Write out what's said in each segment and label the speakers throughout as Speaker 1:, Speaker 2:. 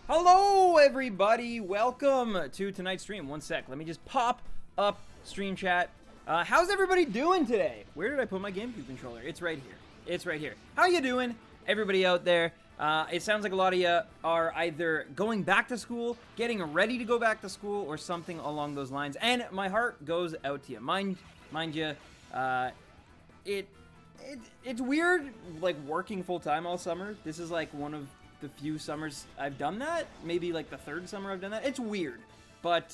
Speaker 1: Hello, everybody. Welcome to tonight's stream. One sec. Let me just pop up stream chat. How's everybody doing today? Where did I put my GameCube controller? It's right here. It's right here. How you doing, everybody out there? It sounds like a lot of you are either going back to school, getting ready to go back to school, or something along those lines. And my heart goes out to you. Mind you, it's weird, like, working full-time all summer. This is, like, one of the few summers I've done that. Maybe, like, the third summer I've done that. It's weird. But,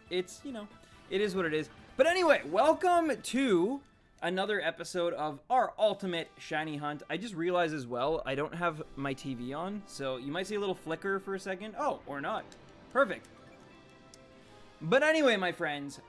Speaker 1: it's, you know, it is what it is. But anyway, welcome to another episode of our ultimate shiny hunt. I just realized as well, I don't have my TV on, so you might see a little flicker for a second. Oh, or not. Perfect. But anyway, my friends,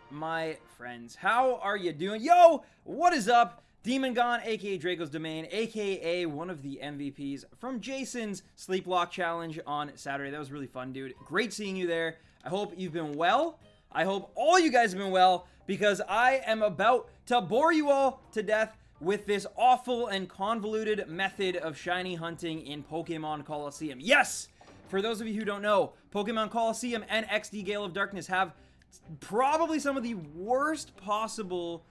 Speaker 1: how are you doing? Yo, what is up? Demon Gone, aka Draco's Domain, aka one of the MVPs from Jason's Sleep Lock Challenge on Saturday. That was really fun, dude. Great seeing you there. I hope you've been well. I hope all you guys have been well, because I am about to bore you all to death with this awful and convoluted method of shiny hunting in Pokemon Colosseum. Yes! For those of you who don't know, Pokemon Colosseum and XD Gale of Darkness have probably some of the worst possible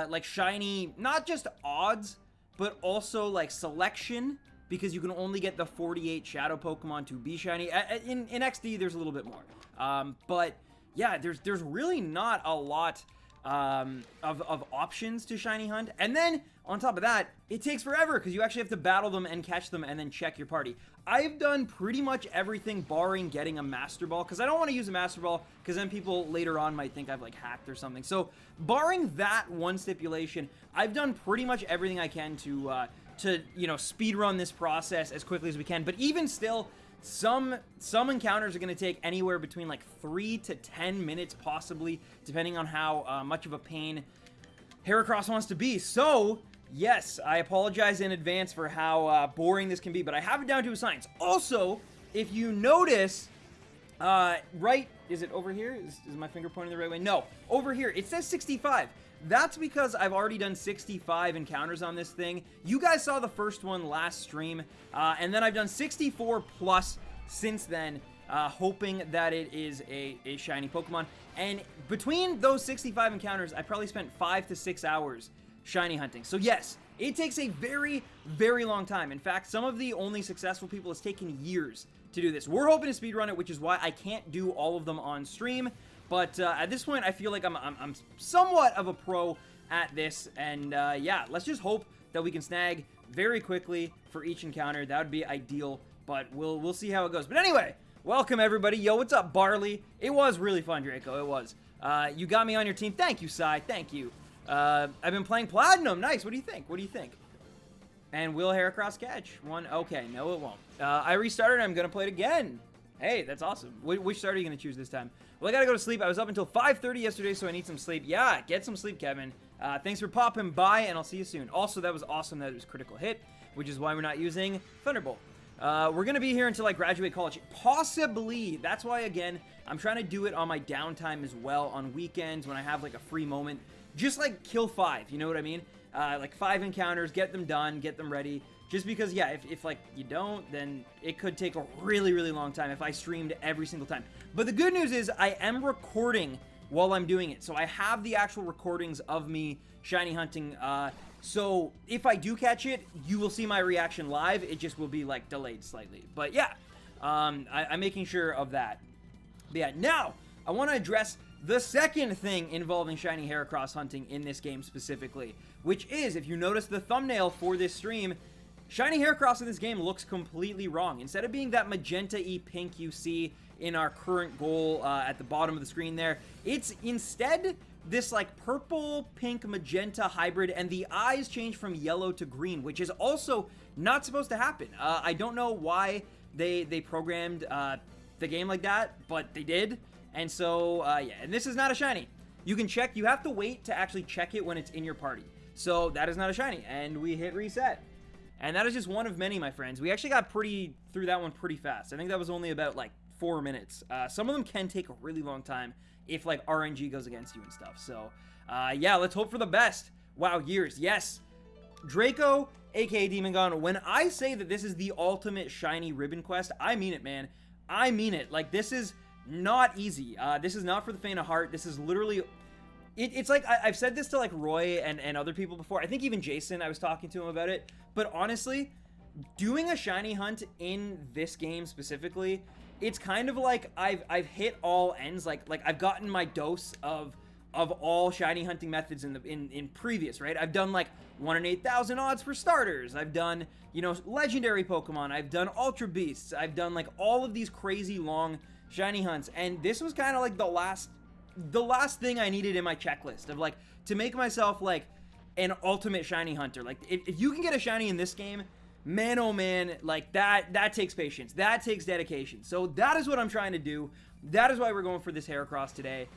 Speaker 1: like shiny, not just odds, but also like selection, because you can only get the 48 shadow Pokemon to be shiny. In XD, there's a little bit more. But yeah, there's really not a lot of options to shiny hunt. And then on top of that, it takes forever because you actually have to battle them and catch them and then check your party. I've done pretty much everything barring getting a Master Ball, because I don't want to use a Master Ball because then people later on might think I've like hacked or something. So barring that one stipulation, I've done pretty much everything I can to you know, speed run this process as quickly as we can. But even still, some encounters are going to take anywhere between like 3 to 10 minutes possibly, depending on how much of a pain Heracross wants to be. So yes, I apologize in advance for how boring this can be, but I have it down to a science. Also, if you notice, right, is it over here? Is my finger pointing the right way? No, over here. It says 65. That's because I've already done 65 encounters on this thing. You guys saw the first one last stream, and then I've done 64 plus since then, hoping that it is a shiny Pokemon. And between those 65 encounters, I probably spent 5 to 6 hours shiny hunting. So yes, it takes a very, very long time. In fact, some of the only successful people, it's taken years to do this. We're hoping to speedrun it, which is why I can't do all of them on stream. But at this point, I feel like I'm somewhat of a pro at this. And yeah, let's just hope that we can snag very quickly for each encounter. That would be ideal, but we'll see how it goes. But anyway, welcome everybody. Yo, what's up, Barley? It was really fun, Draco. It was. You got me on your team. Thank you, Sai. Thank you. I've been playing Platinum. Nice. What do you think? What do you think? And will Heracross catch one? Okay, no, it won't. I restarted. I'm going to play it again. Hey, that's awesome. Which start are you going to choose this time? Well, I got to go to sleep. I was up until 5:30 yesterday, so I need some sleep. Yeah, get some sleep, Kevin. Thanks for popping by, and I'll see you soon. Also, that was awesome that it was critical hit, which is why we're not using Thunderbolt. We're going to be here until I graduate college. Possibly. That's why, again, I'm trying to do it on my downtime as well, on weekends when I have, like, a free moment. Just, like, kill 5, you know what I mean? Like, 5 encounters, get them done, get them ready. Just because, yeah, if like, you don't, then it could take a really, really long time if I streamed every single time. But the good news is I am recording while I'm doing it. So I have the actual recordings of me shiny hunting. So if I do catch it, you will see my reaction live. It just will be, like, delayed slightly. But, yeah, I'm making sure of that. But, yeah, now I want to address the second thing involving shiny Heracross hunting in this game specifically, which is, if you notice the thumbnail for this stream, shiny Heracross in this game looks completely wrong. Instead of being that magenta-y pink you see in our current goal at the bottom of the screen there, it's instead this like purple, pink, magenta hybrid, and the eyes change from yellow to green, which is also not supposed to happen. I don't know why they programmed the game like that, but they did. And so, yeah, and this is not a shiny. You can check, you have to wait to actually check it when it's in your party. So that is not a shiny, and we hit reset. And that is just one of many, my friends. We actually got through that one pretty fast. I think that was only about, like, 4 minutes. Some of them can take a really long time if, like, RNG goes against you and stuff. So, yeah, let's hope for the best. Wow, years. Yes. Draco aka Demon Gone. When I say that this is the ultimate shiny ribbon quest, I mean it, man. I mean it. Like, this is not easy. This is not for the faint of heart. This is literally... It's like, I've said this to, like, Roy and other people before. I think even Jason, I was talking to him about it. But honestly, doing a shiny hunt in this game specifically, it's kind of like I've hit all ends. Like I've gotten my dose of all shiny hunting methods in previous, right? I've done like 1 in 8,000 odds for starters. I've done, you know, legendary Pokemon. I've done Ultra Beasts. I've done like all of these crazy long shiny hunts. And this was kind of like the last thing I needed in my checklist of like to make myself like an ultimate shiny hunter. Like if you can get a shiny in this game, man, oh man, like that takes patience. That takes dedication. So that is what I'm trying to do. That is why we're going for this Heracross today.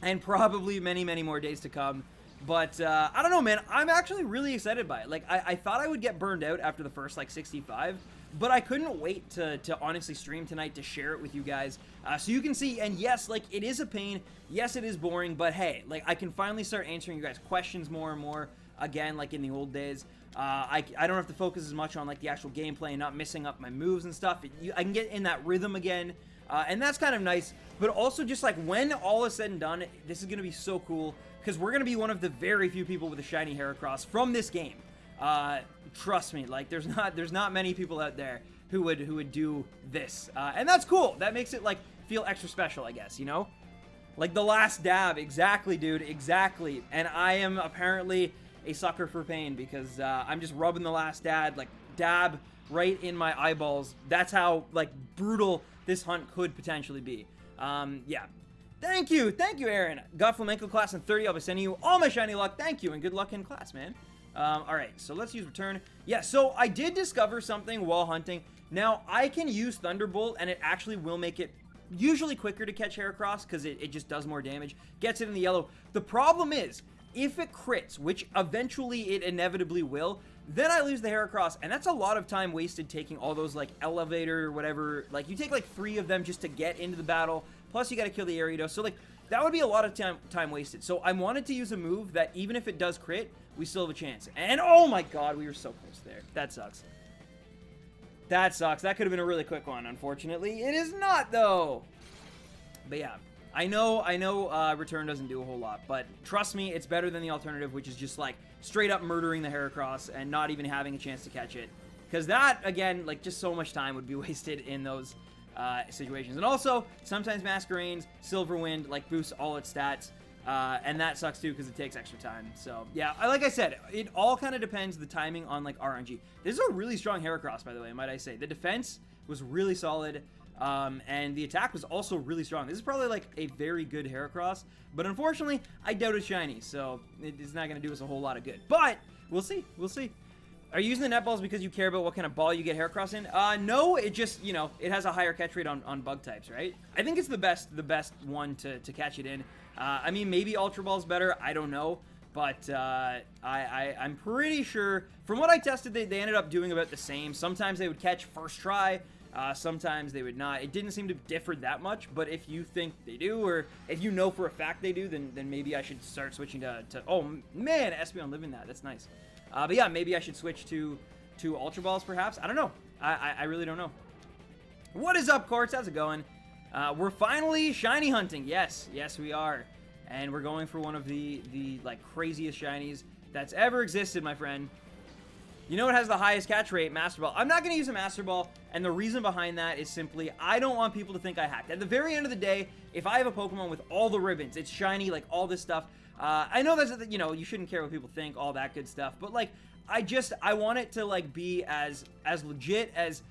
Speaker 1: And probably many, many more days to come. But I don't know, man. I'm actually really excited by it. Like, I thought I would get burned out after the first, like, 65. But I couldn't wait to honestly stream tonight to share it with you guys. So you can see, and yes, like, it is a pain. Yes, it is boring. But hey, like, I can finally start answering you guys' questions more and more. Again, like in the old days. I don't have to focus as much on, like, the actual gameplay and not missing up my moves and stuff. I can get in that rhythm again. And that's kind of nice, but also just like when all is said and done, this is going to be so cool because we're going to be one of the very few people with a shiny Heracross from this game. Trust me, like there's not many people out there who would do this. And that's cool. That makes it like feel extra special, I guess, you know? Like the last dab. Exactly, dude. Exactly. And I am apparently a sucker for pain because I'm just rubbing the last dab right in my eyeballs. That's how like brutal this hunt could potentially be. Yeah. Thank you, Aaron. Got Flamenco class in 30. I'll be sending you all my shiny luck. Thank you, and good luck in class, man. All right, so let's use return. Yeah, so I did discover something while hunting. Now, I can use Thunderbolt, and it actually will make it usually quicker to catch Heracross, because it just does more damage. Gets it in the yellow. The problem is, if it crits, which eventually it inevitably will, then I lose the Heracross, and that's a lot of time wasted taking all those, like, elevator or whatever. Like, you take, like, 3 of them just to get into the battle, plus you gotta kill the Ariados. So, like, that would be a lot of time wasted. So, I wanted to use a move that, even if it does crit, we still have a chance. And, oh my god, we were so close there. That sucks. That sucks. That could have been a really quick one, unfortunately. It is not, though. But, yeah. I know return doesn't do a whole lot, but trust me, it's better than the alternative, which is just like straight up murdering the Heracross and not even having a chance to catch it. Because that, again, like just so much time would be wasted in those situations. And also, sometimes Masquerains, Silverwind, like boosts all its stats, and that sucks too because it takes extra time. So yeah, like I said, it all kind of depends the timing on like RNG. This is a really strong Heracross, by the way, might I say. The defense was really solid. And the attack was also really strong. This is probably like a very good Heracross, but unfortunately, I doubt it's shiny, so it's not going to do us a whole lot of good. But we'll see. We'll see. Are you using the net balls because you care about what kind of ball you get Heracross in? No, it just, you know, it has a higher catch rate on bug types, right? I think it's the best one to catch it in. I mean, maybe Ultra Ball's better. I don't know. But I'm pretty sure, from what I tested, they ended up doing about the same. Sometimes they would catch first try. Sometimes they would not. It didn't seem to differ that much, but if you think they do, or if you know for a fact they do, then maybe I should start switching to oh man, Espeon living that. That's nice. But yeah, maybe I should switch to Ultra Balls perhaps. I don't know. I really don't know. What is up, Quartz? How's it going? We're finally shiny hunting. Yes, we are. And we're going for one of the like craziest shinies that's ever existed, my friend. You know what has the highest catch rate? Master Ball. I'm not going to use a Master Ball, and the reason behind that is simply I don't want people to think I hacked. At the very end of the day, if I have a Pokemon with all the ribbons, it's shiny, like all this stuff, I know that's, you know, you shouldn't care what people think, all that good stuff, but like, I want it to like be as legit, as,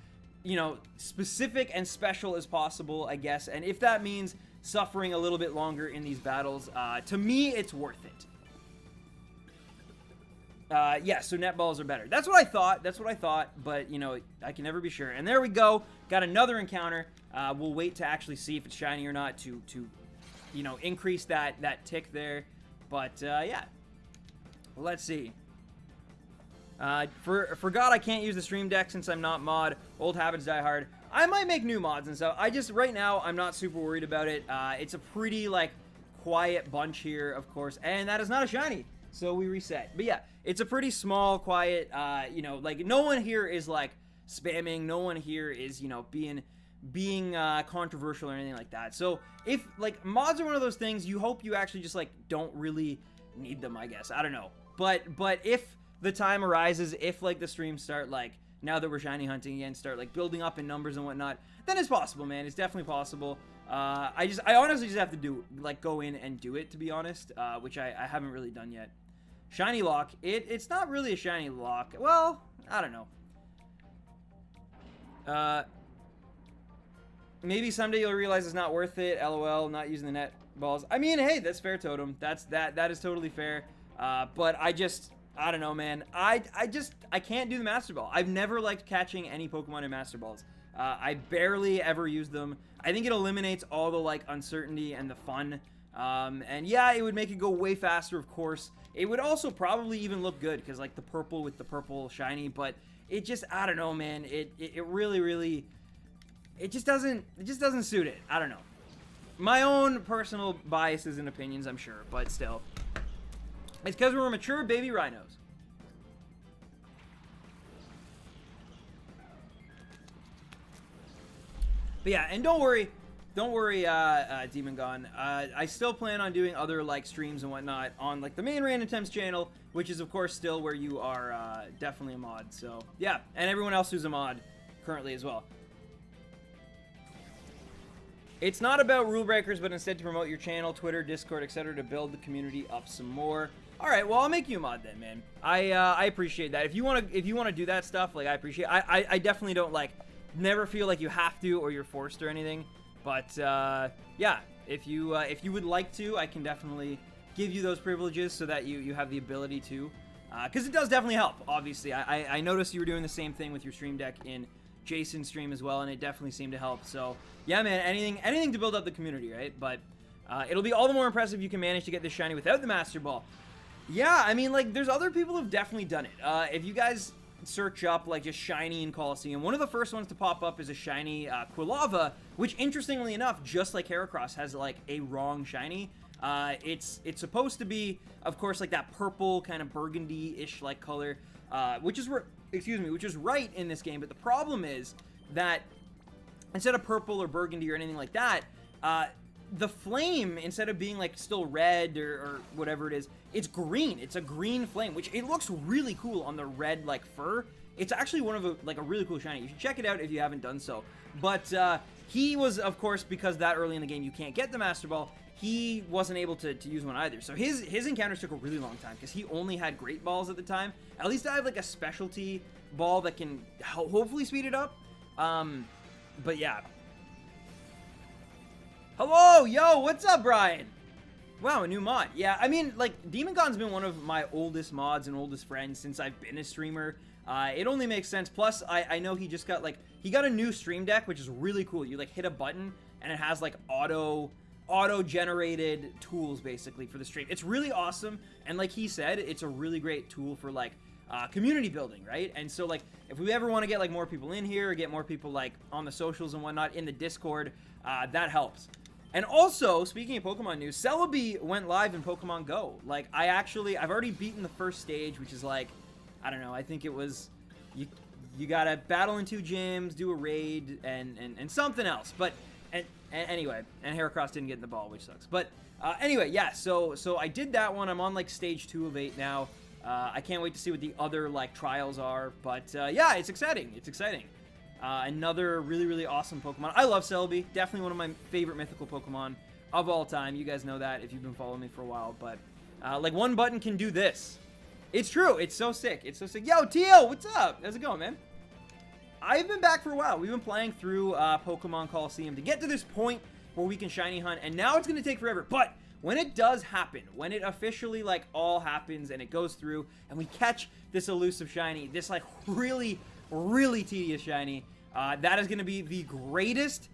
Speaker 1: you know, specific and special as possible, I guess, and if that means suffering a little bit longer in these battles, to me, it's worth it. Yeah, so net balls are better. That's what I thought, but, you know, I can never be sure. And there we go. Got another encounter. We'll wait to actually see if it's shiny or not to you know, increase that tick there. But, yeah. Let's see. Forgot I can't use the stream deck since I'm not mod. Old habits die hard. I might make new mods and stuff. Right now, I'm not super worried about it. It's a pretty, like, quiet bunch here, of course. And that is not a shiny. So we reset. But yeah, it's a pretty small, quiet, you know, like no one here is like spamming. No one here is, you know, being controversial or anything like that. So if like mods are one of those things, you hope you actually just like don't really need them, I guess. I don't know. But if the time arises, if like the streams start like now that we're shiny hunting again, start like building up in numbers and whatnot, then it's possible, man. It's definitely possible. I honestly just have to go in and do it, to be honest, which I haven't really done yet. Shiny lock. It's not really a shiny lock. Well, I don't know. Maybe someday you'll realize it's not worth it. LOL, not using the net balls. I mean, hey, that's fair, Totem. That is totally fair. But I don't know, man. I can't do the Master Ball. I've never liked catching any Pokemon in Master Balls. I barely ever use them. I think it eliminates all the like uncertainty and the fun. And yeah, it would make it go way faster, of course. It would also probably even look good because like the purple with the purple shiny, but it just, I don't know, man. It really, it just doesn't suit it. I don't know. My own personal biases and opinions, I'm sure, but still. It's because we're mature baby rhinos. But yeah, and don't worry, Demon Gone. I still plan on doing other like streams and whatnot on like the main Random Temps channel, which is of course still where you are definitely a mod. So yeah, and everyone else who's a mod currently as well. It's not about rule breakers, but instead to promote your channel, Twitter, Discord, etc., to build the community up some more. All right, well, I'll make you a mod then, man. I appreciate that. If you wanna do that stuff, like I appreciate. I definitely don't like. Never feel like you have to or you're forced or anything. But yeah, if you would like to, I can definitely give you those privileges so that you have the ability to. Because it does definitely help. Obviously, I noticed you were doing the same thing with your stream deck in Jason's stream as well, and it definitely seemed to help. So yeah, man, anything to build up the community, right? But it'll be all the more impressive if you can manage to get this shiny without the Master Ball. Yeah, I mean, like, there's other people who've definitely done it. If you guys search up, like, just shiny in Colosseum, one of the first ones to pop up is a shiny Quilava, which, interestingly enough, just like Heracross, has, like, a wrong shiny. It's supposed to be, of course, like, that purple kind of burgundy-ish, like, color, which is right in this game, but the problem is that instead of purple or burgundy or anything like that, the flame, instead of being like still red or whatever it is, it's green. It's a green flame, which it looks really cool on the red like fur. It's actually one of a really cool shiny. You should check it out if you haven't done so. But he was, of course, because that early in the game you can't get the Master Ball, he wasn't able to use one either. So his encounters took a really long time because he only had Great Balls at the time. At least I have like a specialty ball that can hopefully speed it up. But yeah. Hello, yo, what's up, Brian? Wow, a new mod. Yeah, I mean, like, Demon Gone's been one of my oldest mods and oldest friends since I've been a streamer. It only makes sense. Plus, I know he just got, like, he got a new stream deck, which is really cool. You, like, hit a button, and it has, like, auto-generated tools, basically, for the stream. It's really awesome, and like he said, it's a really great tool for, like, community building, right? And so, like, if we ever want to get, like, more people in here, or get more people, like, on the socials and whatnot, in the Discord, that helps. And also, speaking of Pokemon news, Celebi went live in Pokemon Go. Like, I've already beaten the first stage, which is like, I don't know, I think it was, you gotta battle in 2 gyms, do a raid, and something else. But, anyway, and Heracross didn't get in the ball, which sucks. But, anyway, yeah, so I did that one. I'm on, like, stage 2 of 8 now. I can't wait to see what the other, like, trials are. But, yeah, it's exciting. It's exciting. Another really awesome Pokemon. I love Celebi. Definitely one of my favorite mythical Pokemon of all time. You guys know that if you've been following me for a while. But, like, one button can do this. It's true. It's so sick. It's so sick. Yo, Teal, what's up? How's it going, man? I've been back for a while. We've been playing through Pokemon Colosseum to get to this point where we can shiny hunt. And now it's going to take forever. But when it does happen, when it officially, like, all happens and it goes through and we catch this elusive shiny, this, like, really tedious shiny, that is going to be the greatest,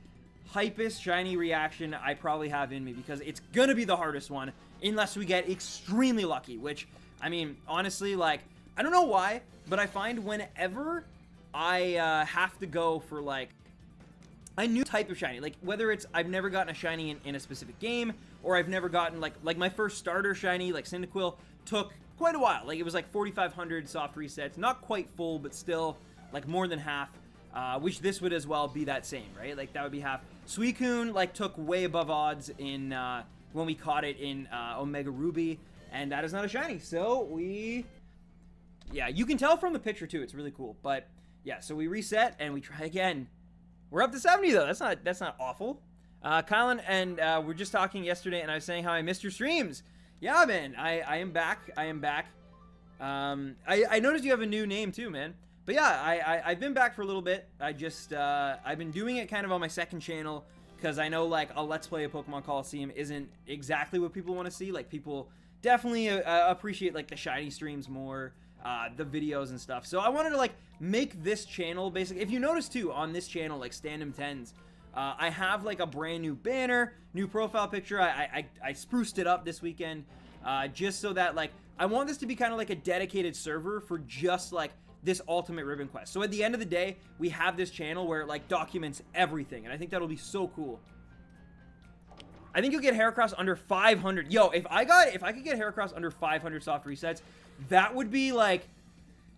Speaker 1: hypest shiny reaction I probably have in me, because it's going to be the hardest one unless we get extremely lucky, which, I mean, honestly, like, I don't know why, but I find whenever I have to go for, like, a new type of shiny, like, whether it's I've never gotten a shiny in a specific game, or I've never gotten, like my first starter shiny, like Cyndaquil, took quite a while. Like, it was like 4,500 soft resets. Not quite full, but still, like, more than half. Which this would as well be that same, right? Like, that would be half. Suicune, like, took way above odds in, when we caught it in, Omega Ruby. And that is not a shiny. So, yeah, you can tell from the picture, too. It's really cool. But, yeah, so we reset, and we try again. We're up to 70, though. That's not awful. Kylan, and we were just talking yesterday, and I was saying how I missed your streams. Yeah, man, I am back. I am back. I noticed you have a new name, too, man. But yeah, I've been back for a little bit. I've been doing it kind of on my second channel, because I know, like, a Let's Play of Pokemon Colosseum isn't exactly what people want to see. Like, people definitely appreciate, like, the shiny streams more, the videos and stuff. So I wanted to, like, make this channel, basically. If you notice, too, on this channel, like, Standem 10s, I have, like, a brand new banner, new profile picture. I spruced it up this weekend, just so that, like, I want this to be kind of like a dedicated server for just, like, this ultimate ribbon quest. So at the end of the day, we have this channel where it, like, documents everything, and I think that'll be so cool. I think you'll get Heracross under 500. Yo, if I could get Heracross under 500 soft resets, that would be, like,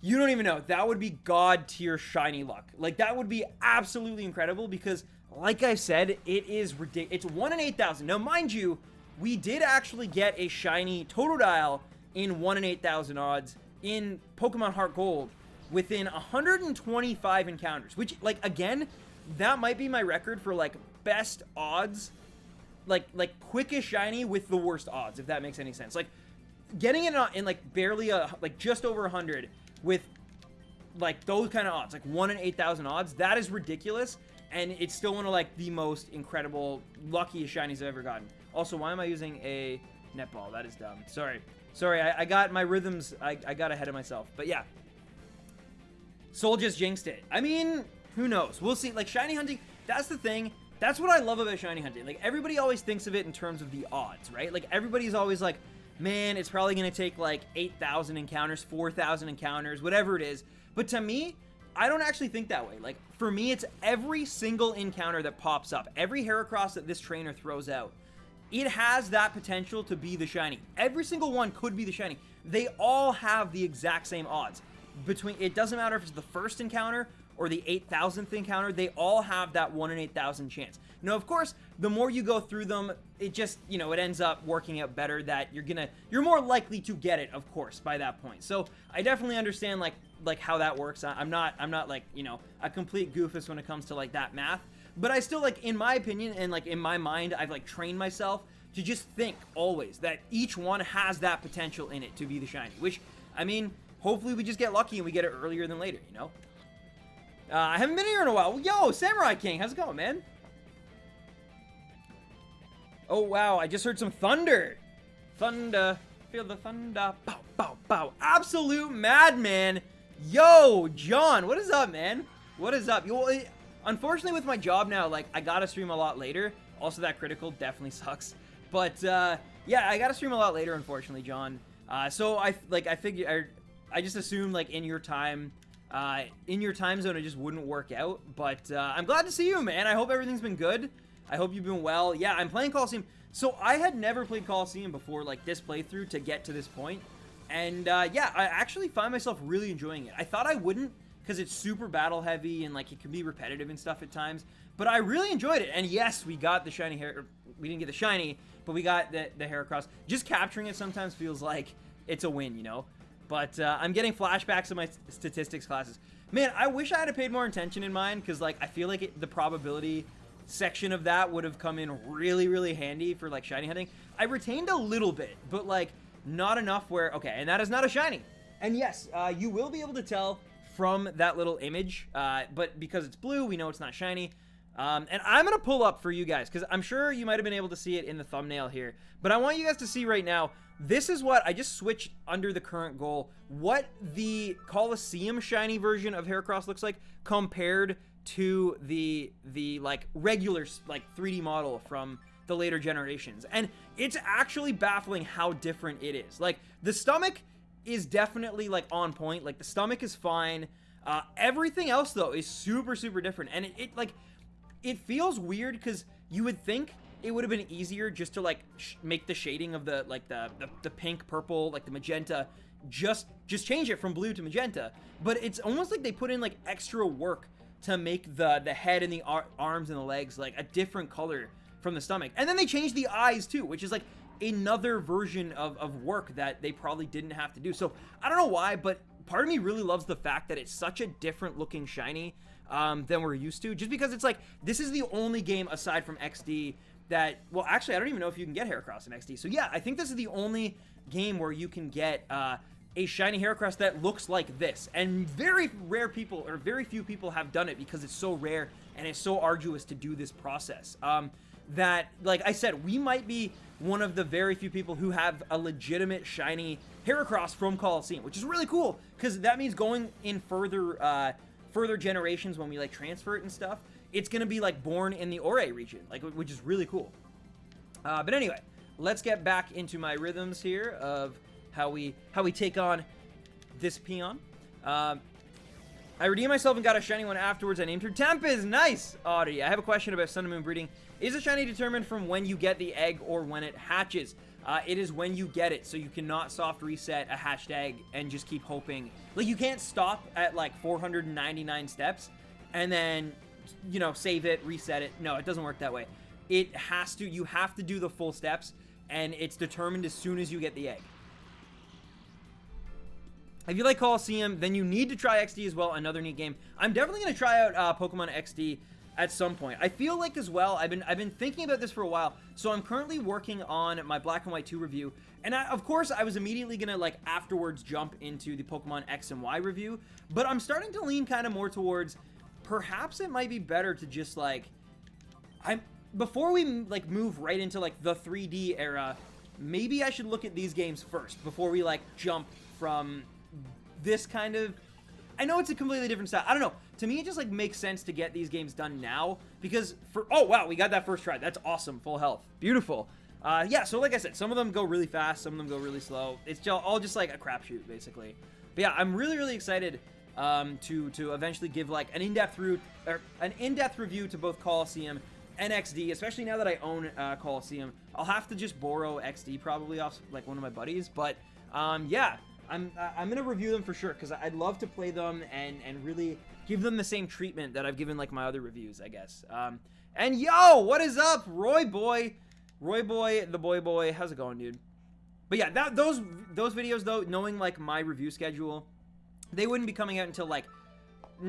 Speaker 1: you don't even know. That would be god tier shiny luck. Like, that would be absolutely incredible because, like I said, it is ridiculous. It's 1 in 8,000. Now, mind you, we did actually get a shiny Totodile in 1 in 8,000 odds in Pokemon Heart Gold within 125 encounters, which, like, again, that might be my record for, like, best odds, like quickest shiny with the worst odds, if that makes any sense. Like, getting it in like barely like just over 100 with like those kind of odds, like 1 in 8,000 odds, that is ridiculous, and it's still one of like the most incredible, luckiest shinies I've ever gotten. Also, why am I using a netball? That is dumb. Sorry, I got my rhythms, I got ahead of myself. But yeah, Soul just jinxed it. I mean, who knows? We'll see. Like, shiny hunting, that's the thing. That's what I love about shiny hunting. Like, everybody always thinks of it in terms of the odds, right? Like, everybody's always like, man, it's probably going to take like 8,000 encounters, 4,000 encounters, whatever it is. But to me, I don't actually think that way. Like, for me, it's every single encounter that pops up. Every Heracross that this trainer throws out, it has that potential to be the shiny. Every single one could be the shiny. They all have the exact same odds. It doesn't matter if it's the first encounter or the 8,000th encounter, they all have that 1 in 8,000 chance. Now, of course, the more you go through them, it just, you know, it ends up working out better that you're more likely to get it, of course, by that point. So I definitely understand, like how that works. I'm not like, you know, a complete goofus when it comes to like that math, but I still, like, in my opinion and like in my mind, I've like trained myself to just think always that each one has that potential in it to be the shiny, which, I mean, hopefully we just get lucky and we get it earlier than later, you know? I haven't been here in a while. Yo, Samurai King, how's it going, man? Oh, wow, I just heard some thunder. Thunder, feel the thunder. Bow, bow, bow. Absolute madman. Yo, John, what is up, man? What is up? Unfortunately, with my job now, like, I gotta stream a lot later. Also, that critical definitely sucks. But, yeah, I gotta stream a lot later, unfortunately, John. So, I just assumed, like, in your time zone, it just wouldn't work out. But I'm glad to see you, man. I hope everything's been good. I hope you've been well. Yeah, I'm playing Colosseum. So I had never played Colosseum before, like, this playthrough to get to this point. And yeah, I actually find myself really enjoying it. I thought I wouldn't, because it's super battle heavy and like it can be repetitive and stuff at times. But I really enjoyed it. And yes, we got the shiny we didn't get the shiny, but we got the Heracross. Just capturing it sometimes feels like it's a win, you know? But I'm getting flashbacks of my statistics classes. Man, I wish I had paid more attention in mine, because like I feel like the probability section of that would have come in really, really handy for like shiny hunting. I retained a little bit, but like not enough where, okay, and that is not a shiny. And yes, you will be able to tell from that little image, but because it's blue, we know it's not shiny. And I'm going to pull up for you guys, because I'm sure you might have been able to see it in the thumbnail here, but I want you guys to see right now. This is what I just switched under the current goal, what the Colosseum shiny version of Heracross looks like compared to the like regular like 3D model from the later generations. And it's actually baffling how different it is. Like, the stomach is definitely like on point. Like, the stomach is fine. Everything else though is super, super different. And it feels weird, because you would think it would have been easier just to like make the shading of the like the pink, purple, like the magenta just change it from blue to magenta. But it's almost like they put in like extra work to make the head and the arms and the legs like a different color from the stomach. And then they changed the eyes too, which is like another version of work that they probably didn't have to do. So I don't know why, but part of me really loves the fact that it's such a different looking shiny than we're used to, just because it's like, this is the only game aside from XD that, well, actually, I don't even know if you can get Heracross in XD. So yeah, I think this is the only game where you can get a shiny Heracross that looks like this. And very rare people, or very few people have done it because it's so rare and it's so arduous to do this process. That, like I said, we might be one of the very few people who have a legitimate shiny Heracross from Colosseum, which is really cool, because that means going in further generations when we like transfer it and stuff, it's gonna be like born in the Orre region, like, which is really cool. But anyway, let's get back into my rhythms here of how we take on this peon. I redeemed myself and got a shiny one afterwards. I named her Tempest. Nice, Audie. I have a question about Sun and Moon breeding. Is a shiny determined from when you get the egg or when it hatches? It is when you get it, so you cannot soft reset a hatched egg and just keep hoping. Like, you can't stop at like 499 steps and then, you know, save it, reset it. No, it doesn't work that way. It has to, you have to do the full steps, and it's determined as soon as you get the egg. If you like Colosseum, then you need to try XD as well, another neat game. I'm definitely going to try out Pokemon XD at some point. I feel like as well, I've been thinking about this for a while, so I'm currently working on my Black and White 2 review, and of course, I was immediately going to, like, afterwards jump into the Pokemon X and Y review, but I'm starting to lean kind of more towards, perhaps it might be better to just, like, before we, like, move right into, like, the 3D era, maybe I should look at these games first, before we, like, jump from this kind of, I know it's a completely different style. I don't know. To me, it just like makes sense to get these games done now because oh wow, we got that first try. That's awesome. Full health. Beautiful. Yeah, so like I said, some of them go really fast, some of them go really slow. It's all just like a crapshoot, basically. But yeah, I'm really, really excited to eventually give like an in-depth review to both Colosseum and XD, especially now that I own Colosseum. I'll have to just borrow XD probably off like one of my buddies, but yeah. I'm gonna review them for sure because I'd love to play them and really give them the same treatment that I've given like my other reviews, I guess. And yo, what is up, Roy boy, the boy, how's it going, dude? But yeah, those videos though, knowing like my review schedule, they wouldn't be coming out until like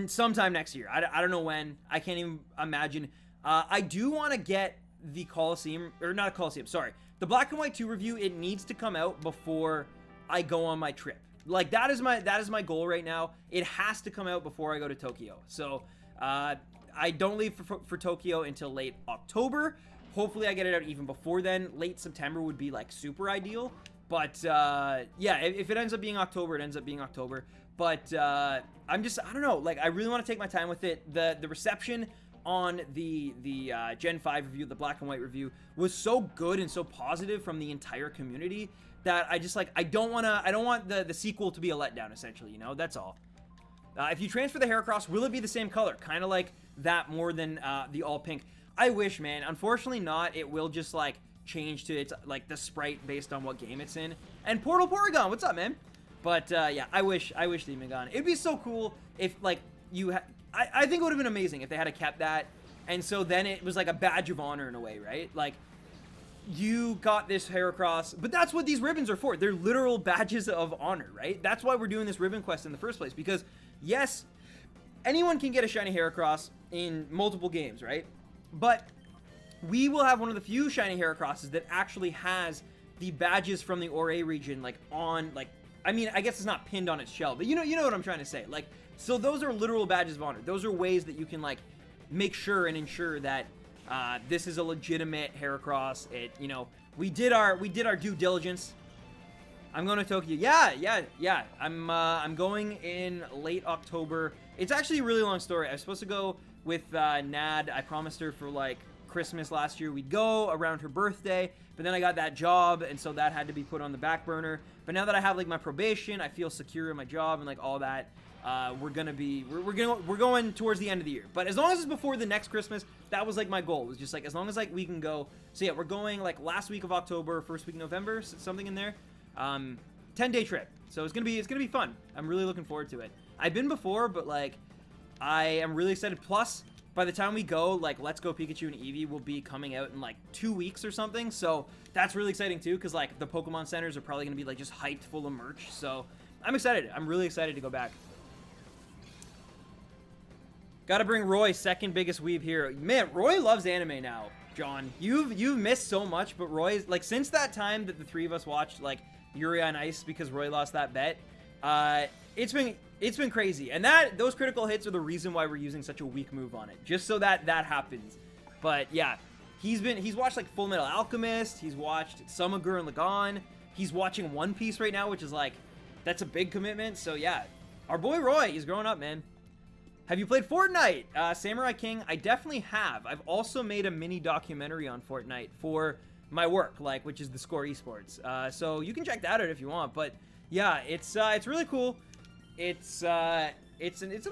Speaker 1: sometime next year. I don't know when. I can't even imagine. I do want to get the Colosseum, or not Colosseum, sorry, the Black and White 2 review. It needs to come out before I go on my trip. Like, that is my goal right now. It has to come out before I go to Tokyo. So I don't leave for Tokyo until late October. Hopefully I get it out even before then. Late September would be like super ideal, but yeah, if it ends up being October, it ends up being October. But I don't know, like, I really want to take my time with it. The reception on the Gen 5 review, the Black and White review, was so good and so positive from the entire community that I just, like, I don't want the sequel to be a letdown, essentially, you know? That's all. If you transfer the Heracross, will it be the same color? Kind of like that more than the all pink. I wish, man. Unfortunately not. It will just, like, change to its, like, the sprite based on what game it's in. And Portal Porygon, what's up, man? But, yeah, I wish Demon Gone. It'd be so cool if, like, I think it would have been amazing if they had kept that. And so then it was like a badge of honor in a way, right? Like, you got this Heracross, but that's what these ribbons are for. They're literal badges of honor, right? That's why we're doing this ribbon quest in the first place, because yes, anyone can get a shiny Heracross in multiple games, right? But we will have one of the few shiny Heracrosses that actually has the badges from the Orre region, like, on, like, I mean, I guess it's not pinned on its shell, but you know what I'm trying to say. Like, so those are literal badges of honor. Those are ways that you can, like, make sure and ensure that this is a legitimate Heracross. You know, we did our due diligence. I'm going to Tokyo. Yeah. I'm going in late October. It's actually a really long story. I was supposed to go with Nad. I promised her for like Christmas last year we'd go around her birthday, but then I got that job, and so that had to be put on the back burner. But now that I have like my probation, I feel secure in my job and like all that. We're going towards the end of the year, but as long as it's before the next Christmas, that was like my goal. It was just like, as long as like we can go. So yeah, we're going like last week of October, first week of November, something in there. 10-day trip. So it's gonna be fun. I'm really looking forward to it. I've been before, but like, I am really excited. Plus, by the time we go, like, Let's Go Pikachu and Eevee will be coming out in like 2 weeks or something. So that's really exciting too, because like the Pokemon centers are probably gonna be like just hyped full of merch. So I'm excited. I'm really excited to go back. Gotta bring Roy, second biggest weeb here. Man, Roy loves anime now, John. You've missed so much, but Roy's like, since that time that the three of us watched like Yuri on Ice because Roy lost that bet, it's been crazy. And those critical hits are the reason why we're using such a weak move on it, just so that happens. But yeah, he's watched like Full Metal Alchemist, he's watched some Gurren Lagann, he's watching One Piece right now, which is like, that's a big commitment. So yeah, our boy Roy, he's growing up, man. Have you played Fortnite? Samurai King, I definitely have. I've also made a mini documentary on Fortnite for my work, like, which is the Score Esports. So you can check that out if you want. But yeah, it's really cool. It's an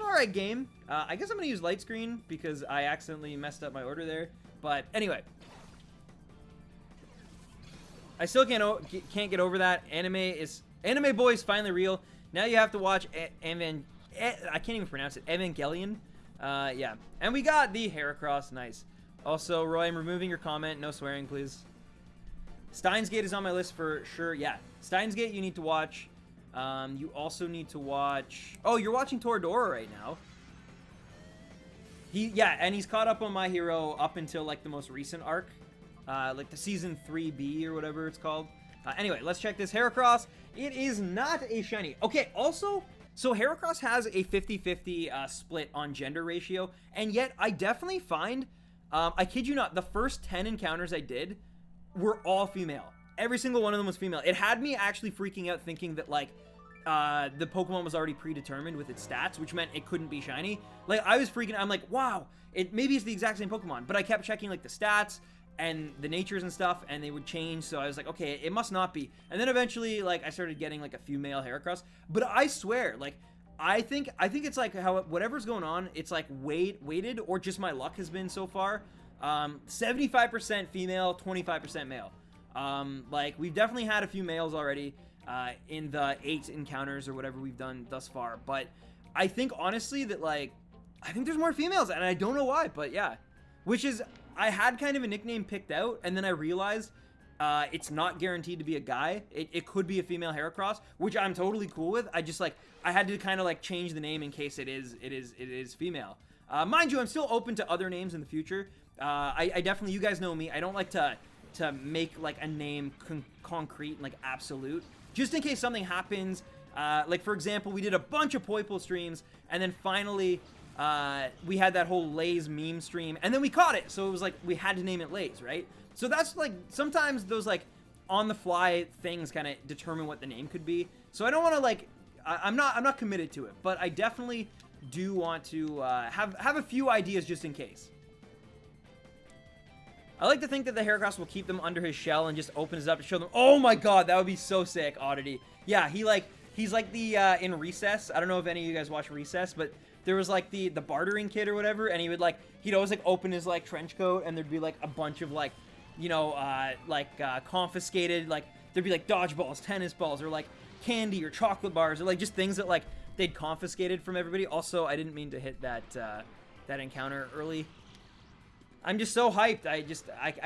Speaker 1: alright game. I guess I'm gonna use light screen because I accidentally messed up my order there. But anyway, I still can't get over that. Anime boy is finally real. Now you have to watch I can't even pronounce it. Evangelion. Yeah. And we got the Heracross. Nice. Also, Roy, I'm removing your comment. No swearing, please. Steins Gate is on my list for sure. Yeah. Steins Gate you need to watch. You also need to watch... Oh, you're watching Toradora right now. And he's caught up on My Hero up until, like, the most recent arc. Like, the Season 3B or whatever it's called. Anyway, let's check this Heracross. It is not a shiny. Okay, also... So Heracross has a 50-50 split on gender ratio, and yet I definitely find, I kid you not, the first 10 encounters I did were all female. Every single one of them was female. It had me actually freaking out thinking that, like, the Pokemon was already predetermined with its stats, which meant it couldn't be shiny. Like, I was freaking out. I'm like, wow, maybe it's the exact same Pokemon, but I kept checking, like, the stats and the natures and stuff, and they would change, so I was like, okay, it must not be. And then eventually, like, I started getting, like, a few male Heracross, but I swear, like, I think it's like how whatever's going on, it's like weighted, or just my luck has been so far. 75% female, 25% male. Like, we've definitely had a few males already in the 8 encounters or whatever we've done thus far, but I think honestly that, like, I think there's more females, and I don't know why, but yeah. Which is, I had kind of a nickname picked out, and then I realized it's not guaranteed to be a guy. It could be a female Heracross, which I'm totally cool with. I just, like, I had to kind of, like, change the name in case it is female. Mind you, I'm still open to other names in the future. I definitely, you guys know me, I don't like to make, like, a name concrete and, like, absolute. Just in case something happens. Like, for example, we did a bunch of Poiple streams, and then finally... we had that whole Lay's meme stream, and then we caught it, so it was like we had to name it Lay's, right? So that's like sometimes those like on the fly things kind of determine what the name could be. So I don't want to like I'm not committed to it, but I definitely do want to have a few ideas just in case. I like to think that the Heracross will keep them under his shell and just opens it up to show them. Oh my god, that would be so sick, Oddity. Yeah, he's like the in Recess. I don't know if any of you guys watch Recess, but there was like the bartering kid or whatever, and he'd always like open his like trench coat, and there'd be like a bunch of like, you know, confiscated, like there'd be like dodgeballs, tennis balls, or like candy or chocolate bars, or like just things that like they'd confiscated from everybody. Also, I didn't mean to hit that encounter early. I'm just so hyped. I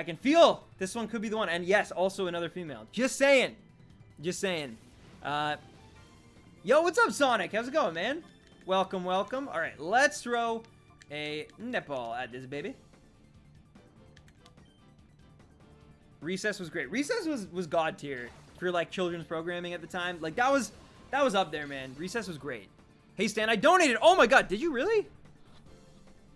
Speaker 1: can feel this one could be the one. And yes, also another female. Just saying. Yo, what's up, Sonic? How's it going, man? Welcome, welcome. All right, let's throw a netball at this baby. Recess was great. Recess was god tier for like children's programming at the time. Like that was up there, man. Recess was great. Hey Stan, I donated. Oh my god, did you really?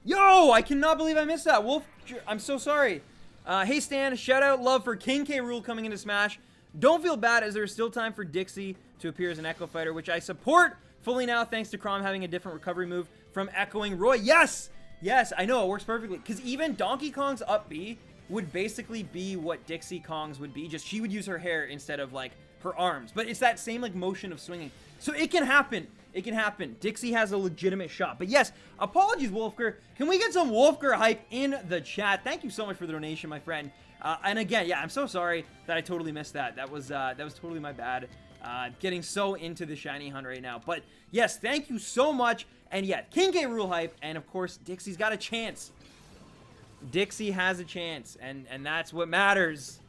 Speaker 1: Yo, I cannot believe I missed that. Wolf, I'm so sorry. Hey Stan, shout out love for King K. Rool coming into Smash. Don't feel bad as there's still time for Dixie to appear as an Echo Fighter, which I support fully now thanks to Chrom having a different recovery move from Echoing Roy. Yes! Yes, I know, it works perfectly. Because even Donkey Kong's up B would basically be what Dixie Kong's would be, just she would use her hair instead of, like, her arms. But it's that same, like, motion of swinging. So it can happen. It can happen. Dixie has a legitimate shot. But yes, apologies, Wolfger. Can we get some Wolfger hype in the chat? Thank you so much for the donation, my friend. And again, yeah, I'm so sorry that I totally missed that. That was totally my bad. Getting so into the shiny hunt right now. But yes, thank you so much. And yeah, King K Rule Hype. And of course, Dixie's got a chance. Dixie has a chance. And that's what matters.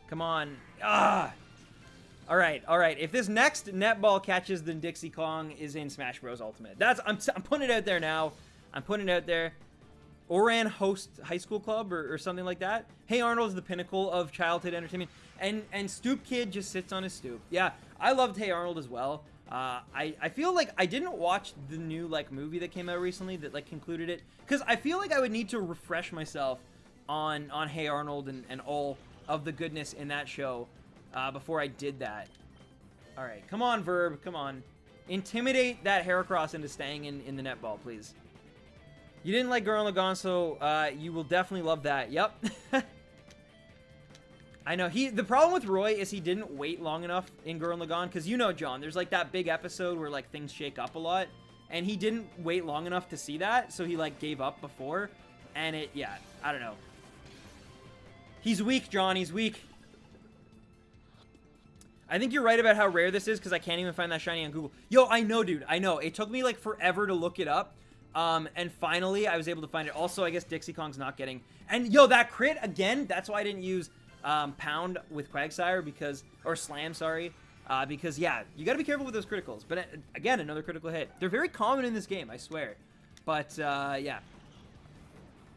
Speaker 1: Come on. Ah. All right. If this next netball catches, then Dixie Kong is in Smash Bros. Ultimate. I'm putting it out there now. I'm putting it out there. Orre host high school club or something like that. Hey Arnold is the pinnacle of childhood entertainment. And Stoop Kid just sits on his stoop. Yeah, I loved Hey Arnold as well. I feel like I didn't watch the new like movie that came out recently that like concluded it, because I feel like I would need to refresh myself on Hey Arnold and all of the goodness in that show before I did that. All right, come on, Verb, come on. Intimidate that Heracross into staying in the netball, please. You didn't like Gurren Lagann, so you will definitely love that. Yep. I know. The problem with Roy is he didn't wait long enough in Gurren Lagann, because you know, John, there's like that big episode where like things shake up a lot, and he didn't wait long enough to see that, so he like gave up before, and yeah, I don't know. He's weak, John. He's weak. I think you're right about how rare this is, because I can't even find that shiny on Google. Yo, I know, dude. I know. It took me like forever to look it up. And finally, I was able to find it. Also, I guess Dixie Kong's not getting... And, yo, that crit, again, that's why I didn't use Pound with Quagsire, because... Or Slam, sorry. Because, yeah, you gotta be careful with those criticals. But, again, another critical hit. They're very common in this game, I swear. But, yeah.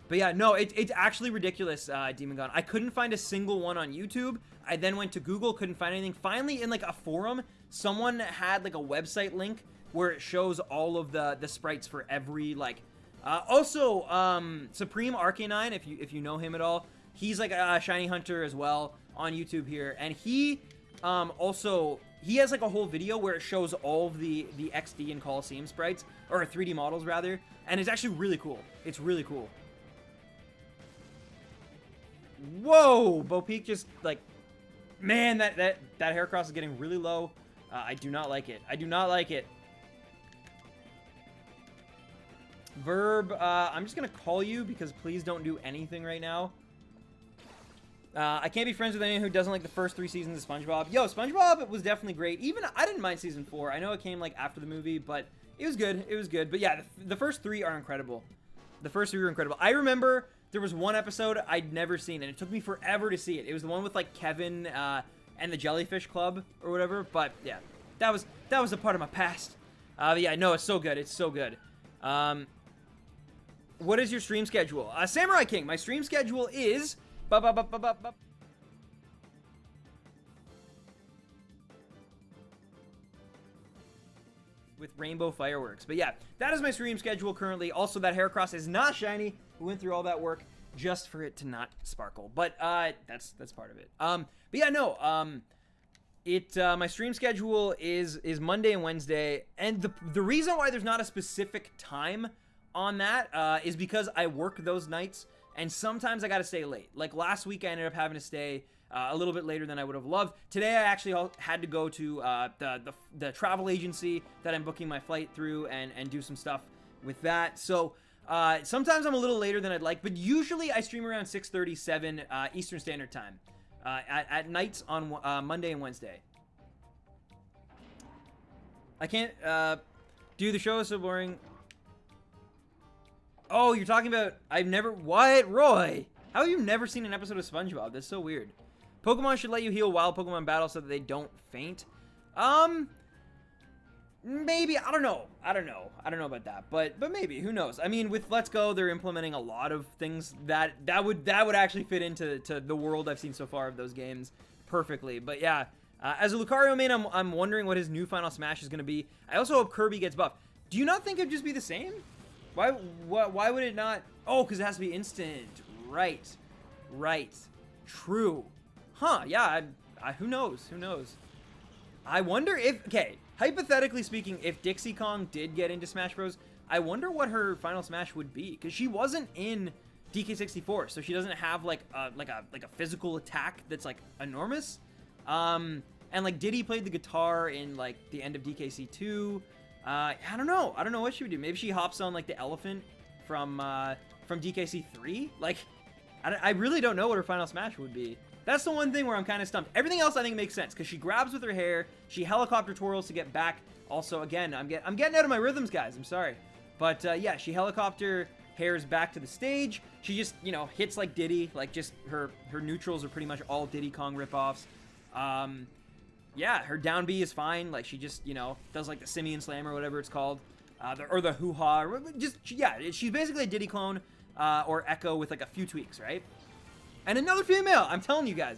Speaker 1: But, yeah, no, it's actually ridiculous, Demon Gun. I couldn't find a single one on YouTube. I then went to Google, couldn't find anything. Finally, in, like, a forum, someone had, like, a website link where it shows all of the sprites for every, like, Supreme Arcanine, if you know him at all, he's like a shiny hunter as well on YouTube here, and he has like a whole video where it shows all of the XD and Colosseum sprites, or 3D models rather, and it's actually really cool. It's really cool. Whoa, Bo Peep just like, man, that Heracross is getting really low. I do not like it. I do not like it. Verb, I'm just gonna call you, because please don't do anything right now. I can't be friends with anyone who doesn't like the first 3 seasons of SpongeBob. Yo, SpongeBob was definitely great. Even, I didn't mind season 4. I know it came, like, after the movie, but it was good. It was good. But yeah, the first 3 are incredible. The first 3 were incredible. I remember there was one episode I'd never seen, and it took me forever to see it. It was the one with, like, Kevin, and the Jellyfish Club, or whatever. But, yeah, that was a part of my past. But yeah, no, it's so good. It's so good. What is your stream schedule? Samurai King, my stream schedule is... with rainbow fireworks. But yeah, that is my stream schedule currently. Also, that Heracross is not shiny. We went through all that work just for it to not sparkle. But that's part of it. But yeah, no. My stream schedule is Monday and Wednesday, and the reason why there's not a specific time on that is because I work those nights, and sometimes I gotta stay late. Like last week, I ended up having to stay a little bit later than I would have loved. Today, I actually had to go to the travel agency that I'm booking my flight through and do some stuff with that. So sometimes I'm a little later than I'd like, but usually I stream around 6:37 Eastern Standard Time at nights on Monday and Wednesday. I can't do the show is so boring. Oh, you're talking about... What? Roy? How have you never seen an episode of SpongeBob? That's so weird. Pokemon should let you heal while Pokemon battle so that they don't faint. Maybe. I don't know. I don't know about that. But maybe. Who knows? I mean, with Let's Go, they're implementing a lot of things that would actually fit into the world I've seen so far of those games perfectly. But yeah, as a Lucario main, I'm wondering what his new Final Smash is going to be. I also hope Kirby gets buffed. Do you not think it'd just be the same? Why would it not? Oh, because it has to be instant. Right. True. Huh, yeah, who knows? I wonder if, okay, hypothetically speaking, if Dixie Kong did get into Smash Bros., I wonder what her Final Smash would be, because she wasn't in DK64, so she doesn't have, like a physical attack that's, like, enormous. And, like, Diddy played the guitar in, like, the end of DKC2. I don't know what she would do. Maybe she hops on, like, the elephant from DKC3? Like, I really don't know what her Final Smash would be. That's the one thing where I'm kind of stumped. Everything else I think makes sense, because she grabs with her hair, she helicopter twirls to get back. Also, again, I'm getting out of my rhythms, guys. I'm sorry. But, yeah, she helicopter hairs back to the stage. She just, you know, hits like Diddy. Like, just her neutrals are pretty much all Diddy Kong ripoffs. Yeah, her down B is fine. Like, she just, you know, does like the Simian Slam or whatever it's called. Or the hoo-ha. Yeah, she's basically a Diddy clone or Echo with like a few tweaks, right? And another female. I'm telling you guys.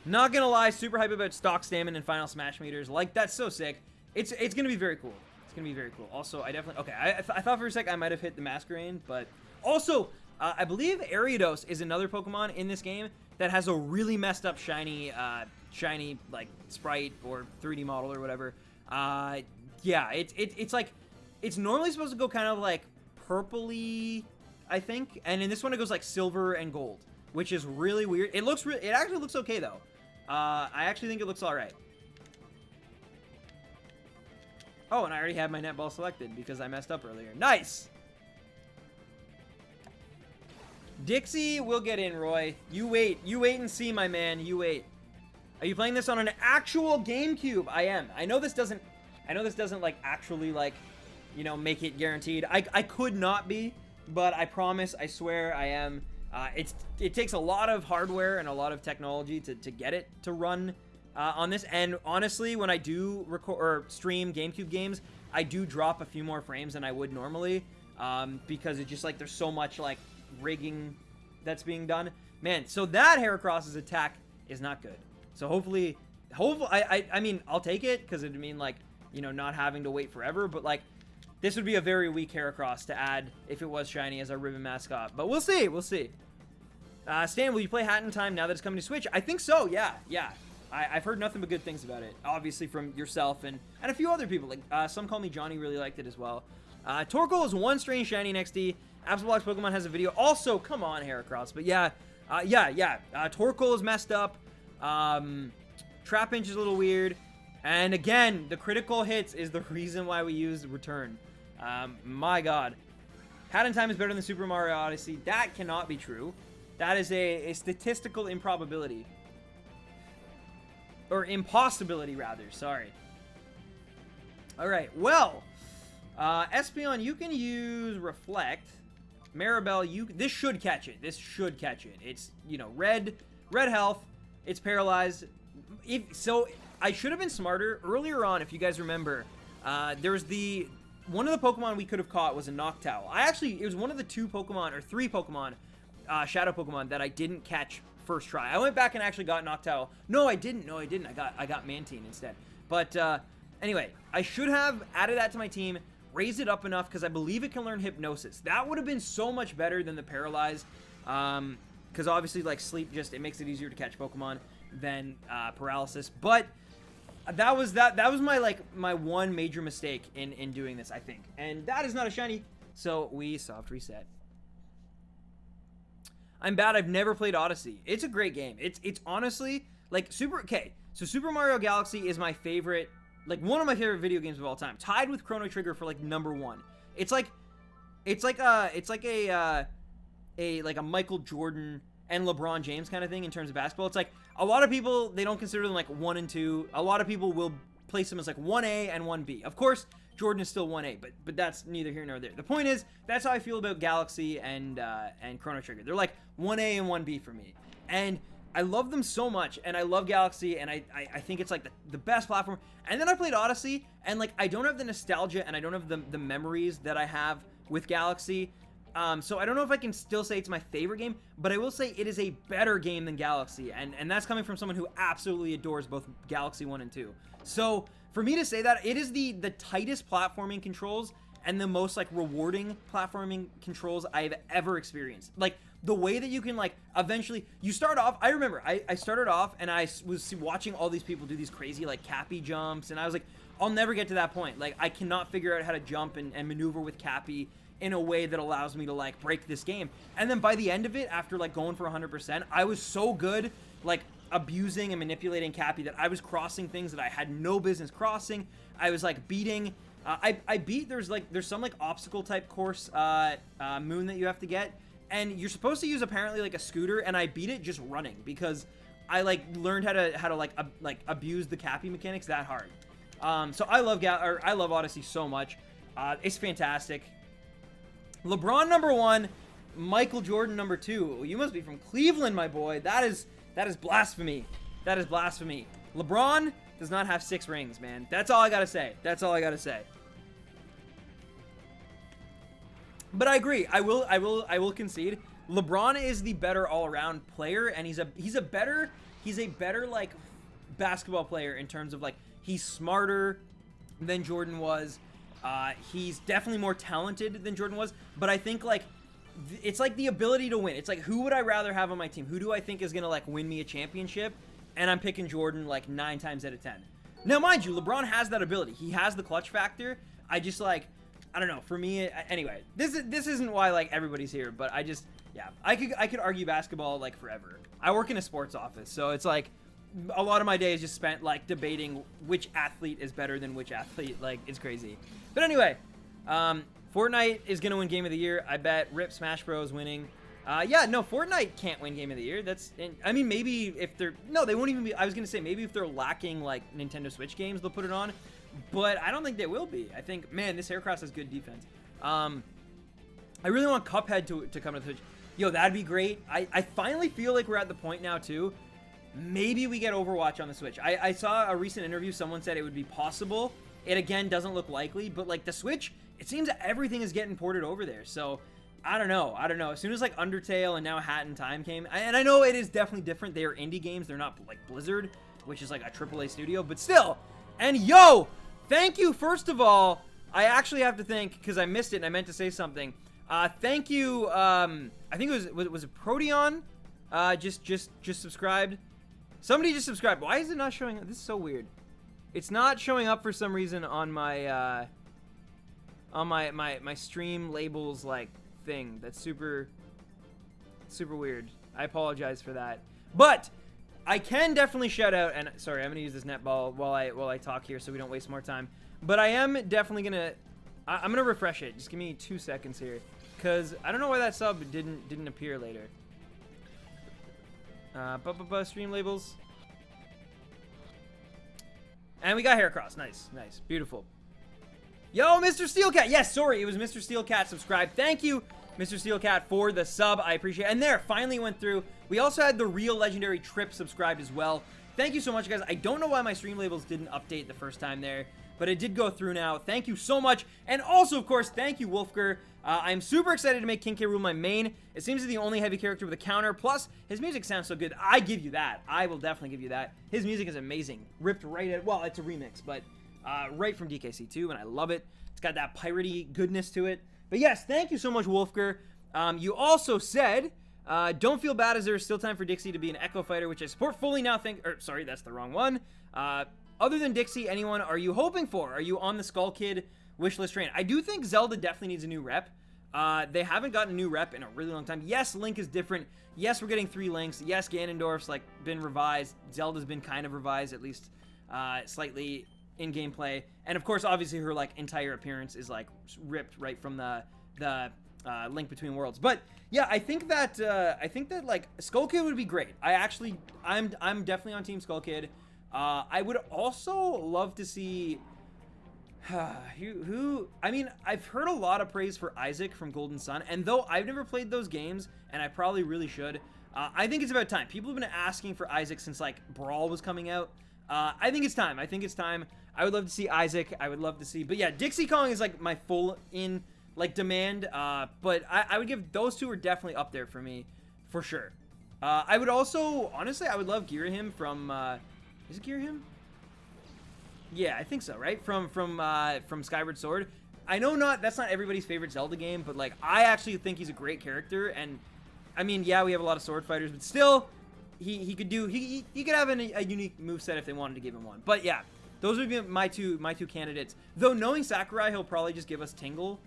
Speaker 1: Not gonna lie, super hype about stock stamina and final smash meters. Like, that's so sick. It's gonna be very cool. It's gonna be very cool. Also, I definitely... Okay, I thought for a sec I might have hit the Masquerain, but... Also, I believe Ariados is another Pokemon in this game that has a really messed up shiny, like, sprite or 3D model or whatever. Yeah, it's like... It's normally supposed to go kind of, like, purpley, I think. And in this one, it goes, like, silver and gold, which is really weird. It actually looks okay, though. I actually think it looks alright. Oh, and I already had my netball selected because I messed up earlier. Nice! Dixie will get in, Roy. You wait. You wait and see, my man. You wait. Are you playing this on an actual GameCube? I am. I know this doesn't, like, actually, like, you know, make it guaranteed. I could not be, but I promise, I swear I am. It takes a lot of hardware and a lot of technology to get it to run on this. And honestly, when I do record or stream GameCube games, I do drop a few more frames than I would normally because it's just like there's so much like rigging that's being done. Man, so that Heracross's attack is not good. So hopefully, I mean, I'll take it because it'd mean like, you know, not having to wait forever. But like, this would be a very weak Heracross to add if it was shiny as a ribbon mascot. But we'll see. We'll see. Stan, will you play Hat in Time now that it's coming to Switch? I think so. Yeah. I've heard nothing but good things about it. Obviously from yourself and a few other people. Like some call me Johnny really liked it as well. Torkoal is one strange shiny in XD. Absolbox Pokemon has a video. Also, come on, Heracross. But yeah. Torkoal is messed up. Trapinch is a little weird. And again, the critical hits is the reason why we use Return. My God. Hat in Time is better than Super Mario Odyssey. That cannot be true. That is a statistical improbability. Or impossibility, rather. Sorry. Alright, well. Espeon, you can use Reflect. Maribel, this should catch it. This should catch it. It's, you know, red health. It's paralyzed. So, I should have been smarter. Earlier on, if you guys remember, there's one of the Pokemon we could have caught was a Noctowl. It was one of the 2 Pokemon, or 3 Pokemon, Shadow Pokemon that I didn't catch first try. I went back and actually got Noctowl. No, I didn't. I got Mantine instead. But, anyway, I should have added that to my team, raised it up enough, because I believe it can learn Hypnosis. That would have been so much better than the Paralyze, because obviously, like, Sleep it makes it easier to catch Pokemon than, Paralysis. But that was my one major mistake in doing this, I think. And that is not a shiny, so we soft reset. I'm bad. I've never played Odyssey. It's a great game. It's honestly like Super Mario Galaxy is my favorite, like one of my favorite video games of all time, tied with Chrono Trigger for like #1. It's like a Michael Jordan and LeBron James kind of thing in terms of basketball. It's like a lot of people, they don't consider them like 1 and 2. A lot of people will place them as like 1A and 1B. Of course, Jordan is still 1A, but that's neither here nor there. The point is, that's how I feel about Galaxy and Chrono Trigger. They're like 1A and 1B for me. And I love them so much, and I love Galaxy, and I think it's like the best platform. And then I played Odyssey, and like I don't have the nostalgia, and I don't have the memories that I have with Galaxy. So I don't know if I can still say it's my favorite game, but I will say it is a better game than Galaxy, and that's coming from someone who absolutely adores both Galaxy 1 and 2. So for me to say that, it is the tightest platforming controls and the most like rewarding platforming controls I've ever experienced. Like the way that you can like eventually, you start off, I remember I started off and I was watching all these people do these crazy like Cappy jumps, and I was like, I'll never get to that point. Like I cannot figure out how to jump and maneuver with Cappy in a way that allows me to like break this game. And then by the end of it, after like going for 100%, I was so good like abusing and manipulating Cappy that I was crossing things that I had no business crossing. I was like beating I beat, there's some like obstacle type course moon that you have to get, and you're supposed to use apparently like a scooter, and I beat it just running because I like learned how to like abuse the Cappy mechanics that hard. So I love Odyssey so much. It's fantastic. LeBron number 1, Michael Jordan number 2. You must be from Cleveland, my boy. That is blasphemy. That is blasphemy. LeBron does not have 6 rings, man. That's all I gotta say. That's all I gotta say. But I agree. I will concede. LeBron is the better all-around player, and he's a better like basketball player in terms of like he's smarter than Jordan was. He's definitely more talented than Jordan was. But I think like it's like the ability to win. It's like, who would I rather have on my team? Who do I think is gonna like win me a championship? And I'm picking Jordan like 9 times out of 10. Now, mind you, LeBron has that ability. He has the clutch factor. I just like, I don't know. For me, anyway, this isn't why like everybody's here, but yeah, I could argue basketball like forever. I work in a sports office, so it's like a lot of my day is just spent like debating which athlete is better than which athlete. Like, it's crazy. But anyway, Fortnite is gonna win Game of the Year. I bet. Rip Smash Bros winning. Yeah, no, Fortnite can't win Game of the Year. I mean, maybe if they're, no, they won't even be, I was going to say, maybe if they're lacking, like, Nintendo Switch games, they'll put it on, but I don't think they will be. I think, man, this Heracross has good defense. I really want Cuphead to come to the Switch. Yo, that'd be great. I finally feel like we're at the point now, too. Maybe we get Overwatch on the Switch. I saw a recent interview, someone said it would be possible. It, again, doesn't look likely, but, like, the Switch, it seems that everything is getting ported over there, so I don't know. As soon as like Undertale and now Hat in Time came, and I know it is definitely different. They are indie games. They're not like Blizzard, which is like a AAA studio, but still. And yo, thank you. First of all, I actually have to thank, because I missed it and I meant to say something. Thank you. I think it was it Proteon? Just subscribed. Somebody just subscribed. Why is it not showing up? This is so weird. It's not showing up for some reason on my my stream labels like thing. That's super weird. I apologize for that, but I can definitely shout out, and sorry, I'm gonna use this netball while I talk here so we don't waste more time, but I am definitely gonna I'm gonna refresh it. Just give me 2 seconds here, because I don't know why that sub didn't appear later. Stream labels, and we got Heracross. Nice, beautiful. Yo, Mr. Steelcat. Yes, sorry, it was Mr. Steelcat subscribed. Thank you, Mr. Steelcat, for the sub. I appreciate it. And there, finally went through. We also had the real legendary Trip subscribed as well. Thank you so much, guys. I don't know why my stream labels didn't update the first time there, but it did go through now. Thank you so much. And also, of course, thank you, Wolfger. I'm super excited to make King K. Rool my main. It seems to be the only heavy character with a counter. Plus, his music sounds so good. I give you that. I will definitely give you that. His music is amazing. Ripped right at, well, it's a remix, but right from DKC2, and I love it. It's got that piratey goodness to it. But yes, thank you so much, Wolfger. You also said, don't feel bad as there is still time for Dixie to be an Echo Fighter, which I support fully now. Sorry, that's the wrong one. Other than Dixie, anyone are you hoping for? Are you on the Skull Kid wishlist train? I do think Zelda definitely needs a new rep. They haven't gotten a new rep in a really long time. Yes, Link is different. Yes, we're getting 3 Links. Yes, Ganondorf's like been revised. Zelda's been kind of revised, at least slightly in gameplay. And of course, obviously, her like entire appearance is like ripped right from the Link Between Worlds. But yeah, I think that like Skull Kid would be great. I'm definitely on Team Skull Kid. I would also love to see who I mean, I've heard a lot of praise for Isaac from Golden Sun, and though I've never played those games, and I probably really should, I think it's about time. People have been asking for Isaac since like Brawl was coming out. I think it's time. I would love to see Isaac. I would love to see, but yeah, Dixie Kong is like my full in like demand. But I would give those two are definitely up there for me, for sure. I would also, honestly, I would love Girahim from, is it Girahim? Yeah, I think so, right? From Skyward Sword. I know that's not everybody's favorite Zelda game, but like I actually think he's a great character. And I mean, yeah, we have a lot of sword fighters, but still, he could have a unique moveset if they wanted to give him one. But yeah, those would be my two candidates. Though knowing Sakurai, he'll probably just give us Tingle.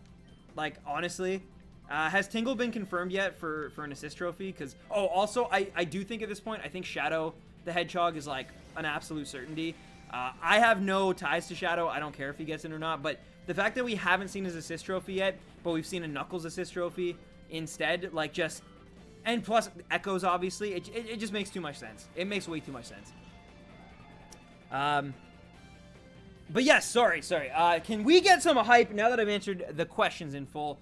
Speaker 1: Like honestly, has Tingle been confirmed yet for an assist trophy? Because also I do think at this point I think Shadow the Hedgehog is like an absolute certainty. I have no ties to Shadow. I don't care if he gets it or not. But the fact that we haven't seen his assist trophy yet, but we've seen a Knuckles assist trophy, instead. Like, just... And plus, Echoes, obviously. It just makes too much sense. It makes way too much sense. But yes, sorry. Can we get some hype now that I've answered the questions in full?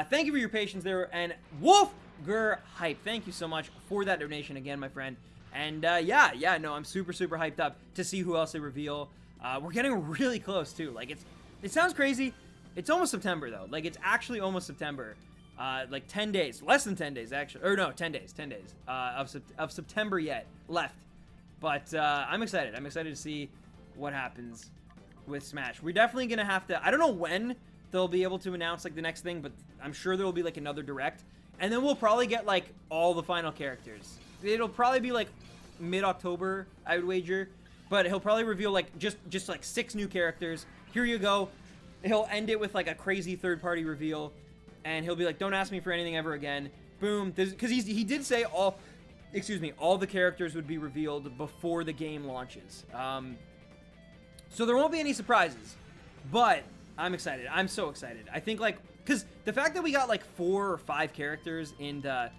Speaker 1: Thank you for your patience there. And Wolfger Hype, thank you so much for that donation again, my friend. And yeah, no, I'm super hyped up to see who else they reveal. We're getting really close, too. Like, it sounds crazy. It's almost September, though. Like, it's actually almost September. Like 10 days, less than 10 days, actually. Or no, 10 days of September yet left. But I'm excited. I'm excited to see what happens with Smash. We're definitely going to have to... I don't know when they'll be able to announce, like, the next thing, but I'm sure there will be, like, another Direct. And then we'll probably get, like, all the final characters. It'll probably be, like, mid-October, I would wager. But he'll probably reveal, like, just like, 6 new characters. Here you go. He'll end it with, like, a crazy third-party reveal. And he'll be like, don't ask me for anything ever again. Boom. Because he did say all the characters would be revealed before the game launches. So there won't be any surprises. But I'm excited. I'm so excited. I think, like, because the fact that we got, like, 4 or 5 characters in the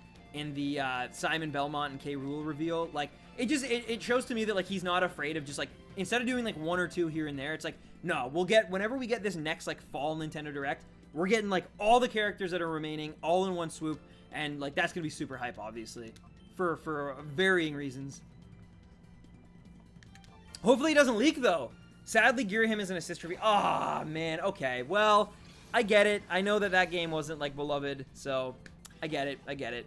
Speaker 1: Simon Belmont and K. Rool reveal, like, it shows to me that, like, he's not afraid of just, like, instead of doing, like, 1 or 2 here and there, it's like, no, whenever we get this next, like, fall Nintendo Direct, we're getting, like, all the characters that are remaining all in one swoop, and, like, that's gonna be super hype, obviously, for varying reasons. Hopefully he doesn't leak, though. Sadly, Girahim is an assist trophy. Ah, man, okay, well, I get it. I know that game wasn't, like, beloved, so I get it.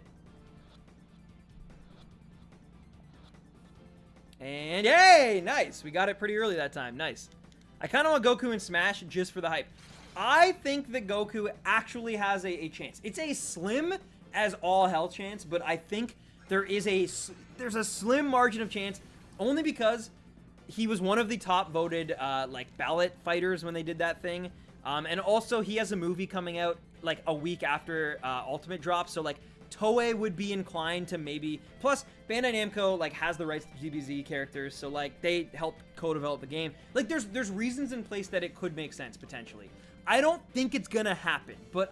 Speaker 1: And, yay! Nice. We got it pretty early that time. Nice. I kind of want Goku in Smash just for the hype. I think that Goku actually has a chance. It's a slim as all hell chance, but I think there's a slim margin of chance only because he was one of the top voted like ballot fighters when they did that thing. And also he has a movie coming out like a week after Ultimate drops, so like Toei would be inclined to maybe, plus Bandai Namco like has the rights to GBZ characters, so like they helped co-develop the game. Like there's reasons in place that it could make sense potentially. I don't think it's gonna happen, but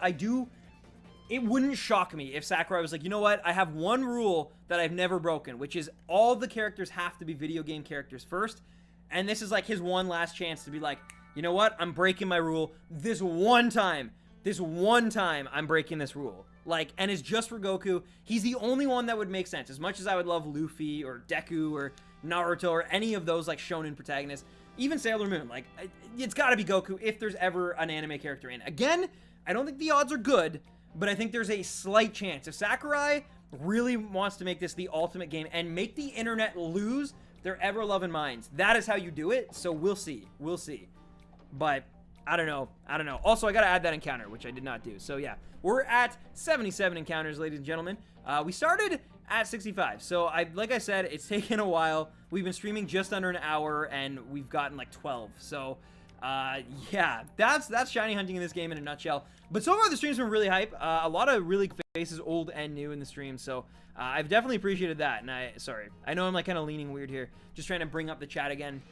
Speaker 1: it wouldn't shock me if Sakurai was like, you know what, I have one rule that I've never broken, which is all the characters have to be video game characters first, and this is like his one last chance to be like, you know what, I'm breaking my rule this one time I'm breaking this rule. Like, and it's just for Goku. He's the only one that would make sense. As much as I would love Luffy or Deku or Naruto or any of those like shonen protagonists, even Sailor Moon, like, it's gotta be Goku if there's ever an anime character in. Again, I don't think the odds are good, but I think there's a slight chance. If Sakurai really wants to make this the ultimate game and make the internet lose their ever-loving minds, that is how you do it, so we'll see. But I don't know. Also, I gotta add that encounter, which I did not do. So yeah, we're at 77 encounters, ladies and gentlemen. We started at 65, so like I said, it's taken a while. We've been streaming just under an hour, and we've gotten like 12. So yeah, that's shiny hunting in this game in a nutshell. But so far, the stream's been really hype. A lot of really good faces, old and new, in the stream. So I've definitely appreciated that. And I know I'm like kind of leaning weird here, just trying to bring up the chat again.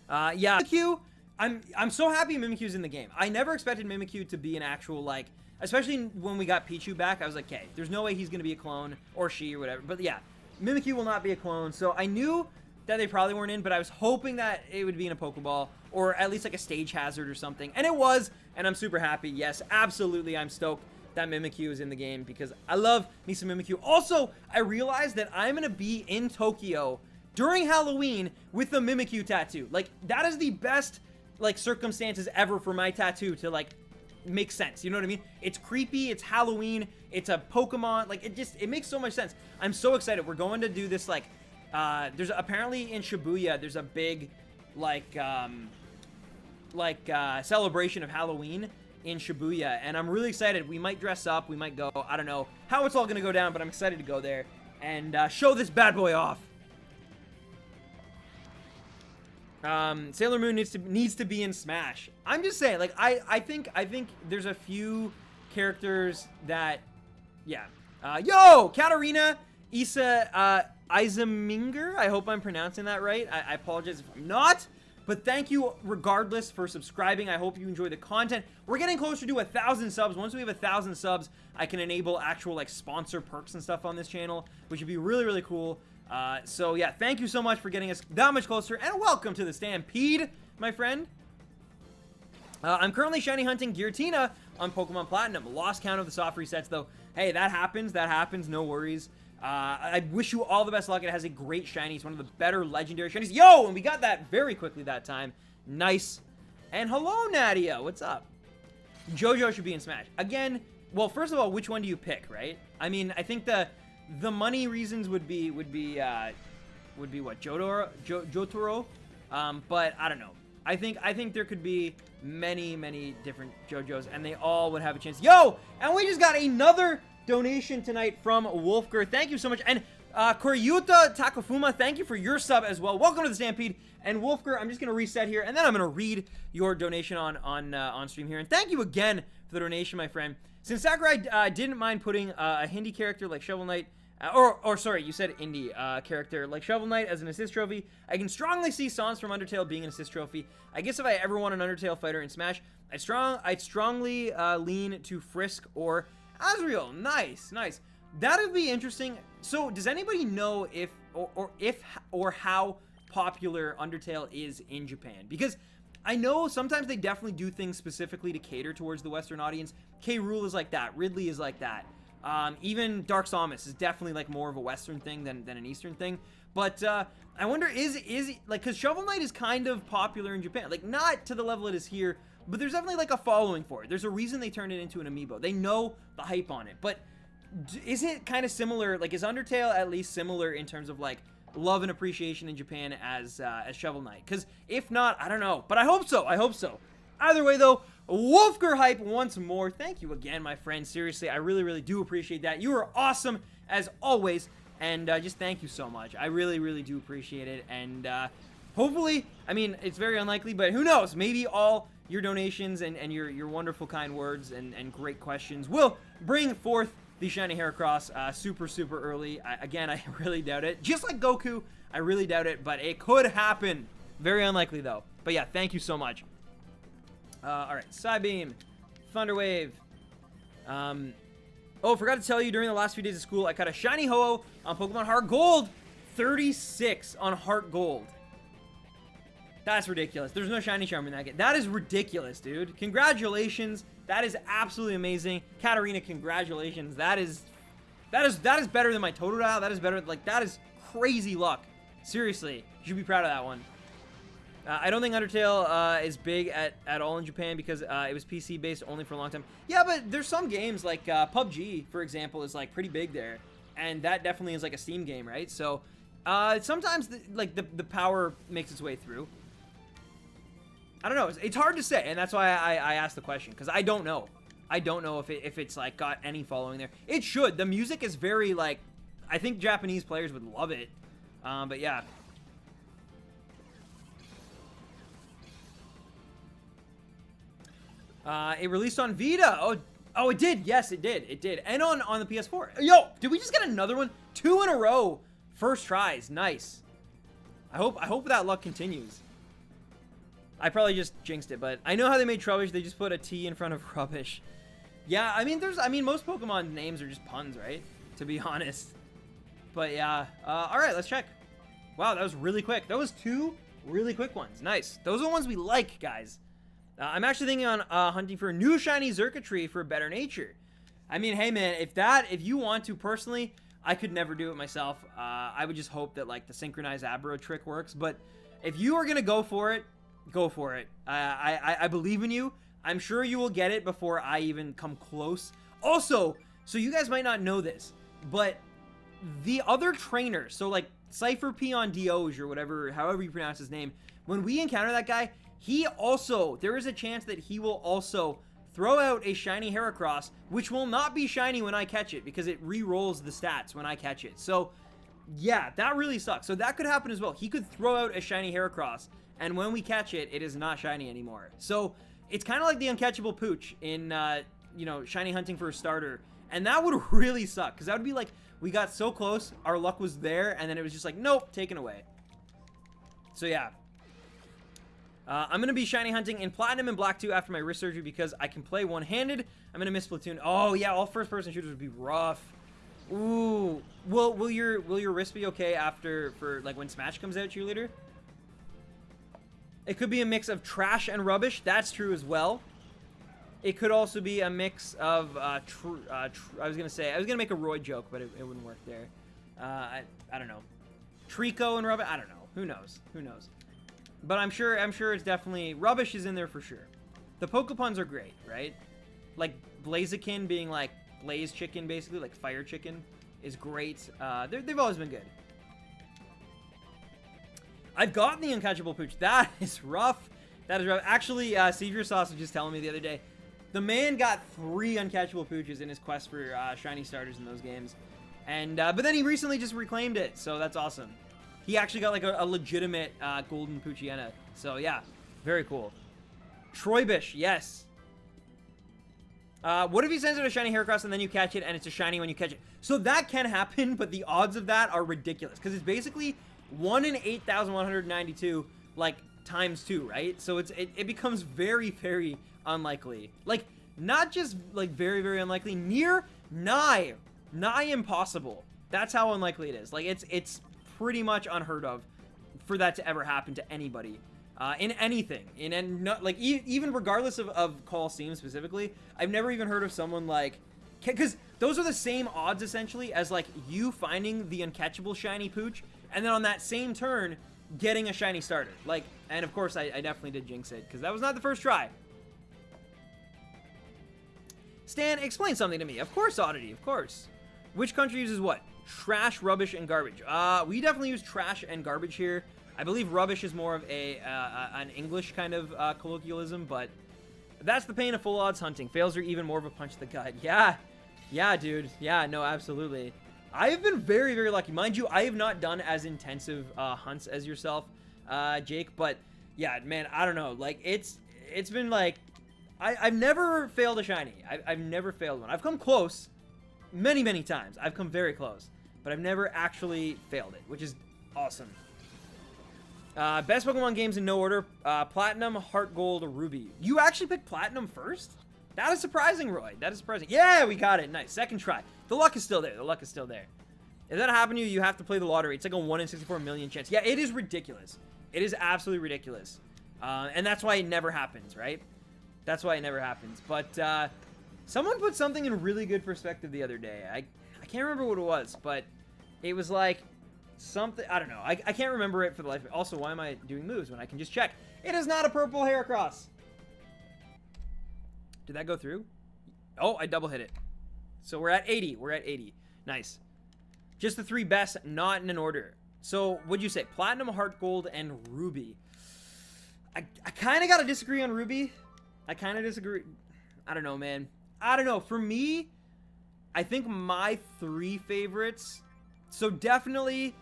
Speaker 1: Yeah, Mimikyu. I'm so happy Mimikyu's in the game. I never expected Mimikyu to be an actual, like, especially when we got Pichu back, I was like, okay, there's no way he's going to be a clone, or she, or whatever. But yeah, Mimikyu will not be a clone, so I knew that they probably weren't in, but I was hoping that it would be in a Pokeball, or at least like a stage hazard or something. And it was, and I'm super happy. Yes, absolutely, I'm stoked that Mimikyu is in the game, because I love me some Mimikyu. Also, I realized that I'm going to be in Tokyo during Halloween with the Mimikyu tattoo. Like, that is the best like circumstances ever for my tattoo to like make sense. You know what I mean? It's creepy, it's Halloween, it's a Pokemon, like it makes so much sense. I'm so excited. We're going to do this like there's apparently in Shibuya there's a big like celebration of Halloween in Shibuya, and I'm really excited. We might dress up, we might go, I don't know how it's all gonna go down, but I'm excited to go there and show this bad boy off. Sailor Moon needs to be in Smash. I'm just saying, like, I think there's a few characters that, yeah. Yo, Katarina Isa Isaminger. I hope I'm pronouncing that right. I apologize if I'm not. But thank you regardless for subscribing. I hope you enjoy the content. We're getting closer to 1,000 subs. Once we have 1,000 subs, I can enable actual like sponsor perks and stuff on this channel, which would be really, really cool. So yeah, thank you so much for getting us that much closer, and welcome to the Stampede, my friend. I'm currently shiny hunting Giratina on Pokemon Platinum. Lost count of the soft resets, though. Hey, that happens, no worries. I wish you all the best luck. It has a great shiny. It's one of the better legendary shinies. Yo, and we got that very quickly that time. Nice. And hello, Nadia. What's up? JoJo should be in Smash. Again, well, first of all, which one do you pick, right? I mean, I think the money reasons would be what? Jotaro? But I don't know. I think there could be many different JoJos, and they all would have a chance. Yo, and we just got another donation tonight from Wolfger. Thank you so much. And Koryuta Takafuma, thank you for your sub as well. Welcome to the Stampede. And Wolfger, I'm just gonna reset here, and then I'm gonna read your donation on stream here. And thank you again for the donation, my friend. Since Sakurai didn't mind putting a Hindi character like Shovel Knight, or sorry, you said indie character like Shovel Knight as an assist trophy, I can strongly see Sans from Undertale being an assist trophy. I guess if I ever want an Undertale fighter in Smash, I'd strongly lean to Frisk or Azrael. Nice. That would be interesting. So, does anybody know if how popular Undertale is in Japan? Because I know sometimes they definitely do things specifically to cater towards the Western audience. K. Rool is like that. Ridley is like that. Even Dark Samus is definitely like more of a Western thing than an Eastern thing. But I wonder, is like, because Shovel Knight is kind of popular in Japan, like not to the level it is here, but there's definitely like a following for it. There's a reason they turned it into an amiibo. They know the hype on it. But is it kind of similar? Like, is Undertale at least similar in terms of like love and appreciation in Japan as Shovel Knight? Because if not, I don't know. But I hope so. Either way, though, Wolfger hype once more. Thank you again, my friend. Seriously, I really do appreciate that. You are awesome as always, and just thank you so much. I really do appreciate it. And hopefully, I mean, it's very unlikely, but who knows? Maybe all your donations and your wonderful kind words and great questions will bring forth the shiny Heracross super early. Again, I really doubt it. Just like Goku, I really doubt it, but it could happen. Very unlikely, though. But yeah, thank you so much. Alright, Psybeam, Thunder Wave. Oh, forgot to tell you, during the last few days of school, I caught a shiny Ho-Oh on Pokemon Heart Gold. 36 on Heart Gold. That's ridiculous. There's no shiny charm in that game. That is ridiculous, dude. Congratulations. That is absolutely amazing. Katarina, congratulations. That is better than my Totodile. That is better. Like, that is crazy luck. Seriously, you should be proud of that one. I don't think Undertale is big at all in Japan because it was PC based only for a long time. Yeah, but there's some games like PUBG, for example, is like pretty big there, and that definitely is like a Steam game, right? So sometimes the power makes its way through. I don't know. It's hard to say, and that's why I asked the question, because I don't know. I don't know if it's like got any following there. It should. The music is very like, I think Japanese players would love it. But yeah. It released on Vita. Oh, it did. Yes, it did. It did. And on the PS4. Yo, did we just get another one? 2 in a row. First tries. Nice. I hope that luck continues. I probably just jinxed it, but I know how they made Trubbish. They just put a T in front of rubbish. Yeah, I mean, most Pokemon names are just puns, right? To be honest. But yeah. All right, let's check. Wow, that was really quick. That was 2 really quick ones. Nice. Those are the ones we like, guys. I'm actually thinking on hunting for a new shiny Xurkitree for better nature. I mean, hey man, if you want to, personally, I could never do it myself. I would just hope that like the synchronized Abro trick works. But if you are gonna go for it, go for it. I believe in you. I'm sure you will get it before I even come close. Also, so you guys might not know this, but the other trainers, so like Cypher Peon Doge or whatever, however you pronounce his name, when we encounter that guy, there is a chance that he will also throw out a shiny Heracross, which will not be shiny when I catch it, because it re-rolls the stats when I catch it. So, yeah, that really sucks. So that could happen as well. He could throw out a shiny Heracross, and when we catch it, it is not shiny anymore. So, it's kind of like the uncatchable Pooch in, shiny hunting for a starter. And that would really suck, because that would be like, we got so close, our luck was there, and then it was just like, nope, taken away. So, yeah. I'm going to be shiny hunting in Platinum and Black 2 after my wrist surgery because I can play one-handed. I'm going to miss Splatoon. Oh, yeah, all first-person shooters would be rough. Ooh. Will your wrist be okay after, for, like, when Smash comes out, cheerleader? It could be a mix of trash and rubbish. That's true as well. It could also be a mix of, I was going to make a Roy joke, but it wouldn't work there. I don't know. Trico and rubbish? I don't know. Who knows? Who knows? But I'm sure it's definitely, rubbish is in there for sure. The Pokepuns are great, right? Like, Blaziken being like Blaze Chicken, basically, like Fire Chicken, is great. They've always been good. I've gotten the uncatchable Pooch. That is rough. That is rough. Actually, Sevier Sauce was just telling me the other day, the man got 3 uncatchable Pooches in his quest for shiny starters in those games. And, but then he recently just reclaimed it, so that's awesome. He actually got like a legitimate golden Poochyena. So yeah, very cool. Troybish, yes. What if he sends out a shiny Heracross and then you catch it and it's a shiny when you catch it? So that can happen, but the odds of that are ridiculous because it's basically 1 in 8,192, like times 2, right? So it becomes very, very unlikely. Like not just like very, very unlikely, near nigh impossible. That's how unlikely it is. Like it's pretty much unheard of for that to ever happen to anybody in anything, like even regardless of Colosseum specifically. I've never even heard of someone like, because those are the same odds essentially as like you finding the uncatchable shiny Pooch and then on that same turn getting a shiny starter. Like, and of course I definitely did jinx it because that was not the first try. Stan, explain something to me. Of course, Oddity, of course. Which country uses what? Trash, rubbish, and garbage. We definitely use trash and garbage here. I believe rubbish is more of an English kind of colloquialism, but that's the pain of full odds hunting. Fails are even more of a punch to the gut. Yeah, dude. Yeah, no, absolutely. I've been very, very lucky. Mind you, I have not done as intensive hunts as yourself, Jake, but yeah, man, I don't know. Like, it's been like, I've never failed a shiny. I've never failed one. I've come close. Many, many times. I've come very close, but I've never actually failed it, which is awesome. Best Pokemon games in no order. Platinum, Heart Gold, Ruby. You actually picked Platinum first? That is surprising, Roy. That is surprising. Yeah, we got it. Nice. Second try. The luck is still there. The luck is still there. If that happened to you, you have to play the lottery. It's like a 1 in 64 million chance. Yeah, it is ridiculous. It is absolutely ridiculous. And that's why it never happens, right? That's why it never happens. But, someone put something in really good perspective the other day. I can't remember what it was, but it was like something, I don't know. I can't remember it for the life of me. Also, why am I doing moves when I can just check? It is not a purple Heracross. Did that go through? Oh, I double hit it. So we're at 80. We're at 80. Nice. Just the 3 best, not in an order. So what'd you say? Platinum, Heart Gold, and Ruby. I kind of got to disagree on Ruby. I kind of disagree. I don't know, man. I don't know. For me, I think my 3 favorites. So definitely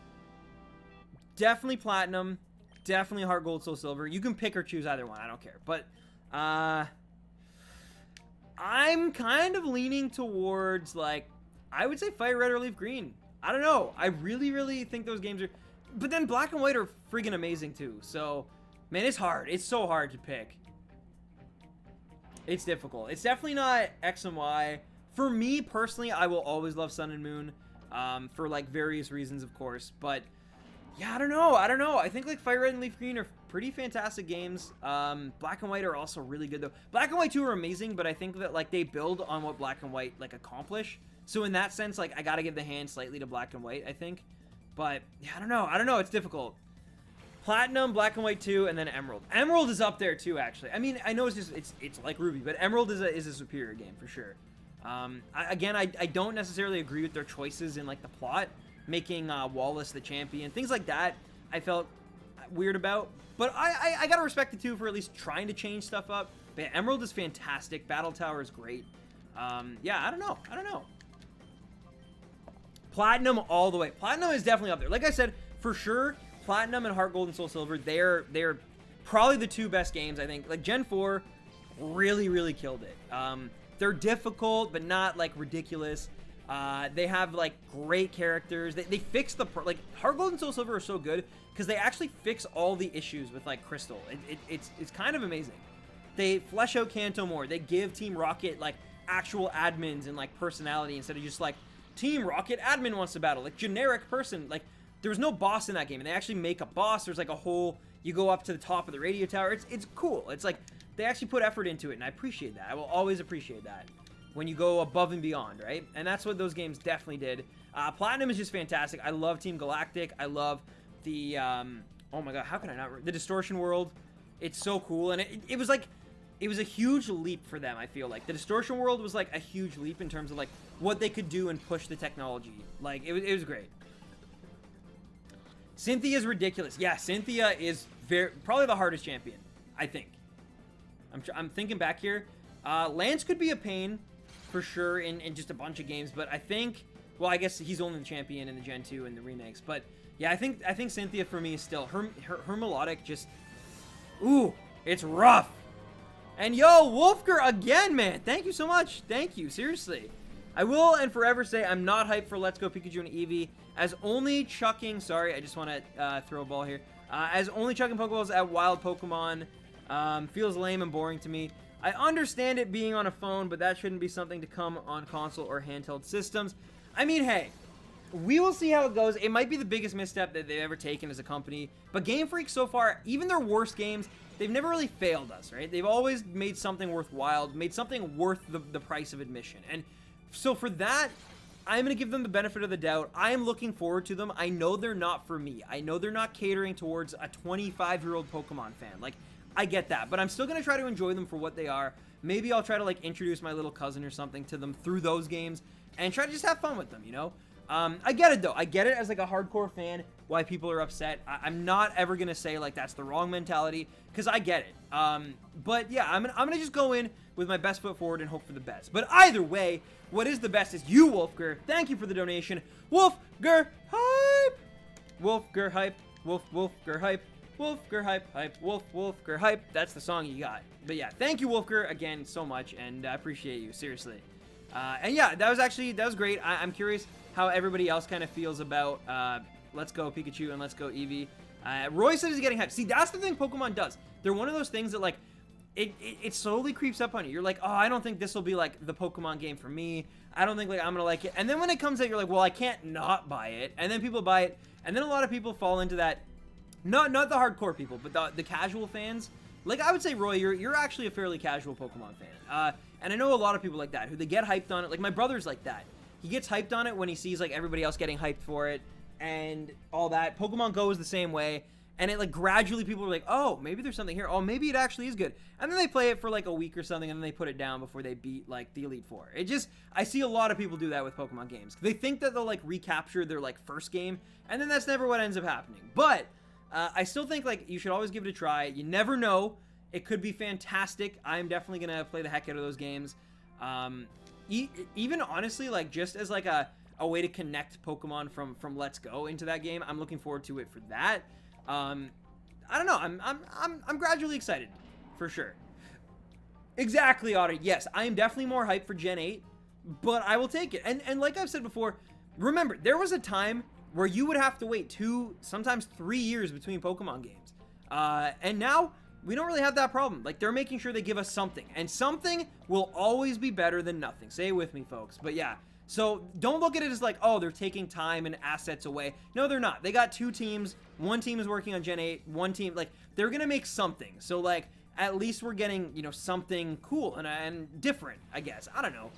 Speaker 1: Platinum, definitely Heart Gold, Soul Silver. You can pick or choose either one. I don't care. But I'm kind of leaning towards, like, I would say Fire Red or Leaf Green. I don't know. I really, really think those games are... But then Black and White are freaking amazing too. So, man, it's hard. It's so hard to pick. It's difficult. It's definitely not X and Y. For me, personally, I will always love Sun and Moon. For, like, various reasons, of course. But, yeah, I don't know. I think, like, Fire Red and Leaf Green are pretty fantastic games. Black and White are also really good, though. Black and White 2 are amazing, but I think that, like, they build on what Black and White, like, accomplish. So, in that sense, like, I gotta give the hand slightly to Black and White, I think. But, yeah, I don't know. It's difficult. Platinum, Black and White 2, and then Emerald. Emerald is up there too, actually. I mean, I know it's like Ruby, but Emerald is a superior game for sure. I don't necessarily agree with their choices in, like, the plot, making Wallace the champion, things like that. I felt weird about, but I gotta respect the 2 for at least trying to change stuff up. But yeah, Emerald is fantastic. Battle Tower is great. Yeah, I don't know. Platinum all the way. Platinum is definitely up there. Like I said, for sure. Platinum and Heart Gold and Soul Silver, they're probably the 2 best games, I think. Like, Gen 4 really, really killed it. They're difficult, but not, like, ridiculous. They have like great characters. They fix like Heart Gold and Soul Silver are so good because they actually fix all the issues with like Crystal. It's kind of amazing. They flesh out Kanto more. They give Team Rocket like actual admins and like personality instead of just like Team Rocket admin wants to battle, like generic person. Like there was no boss in that game, and they actually make a boss. There's like a whole, you go up to the top of the radio tower. It's cool. It's like they actually put effort into it, and I appreciate that. I will always appreciate that when you go above and beyond, right? And that's what those games definitely did. Platinum is just fantastic. I love Team Galactic. I love the oh my god, how can I not? The Distortion World. It's so cool, and it was like, it was a huge leap for them. I feel like the Distortion World was like a huge leap in terms of like what they could do and push the technology. Like it was great. Cynthia is ridiculous. Yeah, Cynthia is probably the hardest champion, I think. I'm thinking back here. Lance could be a pain for sure in just a bunch of games, but I think, well, I guess he's only the champion in the Gen 2 and the remakes, but yeah, I think Cynthia for me is still her melodic just, ooh, it's rough. And yo, Wolfger again, man. Thank you so much. Thank you, seriously. I will and forever say I'm not hyped for Let's Go Pikachu and Eevee, as only chucking, sorry, I just want to throw a ball here, as only chucking Pokeballs at wild Pokemon feels lame and boring to me. I understand it being on a phone, but that shouldn't be something to come on console or handheld systems. I mean, hey, we will see how it goes. It might be the biggest misstep that they've ever taken as a company, but Game Freak so far, even their worst games, they've never really failed us, right? They've always made something worthwhile, made something worth the price of admission. And so for that, I'm going to give them the benefit of the doubt. I am looking forward to them. I know they're not for me. I know they're not catering towards a 25-year-old Pokemon fan. Like, I get that, but I'm still going to try to enjoy them for what they are. Maybe I'll try to, like, introduce my little cousin or something to them through those games and try to just have fun with them, you know? I get it, though. I get it as, like, a hardcore fan, why people are upset. I'm not ever going to say, like, that's the wrong mentality, because I get it. But, yeah, I'm going to just go in with my best foot forward and hope for the best. But either way, what is the best is you, Wolfger. Thank you for the donation. Wolfger hype! Wolfger hype. Wolfger hype. Wolfger hype, hype, Wolfger hype. That's the song you got. But yeah, thank you, Wolfger, again, so much, and I appreciate you, seriously. And yeah, that was great. I'm curious how everybody else kind of feels about Let's Go Pikachu and Let's Go Eevee. Roy says he's getting hyped. See, that's the thing Pokemon does. They're one of those things that, like, it slowly creeps up on you. You're like, oh, I don't think this will be, like, the Pokemon game for me. I don't think, like, I'm gonna like it. And then when it comes out, you're like, well, I can't not buy it. And then people buy it. And then a lot of people fall into that. Not the hardcore people, but the casual fans. Like, I would say, Roy, you're actually a fairly casual Pokemon fan. And I know a lot of people like that, who they get hyped on it. Like, my brother's like that. He gets hyped on it when he sees, like, everybody else getting hyped for it and all that. Pokemon Go is the same way. And it, like, gradually people are like, oh, maybe there's something here. Oh, maybe it actually is good. And then they play it for, like, a week or something, and then they put it down before they beat, like, the Elite Four. It just, I see a lot of people do that with Pokemon games. They think that they'll, like, recapture their, like, first game, and then that's never what ends up happening. But I still think, like, you should always give it a try. You never know. It could be fantastic. I'm definitely going to play the heck out of those games. Even, honestly, like, just as, like, a way to connect Pokemon from Let's Go into that game, I'm looking forward to it for that. I don't know. I'm gradually excited, for sure. Exactly, Otter. Yes, I am definitely more hyped for Gen 8, but I will take it. And like I've said before, remember, there was a time where you would have to wait 2, sometimes 3 years between Pokemon games. And now, we don't really have that problem. Like, they're making sure they give us something. And something will always be better than nothing. Say it with me, folks. But yeah, so don't look at it as like, oh, they're taking time and assets away. No, they're not. They got 2 teams. One team is working on Gen 8. One team, like, they're going to make something. So, like, at least we're getting, you know, something cool and different, I guess. I don't know.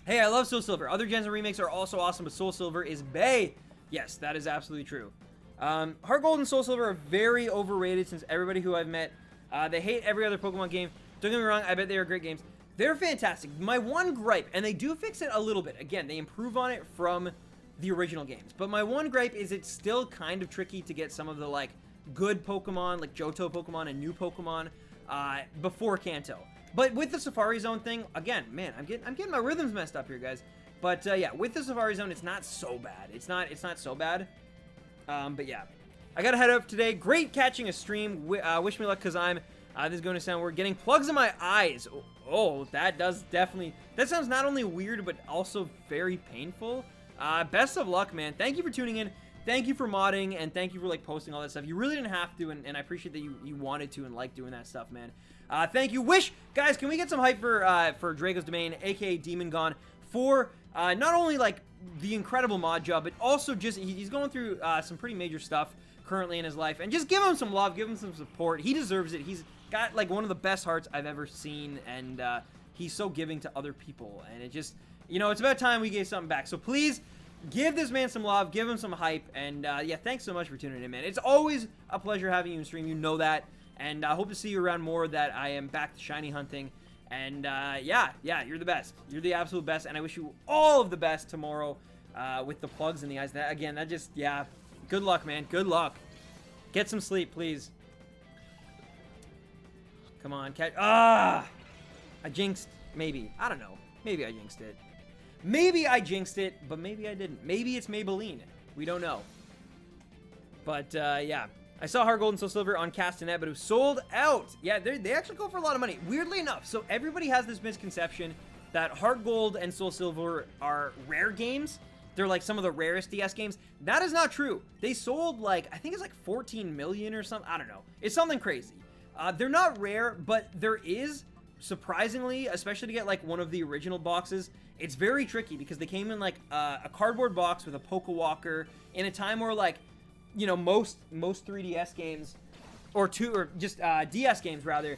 Speaker 1: Hey, I love Soul Silver. Other gens and remakes are also awesome, but Soul Silver is bae. Yes, that is absolutely true. Heart Gold and Soul Silver are very overrated since everybody who I've met, they hate every other Pokemon game. Don't get me wrong, I bet they are great games. They're fantastic. My one gripe, and they do fix it a little bit. Again, they improve on it from the original games. But my one gripe is it's still kind of tricky to get some of the, like, good Pokemon, like Johto Pokemon and new Pokemon, before Kanto. But with the Safari Zone thing, again, man, I'm getting my rhythms messed up here, guys. But yeah, with the Safari Zone, it's not so bad. It's not so bad. But yeah, I gotta head up today. Great catching a stream. Wish me luck, because I'm this is going to sound weird. Getting plugs in my eyes. Oh, that does definitely... That sounds not only weird, but also very painful. Best of luck, man. Thank you for tuning in. Thank you for modding, and thank you for, like, posting all that stuff. You really didn't have to, and I appreciate that you wanted to and liked doing that stuff, man. Thank you. Guys, can we get some hype for Draco's Domain, a.k.a. Demon Gone, for not only, like, the incredible mod job, but also just... He's going through some pretty major stuff currently in his life, and just give him some love, give him some support. He deserves it. He's got, like, one of the best hearts I've ever seen, and he's so giving to other people, and it just, you know, it's about time we gave something back. So please give this man some love, give him some hype, and yeah, thanks so much for tuning in, man. It's always a pleasure having you in stream, you know that, and I hope to see you around more, that I am back to shiny hunting, and yeah, you're the best. You're the absolute best, and I wish you all of the best tomorrow with the plugs in the eyes. That, again, that just, yeah, good luck, man, good luck. Get some sleep, please. Come on, catch. I jinxed. Maybe. I don't know. Maybe I jinxed it. Maybe I jinxed it, but maybe I didn't. Maybe it's Maybelline. We don't know. But, yeah. I saw Heart Gold and Soul Silver on Castanet, but it was sold out. Yeah, they actually go for a lot of money. Weirdly enough. So everybody has this misconception that Heart Gold and Soul Silver are rare games. They're like some of the rarest DS games. That is not true. They sold like, I think it's like 14 million or something. I don't know. It's something crazy. They're not rare, but there is, surprisingly, especially to get like one of the original boxes, it's very tricky because they came in like a cardboard box with a Poke Walker in a time where, like, you know, most 3DS games or just DS games rather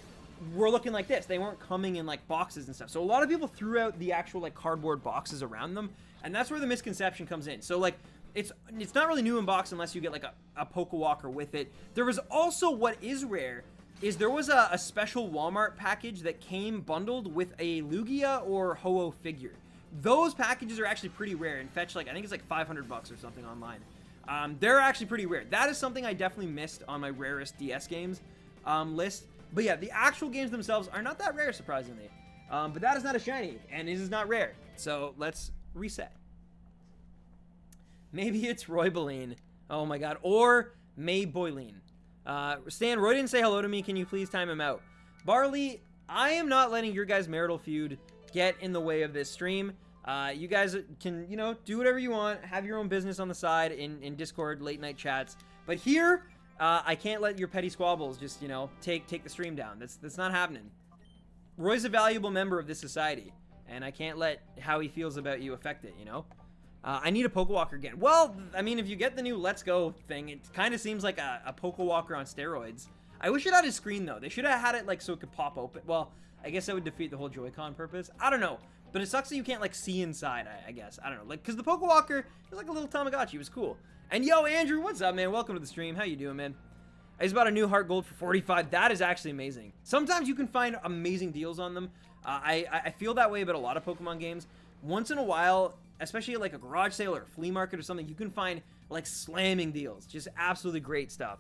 Speaker 1: were looking like this. They weren't coming in like boxes and stuff. So a lot of people threw out the actual like cardboard boxes around them, and that's where the misconception comes in. So like it's not really new in box unless you get like a Poke Walker with it. There was also, what is rare is there was a special Walmart package that came bundled with a Lugia or Ho-Oh figure. Those packages are actually pretty rare and fetch like, I think it's like $500 or something online. They're actually pretty rare. That is something I definitely missed on my rarest DS games list. But yeah, the actual games themselves are not that rare, surprisingly. But that is not a shiny, and it is not rare. So let's reset. Maybe it's Roybeline. Oh my god. Or Mayboyline. Stan, Roy didn't say hello to me. Can you please time him out? Barley, I am not letting your guys' marital feud get in the way of this stream. You guys can, you know, do whatever you want. Have your own business on the side in Discord, late night chats. But here, I can't let your petty squabbles just, you know, take the stream down. That's not happening. Roy's a valuable member of this society, and I can't let how he feels about you affect it, you know? I need a Poke Walker again. Well, I mean, if you get the new Let's Go thing, it kind of seems like a Poke Walker on steroids. I wish it had a screen, though. They should have had it, like, so it could pop open. Well, I guess that would defeat the whole Joy-Con purpose. I don't know. But it sucks that you can't, like, see inside, I guess. I don't know. Like, because the Poke Walker is like a little Tamagotchi. It was cool. And yo, Andrew, what's up, man? Welcome to the stream. How you doing, man? I just bought a new Heart Gold for 45. That is actually amazing. Sometimes you can find amazing deals on them. I feel that way about a lot of Pokemon games. Once in a while, especially at like a garage sale or a flea market or something, you can find like slamming deals. Just absolutely great stuff.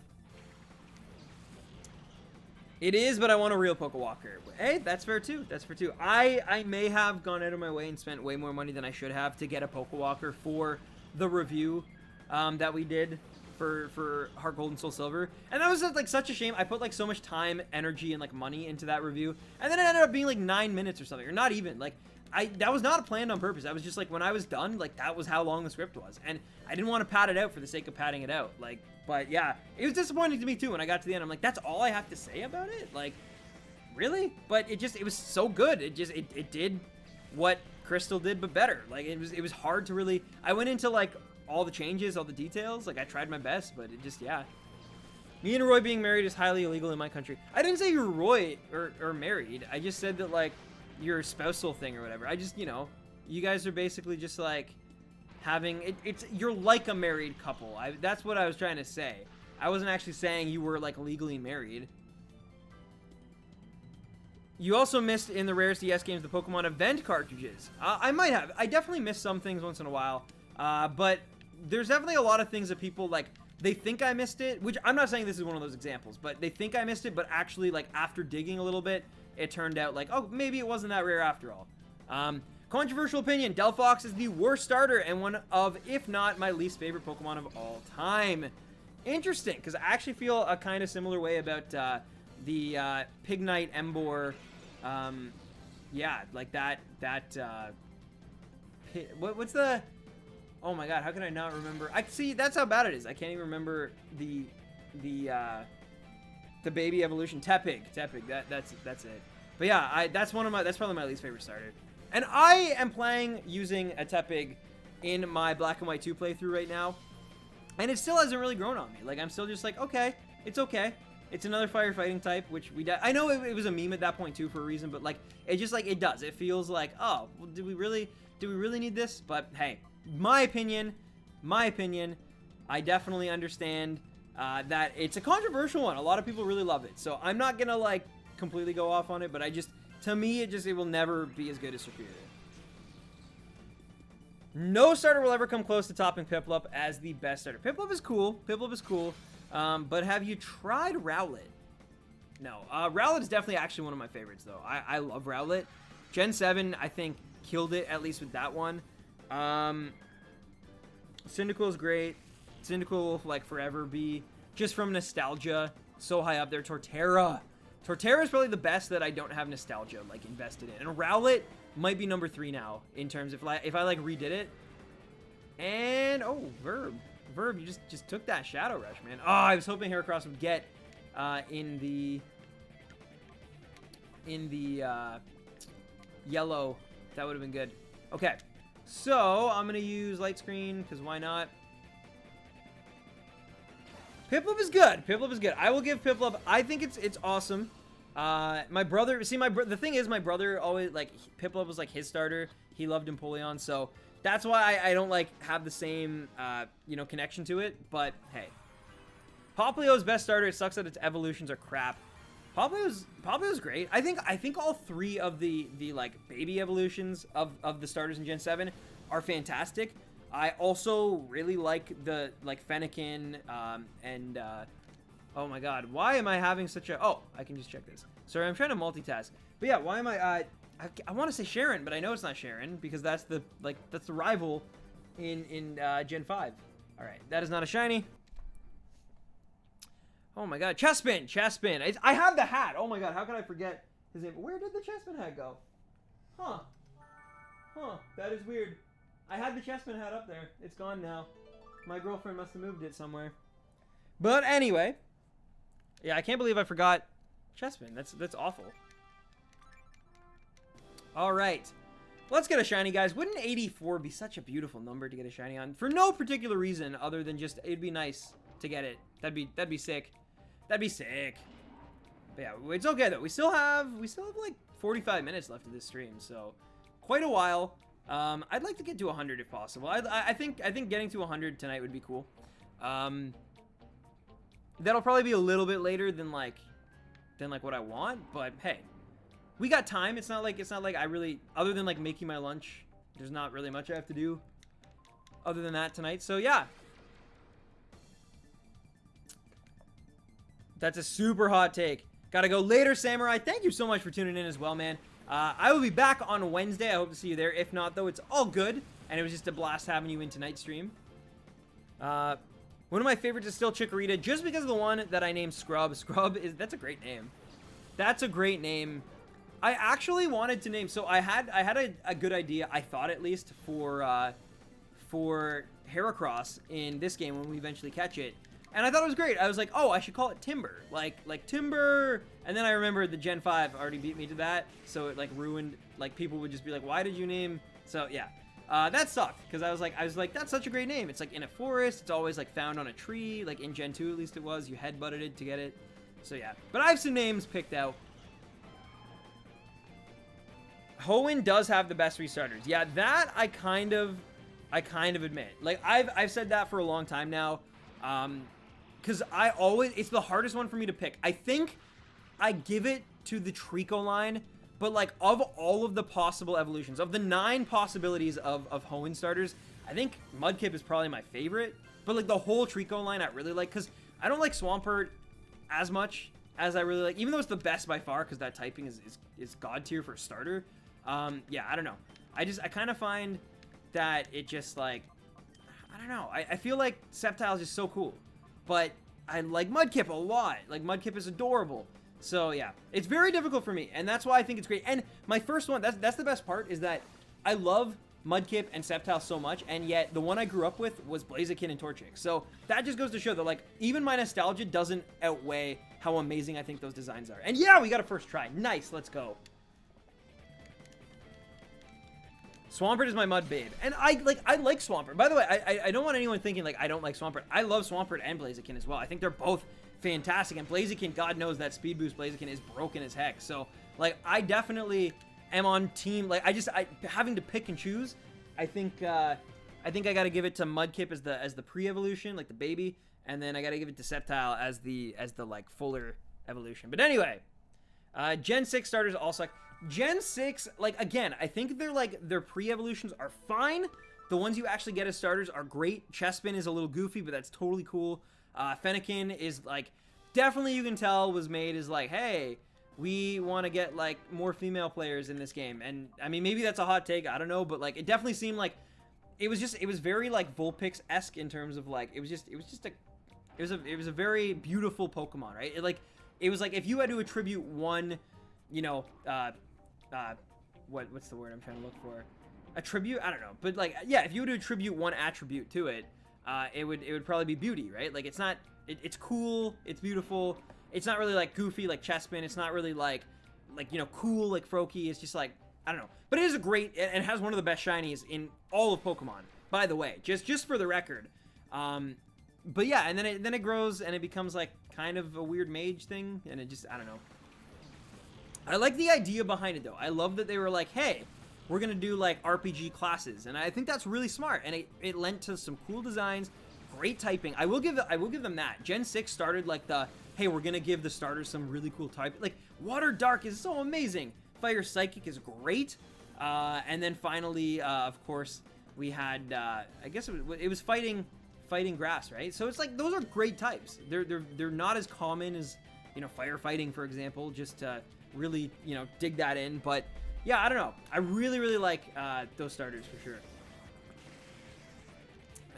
Speaker 1: It is, but I want a real Poke Walker. Hey, that's fair too. That's fair too. I may have gone out of my way and spent way more money than I should have to get a Poke Walker for the review that we did for Heart Gold and Soul Silver, and that was like such a shame. I put like so much time, energy, and like money into that review, and then it ended up being like 9 minutes or something, or not even. Like that was not planned on purpose. I was just like, when I was done, like that was how long the script was, and I didn't want to pad it out for the sake of padding it out. Like, but yeah, it was disappointing to me too when I got to the end. I'm like, that's all I have to say about it? Like, really? But it was so good. It did what Crystal did, but better. Like it was hard to really. I went into like all the changes, all the details. Like I tried my best, but it just, yeah. Me and Roy being married is highly illegal in my country. I didn't say you're Roy or married. I just said that like your spousal thing or whatever. I just, you know, you guys are basically just like having you're like a married couple. That's what I was trying to say. I wasn't actually saying you were like legally married. You also missed in the rarest DS games the Pokemon event cartridges. I might have. I definitely miss some things once in a while. But there's definitely a lot of things that people like, they think I missed it, which I'm not saying this is one of those examples, but they think I missed it, but actually like after digging a little bit, it turned out like, oh, maybe it wasn't that rare after all. Controversial opinion, Delphox is the worst starter and one of, if not my least favorite Pokemon of all time. Interesting, because I actually feel a kind of similar way about the Pignite Emboar yeah, like what's the, oh my god, how can I not remember? I see, that's how bad it is. I can't even remember the baby evolution. Tepig. That's it. But yeah, that's probably my least favorite starter. And I am playing using a Tepig in my Black and White 2 playthrough right now. And it still hasn't really grown on me. Like, I'm still just like, okay, it's okay. It's another firefighting type, which I know it was a meme at that point too for a reason, but like, it just like, it does. It feels like, oh, well, do we really need this? But hey, my opinion, I definitely understand that it's a controversial one. A lot of people really love it. So I'm not gonna like completely go off on it, but to me, it will never be as good as Superior. No starter will ever come close to topping Piplup as the best starter. Piplup is cool. But have you tried Rowlet? No. Rowlet is definitely actually one of my favorites, though. I love Rowlet. Gen 7, I think, killed it, at least with that one. Cyndaquil is great. Cyndaquil will, like, forever be, just from nostalgia, so high up there. Torterra is probably the best that I don't have nostalgia, like, invested in. And Rowlet might be number 3 now, in terms of, if I like, redid it. And, oh, Verb, you just took that Shadow Rush, man. Oh, I was hoping Heracross would get in the yellow. That would have been good. Okay, so I'm gonna use Light Screen because why not? Piplup is good. I will give Piplup. I think it's awesome. My brother, the thing is, my brother always, like, Piplup was like his starter. He loved Empoleon, so that's why I don't like have the same connection to it. But hey, Poplio's best starter. It sucks that its evolutions are crap. Poplio's great. I think all 3 of the like baby evolutions of the starters in Gen 7 are fantastic. I also really like the Fennekin and oh my god, why am I having such a, oh, I can just check this. Sorry, I'm trying to multitask. But yeah, why am I want to say Sharon, but I know it's not Sharon because that's the rival in Gen 5. All right, that is not a shiny. Oh my god, Chespin. I have the hat. Oh my god, how can I forget his name? Where did the Chespin hat go? Huh, that is weird. I had the Chespin hat up there. It's gone now. My girlfriend must have moved it somewhere. But anyway, yeah, I can't believe I forgot Chespin. That's awful. All right, let's get a shiny, guys. Wouldn't 84 be such a beautiful number to get a shiny on? For no particular reason other than just it'd be nice to get it. That'd be sick. That'd be sick. But yeah, it's okay though. We still have like 45 minutes left of this stream, so quite a while. I'd like to get to 100 if possible. I think getting to 100 tonight would be cool. That'll probably be a little bit later than like what I want, but hey, we got time. It's not like I really, other than like making my lunch, there's not really much I have to do other than that tonight. So yeah, that's a super hot take. Gotta go later, Samurai. Thank you so much for tuning in as well, man. I will be back on Wednesday. I hope to see you there. If not, though, it's all good. And it was just a blast having you in tonight's stream. One of my favorites is still Chikorita, just because of the one that I named Scrub. That's a great name. That's a great name. I actually wanted to name, so I had a good idea, I thought at least, for Heracross in this game when we eventually catch it. And I thought it was great. I was like, oh, I should call it Timber. Like Timber. And then I remembered the Gen 5 already beat me to that. So it like ruined, like people would just be like, why did you name? So yeah, that sucked. Because I was like, that's such a great name. It's like in a forest. It's always like found on a tree. Like in Gen 2 at least it was. You headbutted it to get it. So yeah. But I have some names picked out. Hoenn does have the best restarters. Yeah, that I kind of admit. Like I've said that for a long time now. Because it's the hardest one for me to pick. I think I give it to the Trico line, but like of all of the possible evolutions, of the 9 possibilities of Hoenn starters, I think Mudkip is probably my favorite. But like the whole Trico line I really like, because I don't like Swampert as much as I really like, even though it's the best by far, because that typing is god tier for a starter. Yeah, I don't know. I kind of find that it just like, I don't know. I feel like Sceptile is just so cool. But I like Mudkip a lot. Like, Mudkip is adorable. So yeah, it's very difficult for me, and that's why I think it's great. And my first one, that's the best part, is that I love Mudkip and Sceptile so much, and yet the one I grew up with was Blaziken and Torchic. So that just goes to show that, like, even my nostalgia doesn't outweigh how amazing I think those designs are. And yeah, we got a first try. Nice, let's go. Swampert is my mud babe, and I like Swampert. By the way, I don't want anyone thinking like I don't like Swampert. I love Swampert and Blaziken as well. I think they're both fantastic, and Blaziken, God knows that speed boost Blaziken is broken as heck. So like I definitely am on team. Like I having to pick and choose. I think I gotta give it to Mudkip as the pre-evolution, like the baby, and then I gotta give it to Sceptile as the like fuller evolution. But anyway, Gen 6 starters also like. Gen 6, like, again, I think their pre-evolutions are fine. The ones you actually get as starters are great. Chespin is a little goofy, but that's totally cool. Fennekin is, like, definitely you can tell was made as, like, hey, we want to get, like, more female players in this game. And, I mean, maybe that's a hot take, I don't know, but, like, it definitely seemed like it was very, like, Vulpix-esque in terms of, like, it was a very beautiful Pokemon, right? It was like if you had to attribute one, you know, what's the word I'm trying to look for? Attribute? I don't know. But like, yeah, if you were to attribute one attribute to it, it would probably be beauty, right? Like it's not, it's cool, it's beautiful. It's not really like goofy like Chespin. It's not really like, you know, cool like Froakie. It's just like, I don't know. But it is a great, and has one of the best shinies in all of Pokemon, by the way, just for the record. But yeah, and then it grows and it becomes like kind of a weird mage thing, and it just, I don't know. I like the idea behind it though. I love that they were like, hey, we're gonna do like RPG classes, and I think that's really smart. And it lent to some cool designs, great typing. I will give them that. Gen 6 started like the, hey, we're gonna give the starters some really cool type. Like Water Dark is so amazing. Fire Psychic is great. And then finally, of course, we had I guess it was fighting grass, right? So it's like those are great types. They're not as common as, you know, firefighting, for example, just to really, you know, dig that in. But yeah, I don't know, I really like those starters for sure.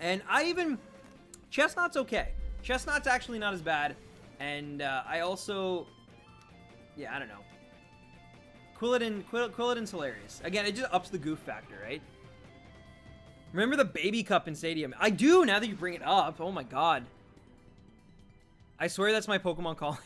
Speaker 1: And Chestnut's okay. Chestnut's actually not as bad. And I also, yeah, I don't know, Quilladin's hilarious. Again, it just ups the goof factor, right? Remember the baby cup in Stadium? I do, now that you bring it up. Oh my god, I swear that's my Pokemon calling.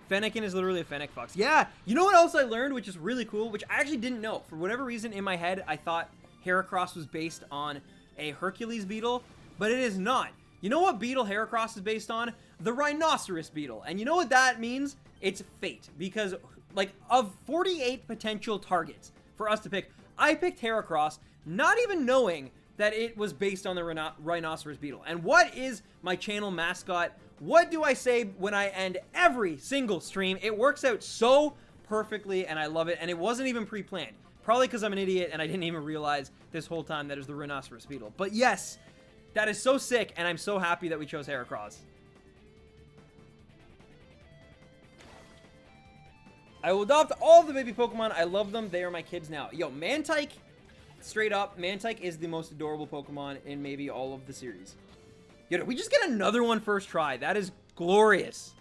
Speaker 1: Fennekin is literally a Fennec Fox. Yeah, you know what else I learned, which is really cool, which I actually didn't know. For whatever reason, in my head, I thought Heracross was based on a Hercules beetle, but it is not. You know what beetle Heracross is based on? The Rhinoceros beetle. And you know what that means? It's fate. Because, like, of 48 potential targets for us to pick, I picked Heracross, not even knowing that it was based on the Rhinoceros beetle. And what is my channel mascot? What do I say when I end every single stream? It works out so perfectly, and I love it, and it wasn't even pre-planned. Probably because I'm an idiot, and I didn't even realize this whole time that it was the Rhinoceros beetle. But yes, that is so sick, and I'm so happy that we chose Heracross. I will adopt all of the baby Pokemon. I love them. They are my kids now. Yo, Mantike, straight up, Mantike is the most adorable Pokemon in maybe all of the series. Yo, did we just get another one first try? That is glorious.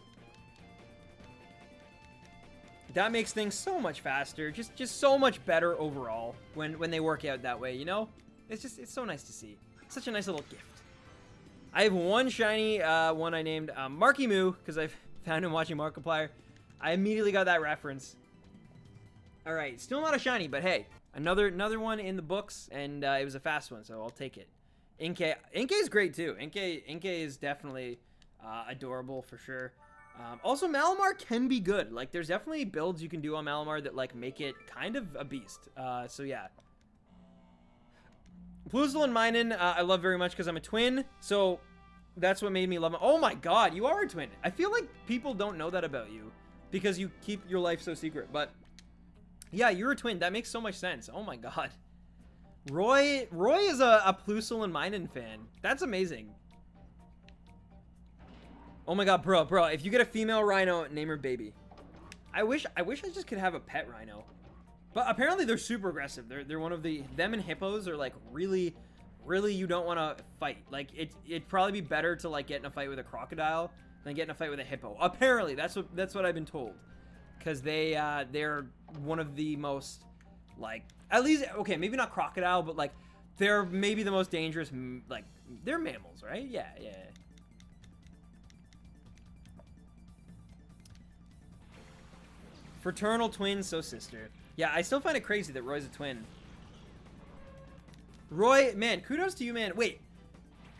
Speaker 1: That makes things so much faster. Just so much better overall when they work out that way, you know? It's so nice to see. Such a nice little gift. I have one shiny, one I named Marky Moo, because I found him watching Markiplier. I immediately got that reference. Alright, still not a shiny, but hey, another one in the books, and it was a fast one, so I'll take it. Inkay is great too. Inkay is definitely adorable for sure. Also, Malamar can be good. Like, there's definitely builds you can do on Malamar that like make it kind of a beast. So yeah. Plusle and Minun, I love very much because I'm a twin. So that's what made me love him. Oh my god, you are a twin. I feel like people don't know that about you because you keep your life so secret. But yeah, you're a twin. That makes so much sense. Oh my god. Roy is a Plusle and Minun fan. That's amazing. Oh my god, bro, if you get a female rhino, name her Baby. I wish I just could have a pet rhino. But apparently they're super aggressive. They're one of them and hippos are like really you don't want to fight. Like it'd probably be better to like get in a fight with a crocodile than get in a fight with a hippo. Apparently, that's what I've been told. Because they're one of the most, like, at least, okay, maybe not crocodile, but, like, they're maybe the most dangerous, like, they're mammals, right? Yeah. Fraternal twin, so sister. Yeah, I still find it crazy that Roy's a twin. Roy, man, kudos to you, man. Wait,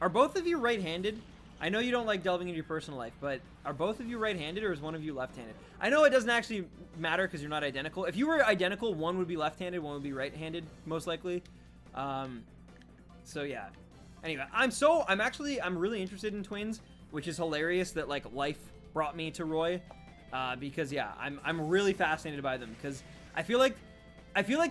Speaker 1: are both of you right-handed? I know you don't like delving into your personal life, but are both of you right-handed or is one of you left-handed? I know it doesn't actually matter because you're not identical. If you were identical, one would be left-handed, one would be right-handed, most likely. So yeah. Anyway, I'm really interested in twins, which is hilarious that like life brought me to Roy, because yeah, I'm really fascinated by them because I feel like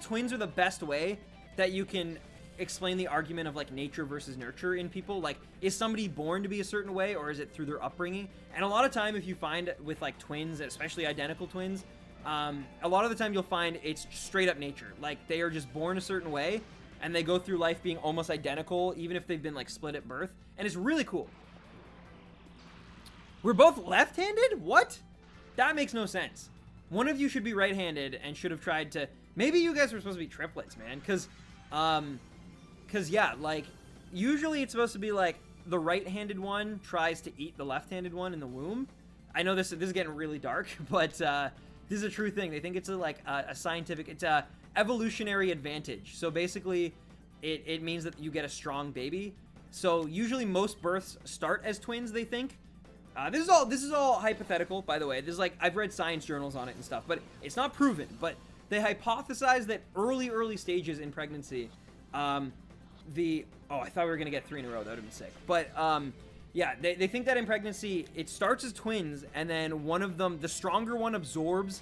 Speaker 1: twins are the best way that you can explain the argument of like nature versus nurture in people. Like, is somebody born to be a certain way or is it through their upbringing? And a lot of time, if you find with like twins, especially identical twins, a lot of the time you'll find it's straight up nature. Like, they are just born a certain way and they go through life being almost identical, even if they've been like split at birth, and it's really cool. We're both left-handed? What? That makes no sense. One of you should be right-handed and should have tried to, maybe you guys were supposed to be triplets, man, because yeah, like, usually it's supposed to be, like, the right-handed one tries to eat the left-handed one in the womb. I know this is getting really dark, but this is a true thing. They think it's a scientific, it's a evolutionary advantage. So basically, it means that you get a strong baby. So usually most births start as twins, they think. This is all hypothetical, by the way. This is like, I've read science journals on it and stuff, but it's not proven. But they hypothesize that early stages in pregnancy, I thought we were gonna get 3 in a row. That would have been sick. But yeah, they think that in pregnancy it starts as twins, and then one of them, the stronger one, absorbs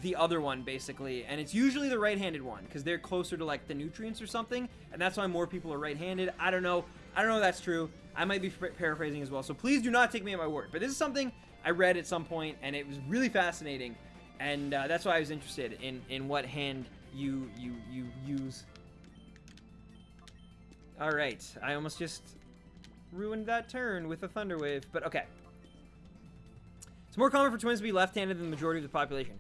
Speaker 1: the other one basically, and it's usually the right-handed one because they're closer to like the nutrients or something, and that's why more people are right-handed. I don't know if that's true. I might be paraphrasing as well, so please do not take me at my word. But this is something I read at some point, and it was really fascinating, and that's why I was interested in what hand you use. All right, I almost just ruined that turn with a thunder wave, but okay. It's more common for twins to be left-handed than the majority of the population.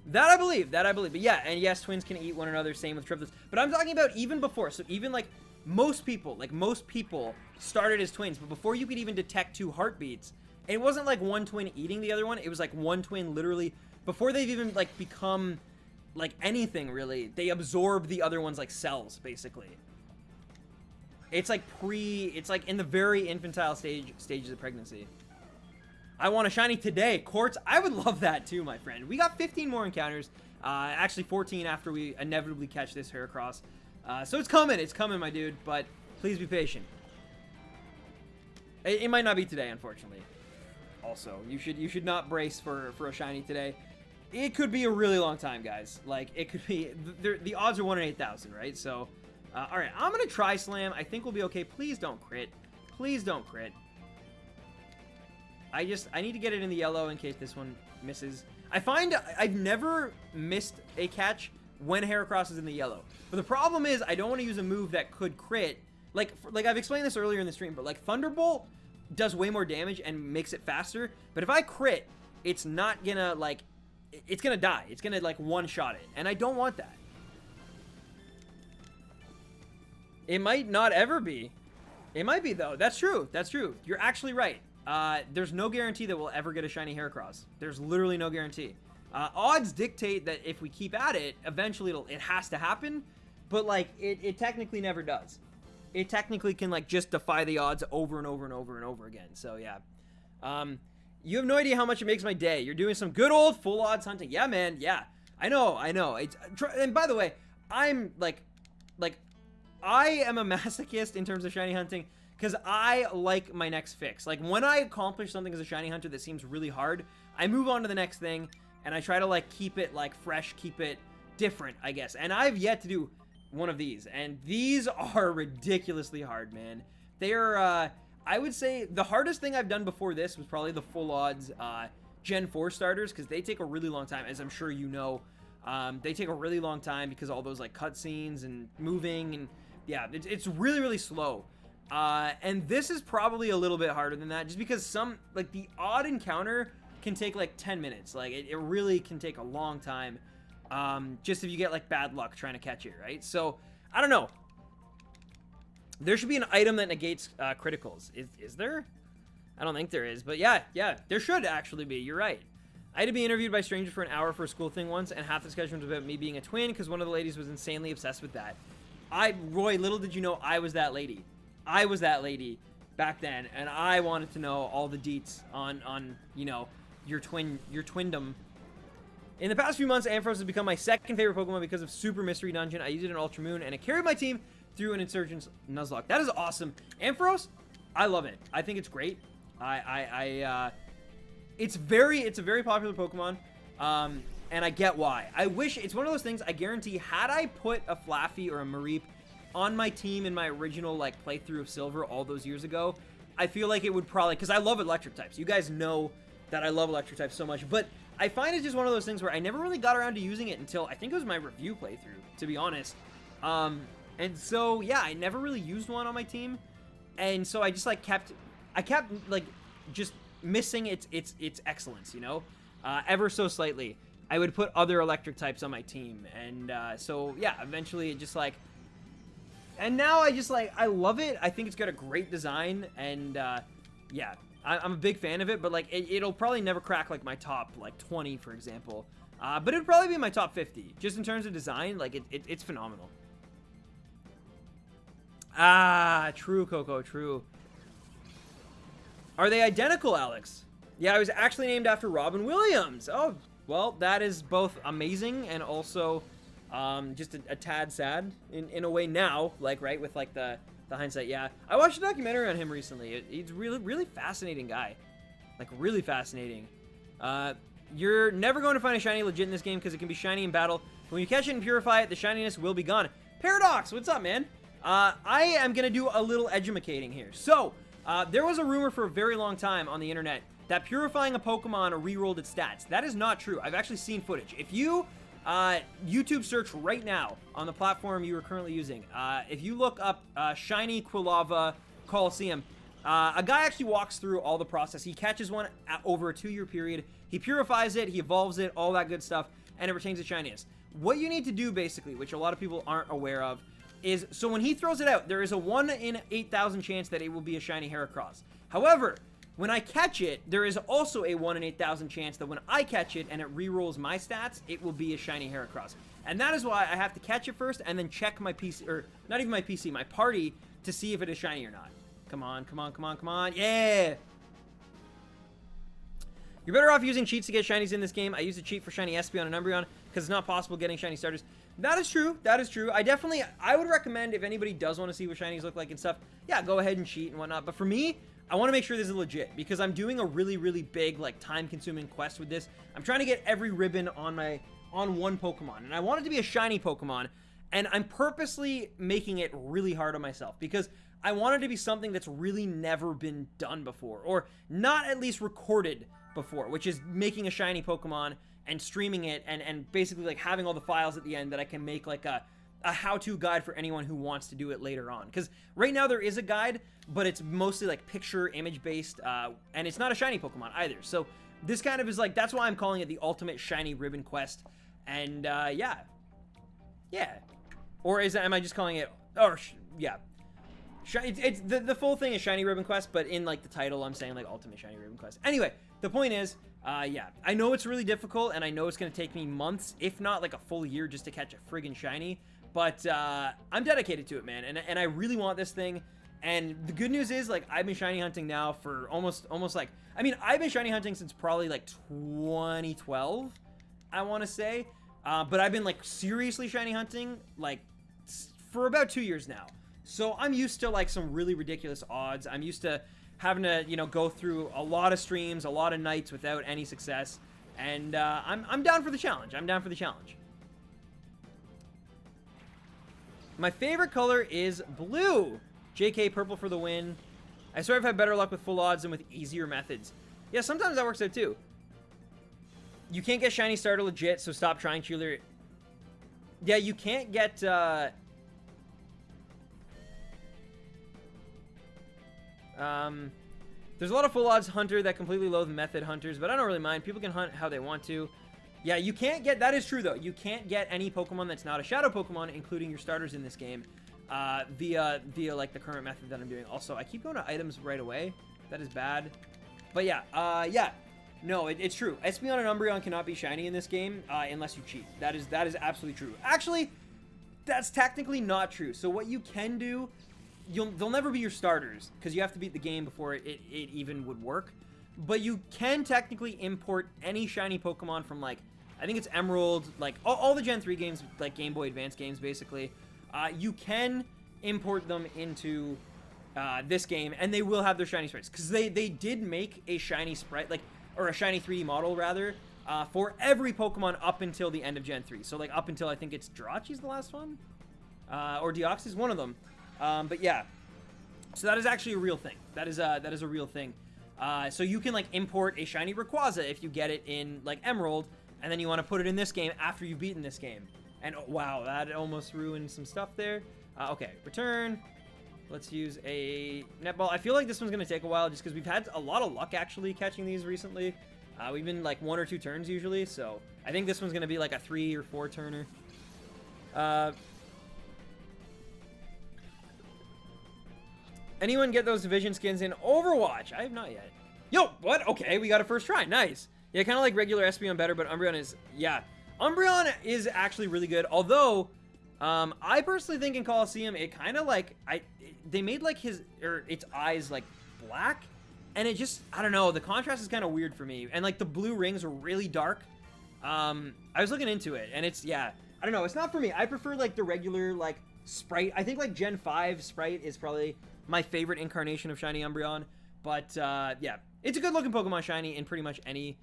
Speaker 1: That I believe. But yeah, and yes, twins can eat one another, same with triplets. But I'm talking about even before, so even like most people started as twins, but before you could even detect 2 heartbeats, it wasn't like one twin eating the other one, it was like one twin literally, before they've even like become like anything really, they absorb the other one's like cells, basically. It's like in the very infantile stages of pregnancy. I want a shiny today. Quartz, I would love that too, my friend. We got 15 more encounters. Actually 14 after we inevitably catch this Heracross. So it's coming, my dude, but please be patient. It might not be today, unfortunately. Also, you should not brace for a shiny today. It could be a really long time, guys. Like, it could be, the odds are 1 in 8,000, right? So, all right, I'm going to try slam. I think we'll be okay. Please don't crit. Please don't crit. I need to get it in the yellow in case this one misses. I find I've never missed a catch when Heracross is in the yellow. But the problem is I don't want to use a move that could crit. Like I've explained this earlier in the stream, but like Thunderbolt does way more damage and makes it faster. But if I crit, it's not gonna like, it's gonna die. It's gonna like one-shot it. And I don't want that. It might not ever be. It might be though. That's true. That's true. You're actually right. There's no guarantee that we'll ever get a shiny Heracross. There's literally no guarantee. Odds dictate that if we keep at it, eventually it has to happen, but like it technically never does. It technically can like just defy the odds over and over and over and over again. So yeah. You have no idea how much it makes my day. You're doing some good old full odds hunting. Yeah, man. Yeah. I know. And by the way, I'm like I am a masochist in terms of shiny hunting. Because I like my next fix. Like, when I accomplish something as a shiny hunter that seems really hard, I move on to the next thing, and I try to, like, keep it, like, fresh, keep it different, I guess. And I've yet to do one of these, and these are ridiculously hard, man. They are, I would say, the hardest thing I've done before this was probably the full odds Gen 4 starters, because they take a really long time, as I'm sure you know. They take a really long time because all those, like, cutscenes and moving, and, yeah, it's really, really slow. And this is probably a little bit harder than that, just because some, like, the odd encounter can take, like, 10 minutes. Like, it really can take a long time, just if you get, like, bad luck trying to catch it, right? So, I don't know. There should be an item that negates criticals. Is there? I don't think there is, but yeah, there should actually be. You're right. I had to be interviewed by strangers for an hour for a school thing once, and half the discussion was about me being a twin because one of the ladies was insanely obsessed with that. Roy, little did you know I was that lady. I was that lady back then, and I wanted to know all the deets on you know, your twindom. In the past few months, Ampharos has become my second favorite Pokemon because of Super Mystery Dungeon. I used it in Ultra Moon, and it carried my team through an Insurgent's Nuzlocke. That is awesome. Ampharos, I love it. I think it's great. It's a very popular Pokemon, and I get why. I wish, it's one of those things, I guarantee, had I put a Flaffy or a Mareep on my team in my original, like, playthrough of Silver all those years ago, I feel like it would probably, because I love electric types. You guys know that I love electric types so much, but I find it's just one of those things where I never really got around to using it until, I think it was my review playthrough, to be honest. And so, yeah, I never really used one on my team, and so I just, like, kept, like, just missing its excellence, you know, ever so slightly. I would put other electric types on my team, and so yeah, eventually it just like, and now I just like, I love it. I think it's got a great design, and yeah, I'm a big fan of it, but like it'll probably never crack like my top like 20, for example, but it'd probably be my top 50 just in terms of design. Like it's phenomenal. True, Coco, true. Are they identical, Alex? Yeah, I was actually named after Robin Williams. Oh, well, that is both amazing and also just a tad sad in a way now, like, right, with, like, the hindsight. Yeah, I watched a documentary on him recently. He's a really fascinating guy. Like, really fascinating. You're never going to find a shiny legit in this game because it can be shiny in battle. When you catch it and purify it, the shininess will be gone. Paradox, what's up, man? I am going to do a little edumacating here. So, there was a rumor for a very long time on the internet that purifying a Pokemon rerolled its stats. That is not true. I've actually seen footage. If you YouTube search right now on the platform you are currently using, if you look up Shiny Quilava Colosseum, a guy actually walks through all the process. He catches one over a 2-year period. He purifies it, he evolves it, all that good stuff, and it retains its shininess. What you need to do, basically, which a lot of people aren't aware of, is, so when he throws it out, there is a 1 in 8,000 chance that it will be a shiny Heracross. However, when I catch it, there is also a 1 in 8,000 chance that when I catch it and it re-rolls my stats, it will be a shiny Heracross. And that is why I have to catch it first and then check my PC, or not even my PC, my party, to see if it is shiny or not. Come on, come on, come on, come on. Yeah! You're better off using cheats to get shinies in this game. I use a cheat for shiny Espeon and Umbreon because it's not possible getting shiny starters. That is true. That is true. I would recommend, if anybody does want to see what shinies look like and stuff, yeah, go ahead and cheat and whatnot. But for me, I want to make sure this is legit because I'm doing a really big, like, time-consuming quest with this. I'm trying to get every ribbon on one Pokemon, and I want it to be a shiny Pokemon, and I'm purposely making it really hard on myself because I want it to be something that's really never been done before, or not at least recorded before, which is making a shiny Pokemon and streaming it and basically like having all the files at the end that I can make like a how-to guide for anyone who wants to do it later on. Because right now there is a guide, but it's mostly like picture image based, and it's not a shiny Pokemon either. So this kind of is like, that's why I'm calling it the ultimate shiny ribbon quest. And yeah. Or am I just calling it, or yeah. It's the full thing is shiny ribbon quest, but in like the title I'm saying like ultimate shiny ribbon quest. Anyway, the point is, yeah, I know it's really difficult, and I know it's going to take me months, if not like a full year, just to catch a friggin' shiny, but I'm dedicated to it, man, and I really want this thing. And the good news is, like, I've been shiny hunting now for almost like, I mean, I've been shiny hunting since probably like 2012, I want to say, but I've been like seriously shiny hunting like for about 2 years now. So I'm used to like some really ridiculous odds. I'm used to having to, you know, go through a lot of streams, a lot of nights without any success. And I'm down for the challenge. I'm down for the challenge. My favorite color is blue. JK, purple for the win. I swear I've had better luck with full odds than with easier methods. Yeah, sometimes that works out too. You can't get shiny starter legit, so stop trying, cheerleader. Yeah, you can't get There's a lot of full odds hunter that completely loathe method hunters, but I don't really mind. People can hunt how they want to. Yeah, you can't get, that is true though, you can't get any Pokemon that's not a shadow Pokemon, including your starters in this game, via like the current method that I'm doing. Also, I keep going to items right away. That is bad. But yeah, no, it's true. Espeon and Umbreon cannot be shiny in this game unless you cheat. That is absolutely true. Actually, that's technically not true. So what you can do, they'll never be your starters because you have to beat the game before it even would work. But you can technically import any shiny Pokemon from, like, I think it's Emerald, like all the Gen 3 games, like Game Boy Advance games, basically. You can import them into this game, and they will have their shiny sprites because they did make a shiny sprite, like, or a shiny 3D model rather, for every Pokemon up until the end of Gen 3. So like up until I think it's Jirachi's the last one, or Deoxys, one of them. But yeah, so that is actually a real thing. That is a real thing. So you can like import a shiny Rayquaza if you get it in like Emerald, and then you want to put it in this game after you've beaten this game. And oh, wow, that almost ruined some stuff there. Okay, return. Let's use a netball. I feel like this one's going to take a while just because we've had a lot of luck actually catching these recently. We've been like 1 or 2 turns usually, so I think this one's going to be like a 3 or 4 turner. Anyone get those division skins in Overwatch? I have not yet. Yo, what? Okay, we got a first try. Nice. Yeah, kind of like regular Espeon better, but Umbreon is, yeah. Umbreon is actually really good, although I personally think in Colosseum it kind of like they made like its eyes like black, and it just, I don't know, the contrast is kind of weird for me, and like the blue rings are really dark. I was looking into it, and it's, yeah, I don't know, it's not for me. I prefer like the regular like sprite. I think like Gen 5 sprite is probably my favorite incarnation of shiny Umbreon, but yeah, it's a good looking Pokemon shiny in pretty much any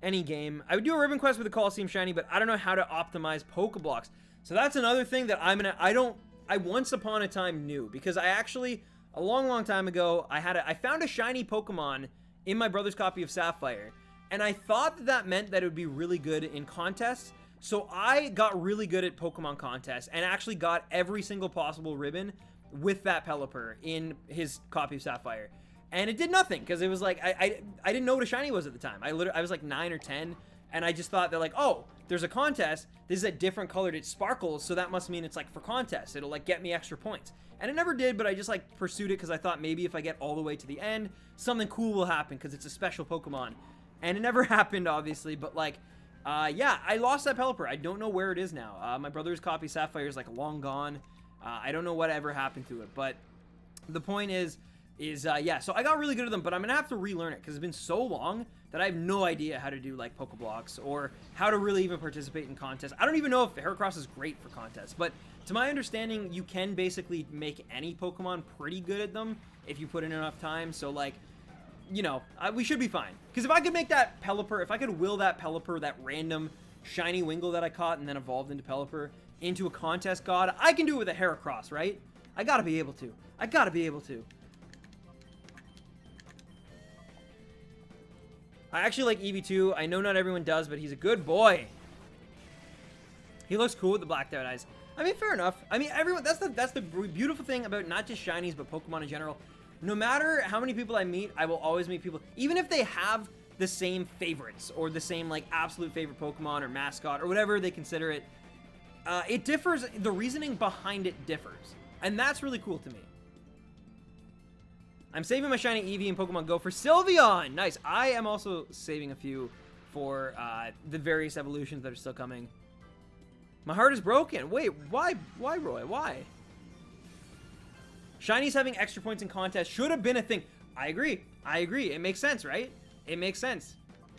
Speaker 1: any game. I would do a ribbon quest with the Colosseum shiny, but I don't know how to optimize Pokeblocks. So that's another thing that I once upon a time knew, because I actually, a long time ago, I found a shiny Pokemon in my brother's copy of Sapphire, and I thought that meant that it would be really good in contests. So I got really good at Pokemon contests and actually got every single possible ribbon with that Pelipper in his copy of Sapphire. And it did nothing, because it was like, I didn't know what a shiny was at the time. I was like 9 or 10, and I just thought that like, oh, there's a contest, this is a different colored, it sparkles, so that must mean it's like for contests, it'll like get me extra points. And it never did, but I just like pursued it because I thought maybe if I get all the way to the end, something cool will happen because it's a special Pokemon. And it never happened, obviously, but like, yeah, I lost that Pelipper. I don't know where it is now. My brother's copy Sapphire is like long gone. I don't know whatever happened to it, but the point is yeah, so I got really good at them, but I'm gonna have to relearn it because it's been so long that I have no idea how to do like Pokeblocks or how to really even participate in contests. I don't even know if Heracross is great for contests, but to my understanding, you can basically make any Pokemon pretty good at them if you put in enough time. So like, you know, we should be fine. Because if I could make that Pelipper, if I could will that Pelipper, that random shiny Wingull that I caught and then evolved into Pelipper, into a contest god, I can do it with a Heracross, right? I gotta be able to. I gotta be able to. I actually like EV2. I know not everyone does, but he's a good boy. He looks cool with the blacked out eyes. I mean, fair enough. I mean, everyone, that's the beautiful thing about not just shinies, but Pokemon in general. No matter how many people I meet, I will always meet people, even if they have the same favorites or the same like absolute favorite Pokemon or mascot or whatever they consider it. It differs. The reasoning behind it differs. And that's really cool to me. I'm saving my shiny Eevee in Pokemon Go for Sylveon. Nice. I am also saving a few for the various evolutions that are still coming. My heart is broken. Wait, why, Roy? Why? Shinies having extra points in contests should have been a thing. I agree. I agree. It makes sense, right? It makes sense.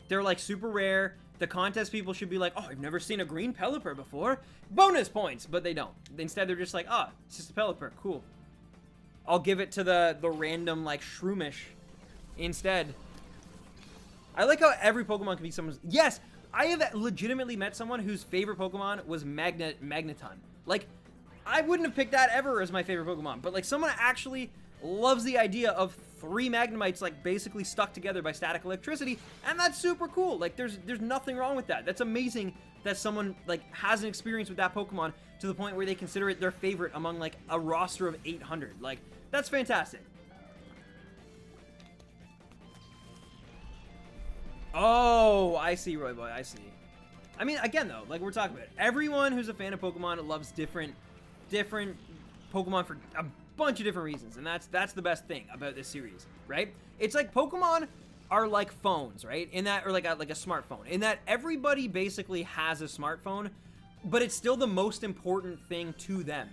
Speaker 1: They're like super rare. The contest people should be like, oh, I've never seen a green Pelipper before. Bonus points. But they don't. Instead, they're just like, oh, it's just a Pelipper. Cool. I'll give it to the random, like, Shroomish instead. I like how every Pokemon can be someone's... Yes! I have legitimately met someone whose favorite Pokemon was Magneton. Like, I wouldn't have picked that ever as my favorite Pokemon. But, like, someone actually loves the idea of 3 Magnemites, like, basically stuck together by static electricity. And that's super cool. Like, there's nothing wrong with that. That's amazing that someone like has an experience with that Pokemon to the point where they consider it their favorite among like a roster of 800. Like, that's fantastic. Oh, I see, Roy Boy, I see. I mean, again, though, like we're talking about, everyone who's a fan of Pokemon loves different Pokemon for a bunch of different reasons, and that's the best thing about this series, right? It's like Pokemon are like phones, right? In that, or like a smartphone, in that everybody basically has a smartphone, but it's still the most important thing to them.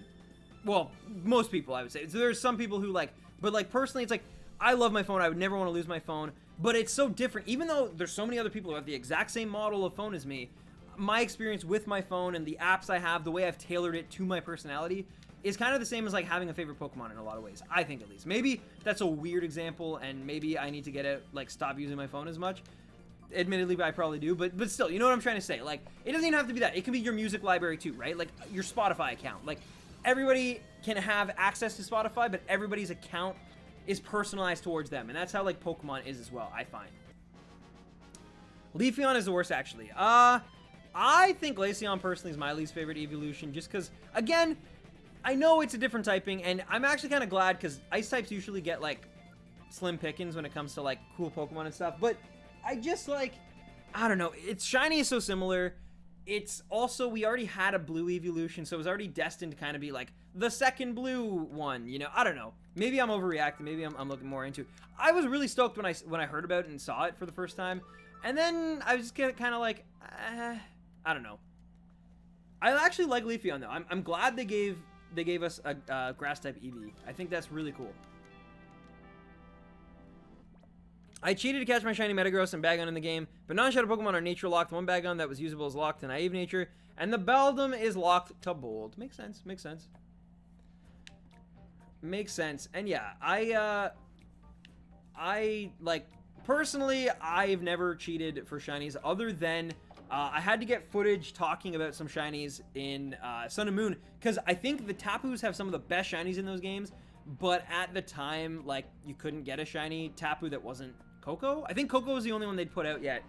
Speaker 1: Well, most people, I would say. So there's some people who like, but like personally, it's like, I love my phone. I would never want to lose my phone, but it's so different. Even though there's so many other people who have the exact same model of phone as me, my experience with my phone and the apps I have, the way I've tailored it to my personality, is kind of the same as like having a favorite Pokemon in a lot of ways. I think, at least. Maybe that's a weird example, and maybe I need to get it, like, stop using my phone as much. Admittedly, I probably do, but still, you know what I'm trying to say. Like, it doesn't even have to be that. It can be your music library too, right? Like your Spotify account. Like, everybody can have access to Spotify, but everybody's account is personalized towards them, and that's how like Pokemon is as well, I find. Leafeon is the worst, actually. I think Glaceon personally is my least favorite evolution, just because, again, I know it's a different typing, and I'm actually kind of glad, because ice types usually get, like, slim pickings when it comes to, like, cool Pokemon and stuff, but I just, like, I don't know, its shiny is so similar. It's also, we already had a blue evolution, so it was already destined to kind of be, like, the second blue one, you know? I don't know. Maybe I'm overreacting, maybe I'm looking more into it. I was really stoked when I heard about it and saw it for the first time, and then I was just kind of like, I don't know. I actually like Leafeon, though. I'm glad they gave us a grass-type Eevee. I think that's really cool. I cheated to catch my shiny Metagross and Bagon in the game, but non-shadow Pokemon are nature-locked. One Bagon that was usable is locked to naive nature, and the Beldum is locked to bold. Makes sense, makes sense. Makes sense. And yeah, I like, personally, I've never cheated for shinies other than I had to get footage talking about some shinies in Sun and Moon, because I think the Tapus have some of the best shinies in those games, but at the time, like, you couldn't get a shiny Tapu that wasn't Coco. I think Coco was the only one they'd put out yet,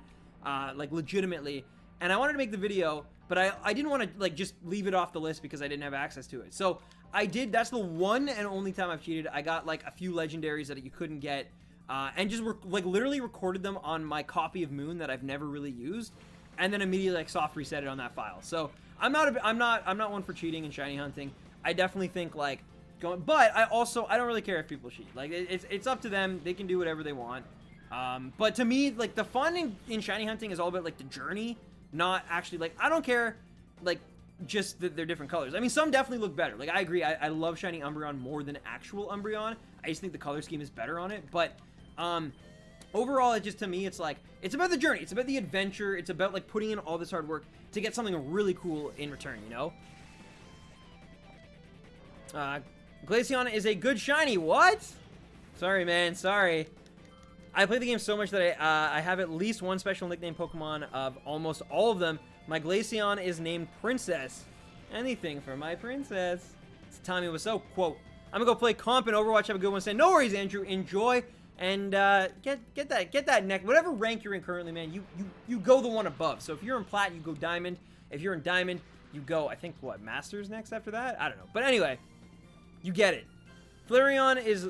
Speaker 1: like, legitimately, and I wanted to make the video, but I didn't want to, like, just leave it off the list because I didn't have access to it. So I did. That's the one and only time I've cheated. I got, like, a few legendaries that you couldn't get, and just, like, literally recorded them on my copy of Moon that I've never really used, and then immediately, like, soft reset it on that file. So I'm not one for cheating and shiny hunting. I definitely think, like, but I don't really care if people cheat. Like, it's up to them. They can do whatever they want. But to me, like, the fun in shiny hunting is all about, like, the journey, not actually, like, I don't care, like, just that they're different colors. I mean, some definitely look better. Like, I agree. I love shiny Umbreon more than actual Umbreon. I just think the color scheme is better on it. But overall, it just, to me, it's like, it's about the journey. It's about the adventure. It's about, like, putting in all this hard work to get something really cool in return, you know? Glaceon is a good shiny. What? Sorry, man. Sorry. I play the game so much that I have at least one special nickname Pokemon of almost all of them. My Glaceon is named Princess. Anything for my princess. It's Tommy was so, quote, I'm gonna go play comp in Overwatch. Have a good one. Saying, no worries, Andrew. Enjoy. And get that neck. Whatever rank you're in currently, man, you go the one above. So if you're in Plat, you go Diamond. If you're in Diamond, you go, I think, what, Masters next after that? I don't know. But anyway, you get it. Flareon is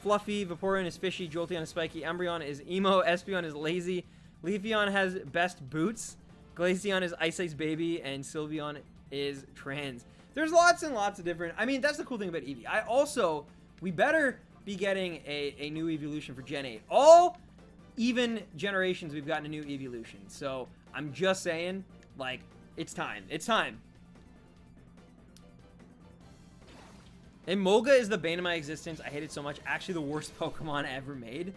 Speaker 1: fluffy, Vaporeon is fishy, Jolteon is spiky, Umbreon is emo, Espeon is lazy, Leafeon has best boots, Glaceon is Ice Ice Baby, and Sylveon is trans. There's lots and lots of different, I mean, that's the cool thing about Eevee. We better be getting a new evolution for Gen 8. All even generations we've gotten a new evolution. So I'm just saying, like, it's time. It's time. Emolga is the bane of my existence. I hate it so much. Actually, the worst Pokemon ever made.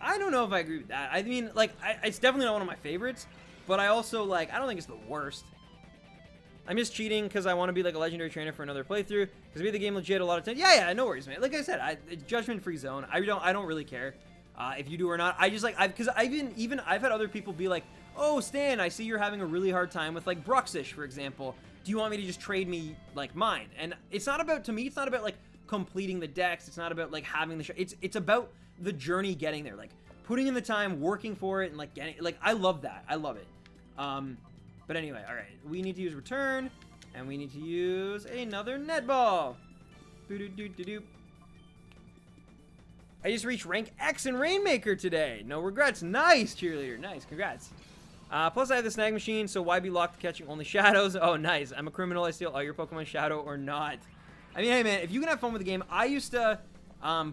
Speaker 1: I don't know if I agree with that. I mean, like, it's definitely not one of my favorites, but I also, like, I don't think it's the worst. I'm just cheating because I want to be, like, a legendary trainer for another playthrough, because we have the game legit a lot of times. Yeah, no worries, man. Like I said, judgment-free zone. I don't really care if you do or not. I just, like, because I've had other people be like, oh, Stan, I see you're having a really hard time with, like, Bruxish, for example. Do you want me to just trade me, like, mine? And it's not about, to me, it's not about, like, completing the decks. It's not about, like, having the it's about the journey getting there, like, putting in the time, working for it, and, like, getting, like, I love that. I love it. But But anyway, all right. We need to use return, and we need to use another netball. Boo-doo-doo-doo-doo. I just reached rank X in Rainmaker today. No regrets. Nice, cheerleader. Nice. Congrats. Plus, I have the snag machine, so why be locked to catching only shadows? Oh, nice. I'm a criminal. I steal all your Pokemon shadow or not. I mean, hey, man, if you can have fun with the game, I used to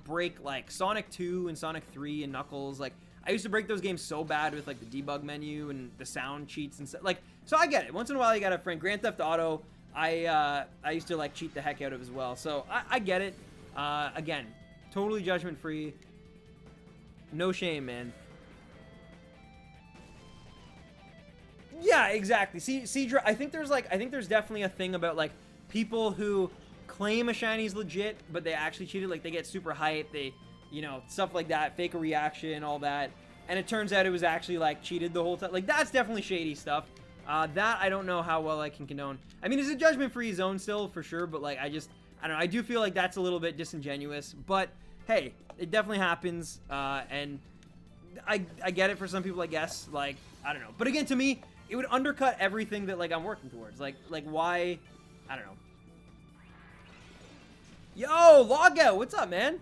Speaker 1: break, like, Sonic 2 and Sonic 3 and Knuckles. Like, I used to break those games so bad with, like, the debug menu and the sound cheats and stuff. Like, so I get it. Once in a while, you got a friend. Grand Theft Auto, I used to, like, cheat the heck out of as well. So I get it. Again, totally judgment-free. No shame, man. Yeah, exactly. See, I think there's definitely a thing about, like, people who claim a shiny's legit, but they actually cheated. Like, they get super hyped, they, you know, stuff like that, fake a reaction, all that, and it turns out it was actually, like, cheated the whole time. Like, that's definitely shady stuff. That I don't know how well I can condone. I mean, it's a judgment-free zone still, for sure, but, like, I don't know, I do feel like that's a little bit disingenuous, but, hey, it definitely happens, and I get it for some people, I guess, like, I don't know. But again, to me, it would undercut everything that, like, I'm working towards. Like why? I don't know. Yo, Logout, what's up, man?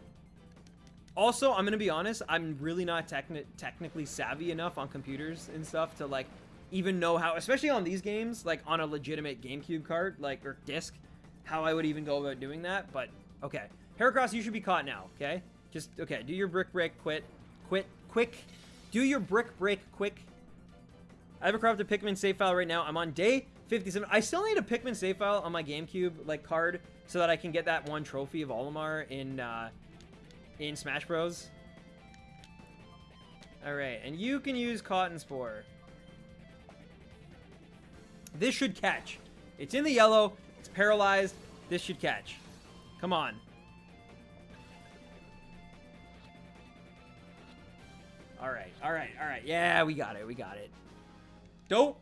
Speaker 1: Also, I'm gonna be honest, I'm really not technically savvy enough on computers and stuff to, like, even know how, especially on these games, like, on a legitimate GameCube card, like, or disc, how I would even go about doing that, but, okay. Heracross, you should be caught now, okay? Just, okay, do your brick break, quick. Do your brick break, quick. I have a corrupted Pikmin save file right now. I'm on day 57. I still need a Pikmin save file on my GameCube, like, card, so that I can get that one trophy of Olimar in Smash Bros. Alright, and you can use Cotton Spore. This should catch. It's in the yellow. It's paralyzed. This should catch. Come on. Alright. Yeah, we got it. Dope.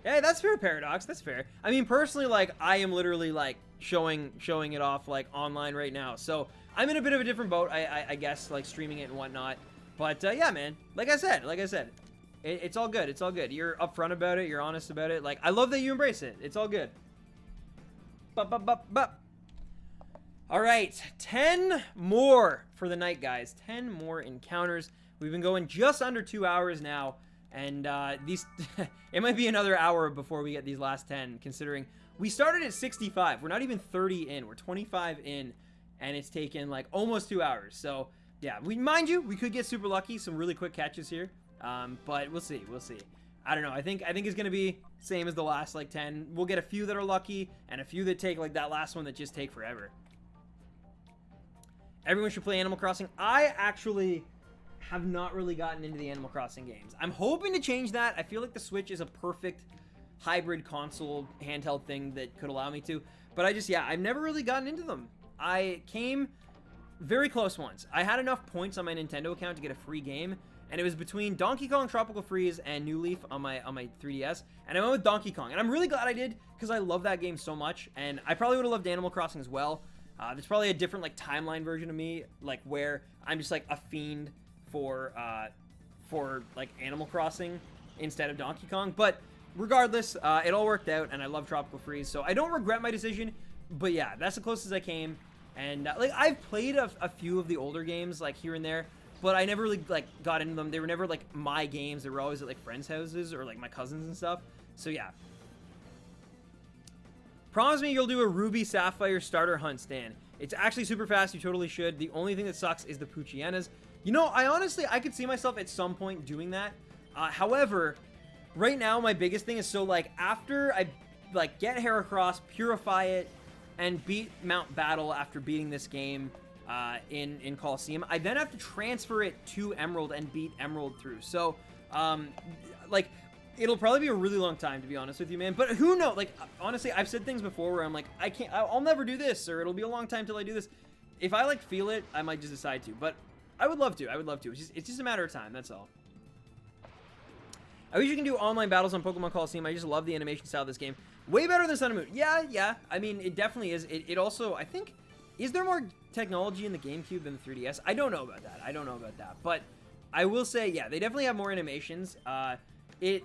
Speaker 1: Yeah, that's fair, Paradox. That's fair. I mean, personally, like, I am literally, like, showing it off, like, online right now. So, I'm in a bit of a different boat, I guess, like, streaming it and whatnot. But, yeah, man. Like I said, it's all good. It's all good. You're upfront about it. You're honest about it. Like, I love that you embrace it. It's all good. All right, 10 more for the night, guys. 10 more encounters. We've been going just under 2 hours now, and these it might be another hour before we get these last 10, considering we started at 65. We're not even 30 in. We're 25 in, and it's taken, like, almost 2 hours. So, yeah, mind you, we could get super lucky, some really quick catches here, but we'll see. I don't know. I think it's going to be same as the last, like, 10. We'll get a few that are lucky, and a few that take, like, that last one that just take forever. Everyone should play Animal Crossing. I actually have not really gotten into the Animal Crossing games. I'm hoping to change that. I feel like the Switch is a perfect hybrid console handheld thing that could allow me to. But I've never really gotten into them. I came very close once. I had enough points on my Nintendo account to get a free game, and it was between Donkey Kong Tropical Freeze and New Leaf on my 3DS, and I went with Donkey Kong. And I'm really glad I did, because I love that game so much, and I probably would have loved Animal Crossing as well. There's probably a different, like, timeline version of me, like, where I'm just, like, a fiend for like, Animal Crossing instead of Donkey Kong. But regardless, it all worked out, and I love Tropical Freeze, so I don't regret my decision. But yeah, that's the closest I came. And like, I've played a few of the older games, like, here and there, but I never really, like, got into them. They were never, like, my games. They were always at, like, friends' houses or, like, my cousins and stuff. So yeah. Promise me you'll do a Ruby Sapphire starter hunt, Stan. It's actually super fast. You totally should. The only thing that sucks is the Poochyenas. You know, I could see myself at some point doing that. However, right now my biggest thing is, so, like, after I, like, get Heracross, purify it, and beat Mount Battle after beating this game in Colosseum, I then have to transfer it to Emerald and beat Emerald through. So, like, it'll probably be a really long time, to be honest with you, man. But who knows? Like, honestly, I've said things before where I'm like, I'll never do this, or it'll be a long time till I do this. If I, like, feel it, I might just decide to. But I would love to. It's just a matter of time, that's all. I wish you can do online battles on Pokemon Colosseum. I just love the animation style of this game. Way better than Sun and Moon. Yeah. I mean, it definitely is. It also, I think, Is there more technology in the GameCube than the 3DS? I don't know about that. I don't know about that. But I will say, yeah, they definitely have more animations. It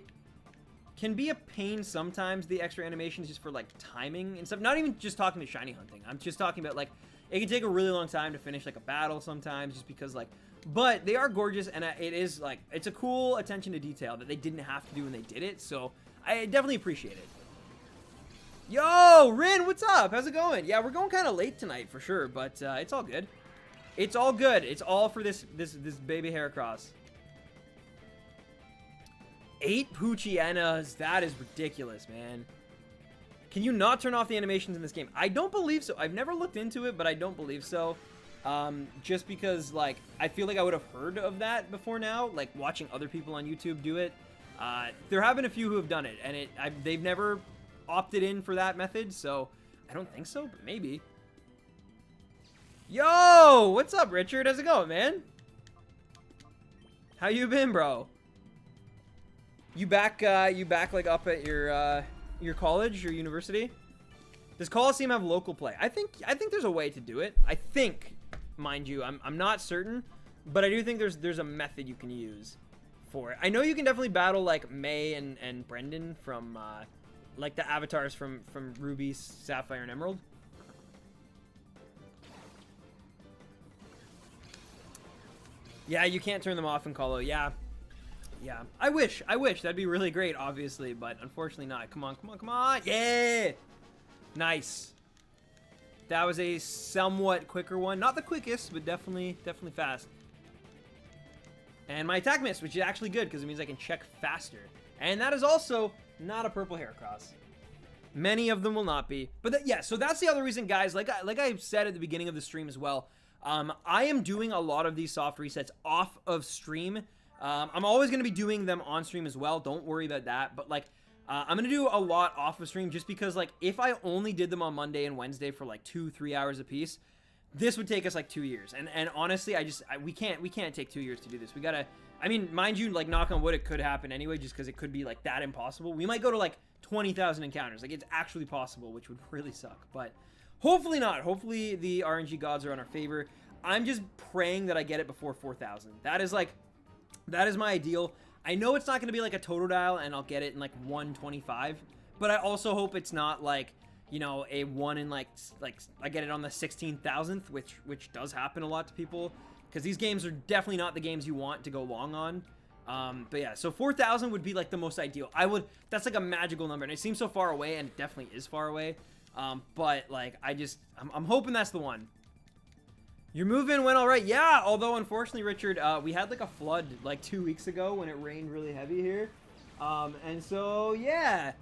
Speaker 1: can be a pain sometimes, the extra animations, just for, like, timing and stuff. Not even just talking to shiny hunting. I'm just talking about, like, it can take a really long time to finish, like, a battle sometimes, just because, like... But they are gorgeous, and it is, like... It's a cool attention to detail that they didn't have to do when they did it, so I definitely appreciate it. Yo, Rin, what's up? How's it going? Yeah, we're going kind of late tonight, for sure, but it's all good. It's all good. It's all for this baby Heracross. 8 Poochienas. That is ridiculous, man. Can you not turn off the animations in this game? I don't believe so. I've never looked into it, but I don't believe so. Just because, like, I feel like I would have heard of that before now, like, watching other people on YouTube do it. There have been a few who have done it, and they've never opted in for that method, so I don't think so, but maybe. Yo! What's up, Richard? How's it going, man? How you been, bro? You back, like, up at your college, your university? Does Colosseum have local play? I think there's a way to do it. I think, mind you, I'm not certain, but I do think there's a method you can use for it. I know you can definitely battle, like, May and Brendan from, like, the avatars from Ruby, Sapphire, and Emerald. Yeah, you can't turn them off in Colo. Yeah. Yeah. I wish. That'd be really great, obviously, but unfortunately not. Come on, come on, come on. Yeah! Nice. That was a somewhat quicker one. Not the quickest, but definitely fast. And my attack missed, which is actually good, because it means I can check faster. And that is also not a purple Heracross. Many of them will not be. But yeah, so that's the other reason, guys. Like I said at the beginning of the stream as well, I am doing a lot of these soft resets off of stream. I'm always going to be doing them on stream as well. Don't worry about that. But, like, I'm going to do a lot off of stream just because, like, if I only did them on Monday and Wednesday for, like, 2-3 hours a piece, this would take us, like, 2 years. And honestly, we can't take 2 years to do this. We got to, I mean, mind you, like, knock on wood, it could happen anyway just because it could be, like, that impossible. We might go to, like, 20,000 encounters. Like, it's actually possible, which would really suck. But hopefully not. Hopefully the RNG gods are in our favor. I'm just praying that I get it before 4,000. That is, like... That is my ideal. I know it's not going to be like a Totodile and I'll get it in like 125, but I also hope it's not like, you know, a 1 in like I get it on the 16,000th, which does happen a lot to people because these games are definitely not the games you want to go long on. But yeah, so 4,000 would be like the most ideal. That's like a magical number and it seems so far away and it definitely is far away. But like, I'm hoping that's the one. Your move-in went all right. Yeah, although unfortunately, Richard, we had like a flood like 2 weeks ago when it rained really heavy here. And so, yeah,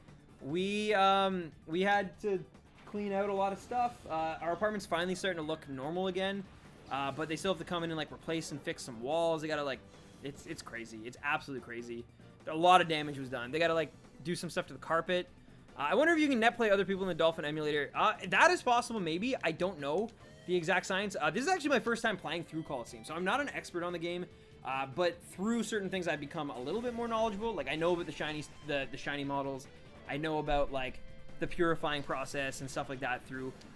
Speaker 1: we had to clean out a lot of stuff. Our apartment's finally starting to look normal again. But they still have to come in and like replace and fix some walls. They gotta like, it's crazy. It's absolutely crazy. A lot of damage was done. They gotta like do some stuff to the carpet. I wonder if you can net play other people in the Dolphin emulator. That is possible, maybe. I don't know the exact science. This is actually my first time playing through Colosseum, so I'm not an expert on the game, but through certain things I've become a little bit more knowledgeable. Like I know about the shiny models. I know about like the purifying process and stuff like that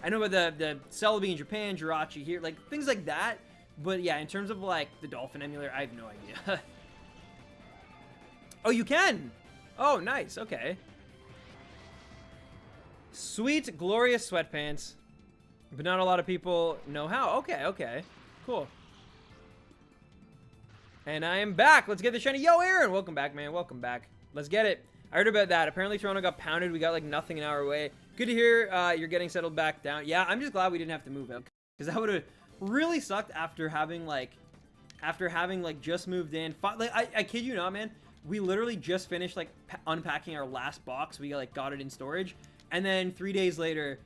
Speaker 1: I know about the Celebi in Japan, Jirachi here, like things like that. But yeah, in terms of like the Dolphin emulator, I have no idea. Oh, you can? Oh, nice. Okay. Sweet, glorious sweatpants. But not a lot of people know how. Okay, okay. Cool. And I am back. Let's get the shiny. Yo, Aaron. Welcome back, man. Welcome back. Let's get it. I heard about that. Apparently, Toronto got pounded. We got, like, nothing an hour away. Good to hear you're getting settled back down. Yeah, I'm just glad we didn't have to move out. Because that would have really sucked after having, like, just moved in. Like, I kid you not, man. We literally just finished, like, unpacking our last box. We, like, got it in storage. And then 3 days later...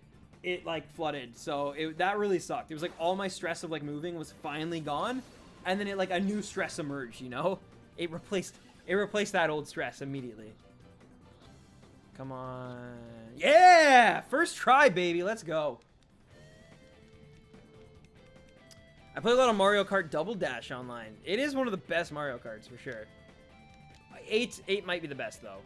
Speaker 1: it like flooded, so that really sucked. It was like all my stress of like moving was finally gone, and then it like a new stress emerged, you know? It replaced that old stress immediately. Come on. Yeah! First try, baby. Let's go. I play a lot of Mario Kart Double Dash online. It is one of the best Mario Karts for sure. 8 might be the best though.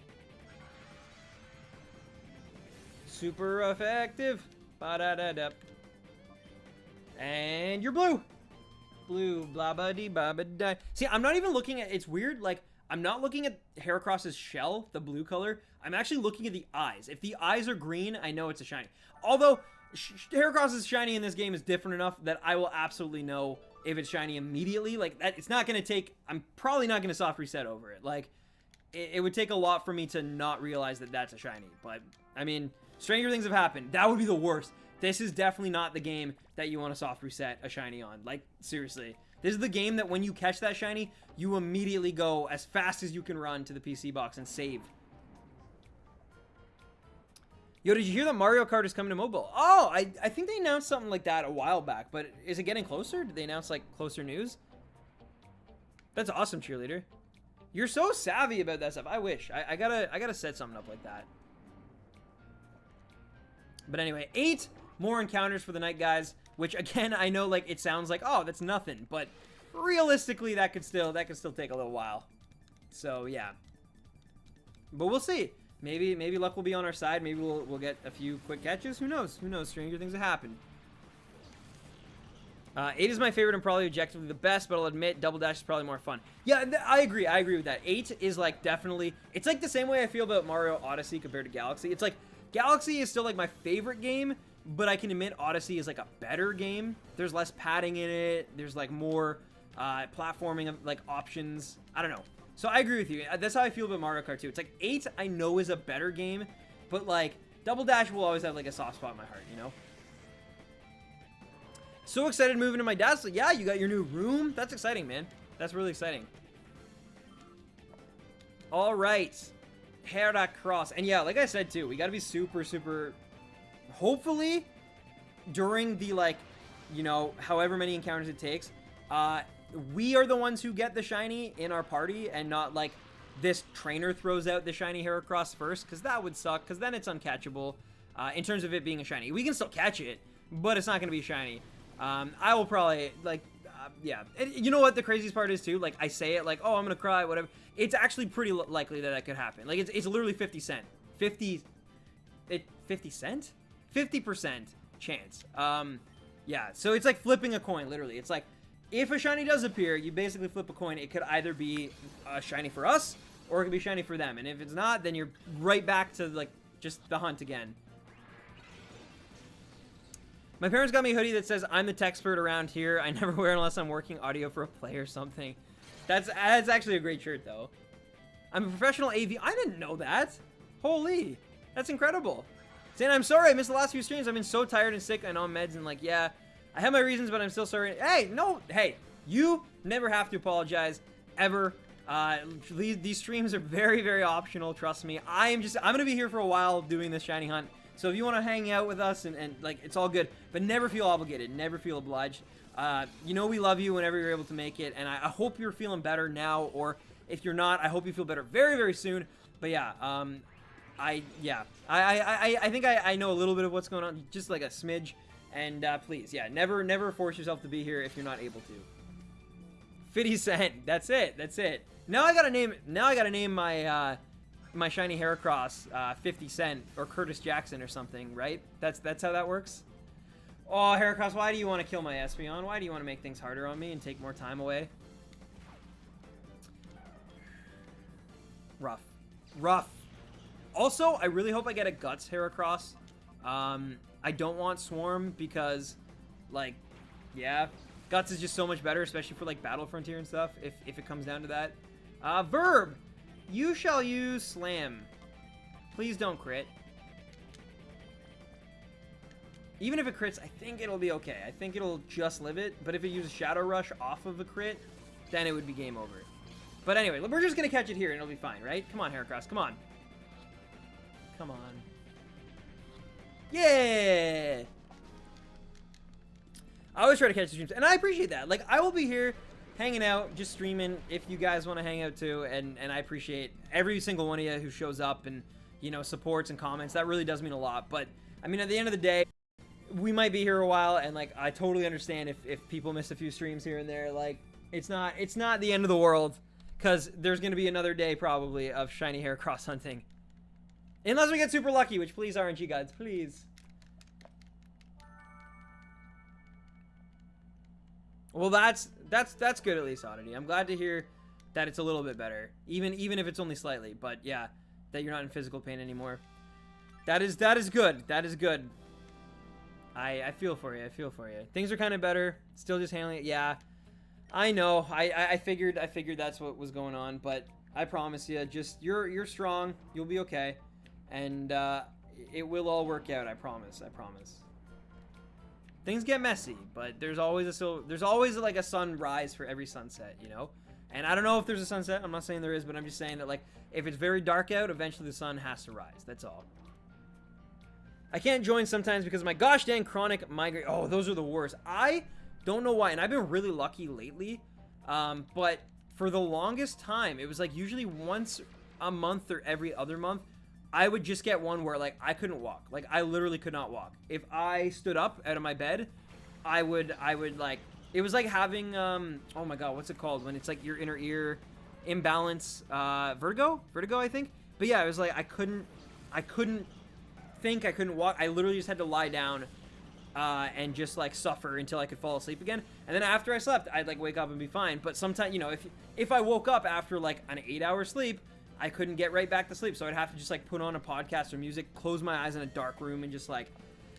Speaker 1: Super effective. Ba-da-da-da. And you're blue. Blue, blah, blah, dee, blah, blah, die. See, I'm not even looking at, it's weird, like, I'm not looking at Heracross's shell, the blue color. I'm actually looking at the eyes. If the eyes are green, I know it's a shiny. Although, Heracross's shiny in this game is different enough that I will absolutely know if it's shiny immediately. Like, that, it's not going to take, I'm probably not going to soft reset over it. Like, it would take a lot for me to not realize that that's a shiny. But, I mean, stranger things have happened. That would be the worst. This is definitely not the game that you want to soft reset a shiny on. Like, seriously. This is the game that when you catch that shiny, you immediately go as fast as you can run to the PC box and save. Yo, did you hear that Mario Kart is coming to mobile? Oh, I think they announced something like that a while back, but is it getting closer? Did they announce, like, closer news? That's awesome, cheerleader. You're so savvy about that stuff. I wish. I gotta set something up like that. But anyway, 8 more encounters for the night, guys. Which, again, I know, like, it sounds like, oh, that's nothing. But realistically, that could still take a little while. So, yeah. But we'll see. Maybe luck will be on our side. Maybe we'll get a few quick catches. Who knows? Who knows? Stranger things have happened. 8 is my favorite and probably objectively the best, but I'll admit Double Dash is probably more fun. Yeah, I agree. I agree with that. 8 is, like, definitely... It's, like, the same way I feel about Mario Odyssey compared to Galaxy. It's, like, Galaxy is still, like, my favorite game, but I can admit Odyssey is, like, a better game. There's less padding in it. There's, like, more platforming, like, options. I don't know. So I agree with you. That's how I feel about Mario Kart 2. It's, like, 8 I know is a better game, but, like, Double Dash will always have, like, a soft spot in my heart, you know? So excited moving to my dad's. Like, yeah, you got your new room. That's exciting, man. That's really exciting. All right. Heracross. And yeah, like I said, too, we got to be super, super... Hopefully, during the, like, you know, however many encounters it takes, we are the ones who get the shiny in our party and not, like, this trainer throws out the shiny Heracross first, because that would suck, because then it's uncatchable in terms of it being a shiny. We can still catch it, but it's not going to be shiny. I will probably, like, yeah. And you know what the craziest part is, too? Like, I say it like, oh, I'm going to cry, whatever. It's actually pretty likely that could happen. Like, it's literally 50 cent. 50 cent? 50% chance. Yeah, so it's like flipping a coin, literally. It's like, if a shiny does appear, you basically flip a coin. It could either be a shiny for us, or it could be shiny for them. And if it's not, then you're right back to, like, just the hunt again. My parents got me a hoodie that says, I'm the techspert around here. I never wear it unless I'm working audio for a play or something. That's actually a great shirt, though. I'm a professional AV. I didn't know that. Holy. That's incredible. Saying, I'm sorry I missed the last few streams. I've been so tired and sick and on meds and, like, yeah. I have my reasons, but I'm still sorry. Hey, no. Hey, you never have to apologize. Ever. These streams are very, very optional. Trust me. I'm going to be here for a while doing this shiny hunt. So if you want to hang out with us and like, it's all good, but never feel obligated, never feel obliged. You know we love you whenever you're able to make it, and I hope you're feeling better now, or if you're not, I hope you feel better very, very soon. But yeah, I think I know a little bit of what's going on, just like a smidge, and please, yeah, never force yourself to be here if you're not able to. 50 cent, that's it. Now I gotta name my my shiny Heracross 50 Cent or Curtis Jackson or something, right? That's how that works. Oh, Heracross, why do you want to kill my Espeon? Why do you want to make things harder on me and take more time away? Rough. Also, I really hope I get a Guts Heracross. I don't want Swarm because, like, yeah, Guts is just so much better, especially for, like, Battle Frontier and stuff, if it comes down to that. Verb! You shall use Slam. Please don't crit. Even if it crits, I think it'll be okay. I think it'll just live it. But if it uses Shadow Rush off of a crit, then it would be game over. But anyway, we're just going to catch it here and it'll be fine, right? Come on, Heracross. Come on. Come on. Yeah! I always try to catch the streams. And I appreciate that. Like, I will be here hanging out, just streaming, if you guys want to hang out too, and I appreciate every single one of you who shows up and, you know, supports and comments. That really does mean a lot. But, I mean, at the end of the day, we might be here a while, and, like, I totally understand if people miss a few streams here and there. Like, it's not the end of the world, because there's going to be another day, probably, of shiny Heracross hunting. Unless we get super lucky, which, please, RNG gods, please. Well, that's good at least, Oddity. I'm glad to hear that it's a little bit better, even if it's only slightly. But yeah, that you're not in physical pain anymore. That is good. That is good. I feel for you. I feel for you. Things are kind of better. Still just handling it. Yeah, I know. I figured that's what was going on. But I promise you, just you're strong. You'll be okay, and it will all work out. I promise. I promise. Things get messy, but there's always like a sunrise for every sunset, you know? And I don't know if there's a sunset. I'm not saying there is, but I'm just saying that, like, if it's very dark out, eventually the sun has to rise. That's all. I can't join sometimes because of my gosh dang chronic migraine. Oh, those are the worst. I don't know why, and I've been really lucky lately, but for the longest time, it was like usually once a month or every other month, I would just get one where, like, I couldn't walk. Like, I literally could not walk. If I stood up out of my bed, I would like, it was like having, oh my god, what's it called? When it's like your inner ear imbalance, vertigo, I think. But yeah, it was like, I couldn't think, I couldn't walk. I literally just had to lie down, and just, like, suffer until I could fall asleep again. And then after I slept, I'd, like, wake up and be fine. But sometimes, you know, if I woke up after, like, an 8-hour sleep, I couldn't get right back to sleep, so I'd have to just, like, put on a podcast or music, close my eyes in a dark room, and just, like,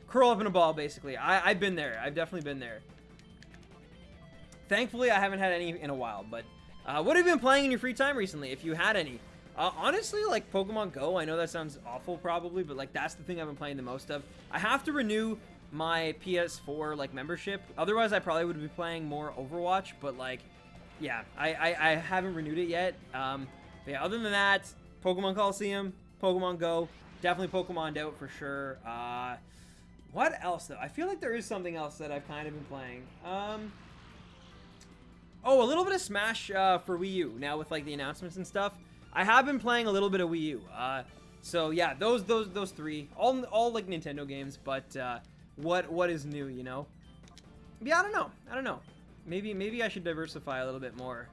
Speaker 1: curl up in a ball, basically. I've been there. I've definitely been there. Thankfully, I haven't had any in a while, but what have you been playing in your free time recently, if you had any? Honestly, like, Pokemon Go, I know that sounds awful, probably, but, like, that's the thing I've been playing the most of. I have to renew my PS4, like, membership. Otherwise, I probably would be playing more Overwatch, but, like, yeah, I haven't renewed it yet. Yeah, other than that, Pokemon Colosseum, Pokemon Go, definitely Pokemon'd out for sure. What else, though? I feel like there is something else that I've kind of been playing. Oh, a little bit of Smash for Wii U, now with, like, the announcements and stuff. I have been playing a little bit of Wii U. So, yeah, those three. All like, Nintendo games, but what is new, you know? Yeah, I don't know. Maybe I should diversify a little bit more,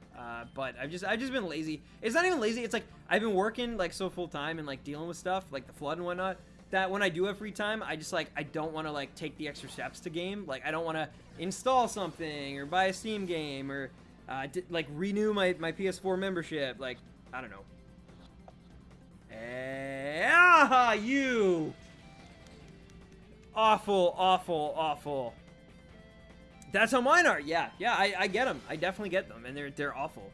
Speaker 1: but I've just been lazy. It's not even lazy. It's like I've been working, like, so full time and, like, dealing with stuff like the flood and whatnot, that when I do have free time, I just, like, I don't want to, like, take the extra steps to game. Like, I don't want to install something or buy a Steam game or like, renew my PS4 membership. Like, I don't know. You awful. That's how mine are. Yeah, I get them. I definitely get them, and they're awful.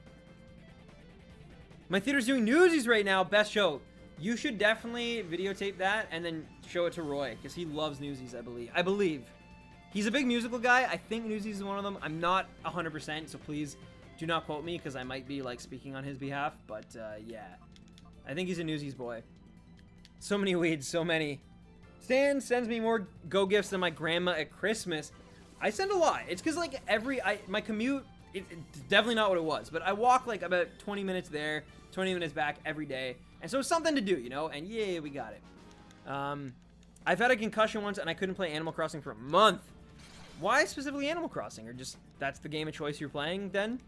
Speaker 1: My theater's doing Newsies right now. Best show. You should definitely videotape that and then show it to Roy, because he loves Newsies, I believe. He's a big musical guy. I think Newsies is one of them. I'm not 100%, so please do not quote me, because I might be, like, speaking on his behalf. But, yeah. I think he's a Newsies boy. So many weeds, so many. Stan sends me more Go gifts than my grandma at Christmas. I send a lot. It's because, like, my commute, it's definitely not what it was, but I walk, like, about 20 minutes there, 20 minutes back every day, and so it's something to do, you know, and yeah, we got it. I've had a concussion once, and I couldn't play Animal Crossing for a month. Why specifically Animal Crossing? Or just, that's the game of choice you're playing, then?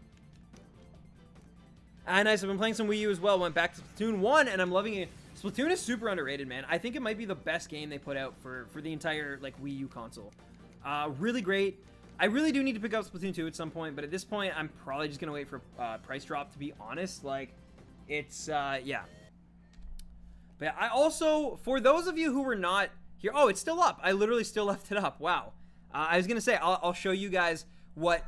Speaker 1: And I've been playing some Wii U as well, went back to Splatoon 1, and I'm loving it. Splatoon is super underrated, man. I think it might be the best game they put out for the entire, like, Wii U console. Really great. I really do need to pick up Splatoon 2 at some point, but at this point, I'm probably just going to wait for price drop, to be honest. Like, it's, yeah. But yeah, I also, for those of you who were not here, oh, it's still up. I literally still left it up. Wow. I was going to say, I'll show you guys what,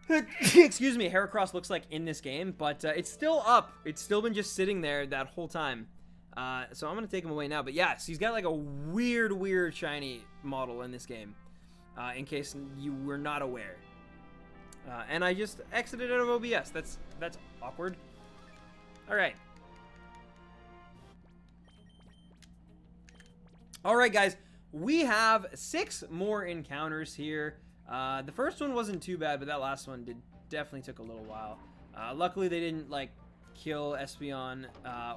Speaker 1: excuse me, Heracross looks like in this game, but it's still up. It's still been just sitting there that whole time. So I'm going to take him away now. But yeah, so he's got like a weird shiny model in this game, in case you were not aware. And I just exited out of OBS. That's awkward. All right. All right, guys. We have 6 more encounters here. The first one wasn't too bad, but that last one definitely took a little while. Luckily, they didn't, like, kill Espeon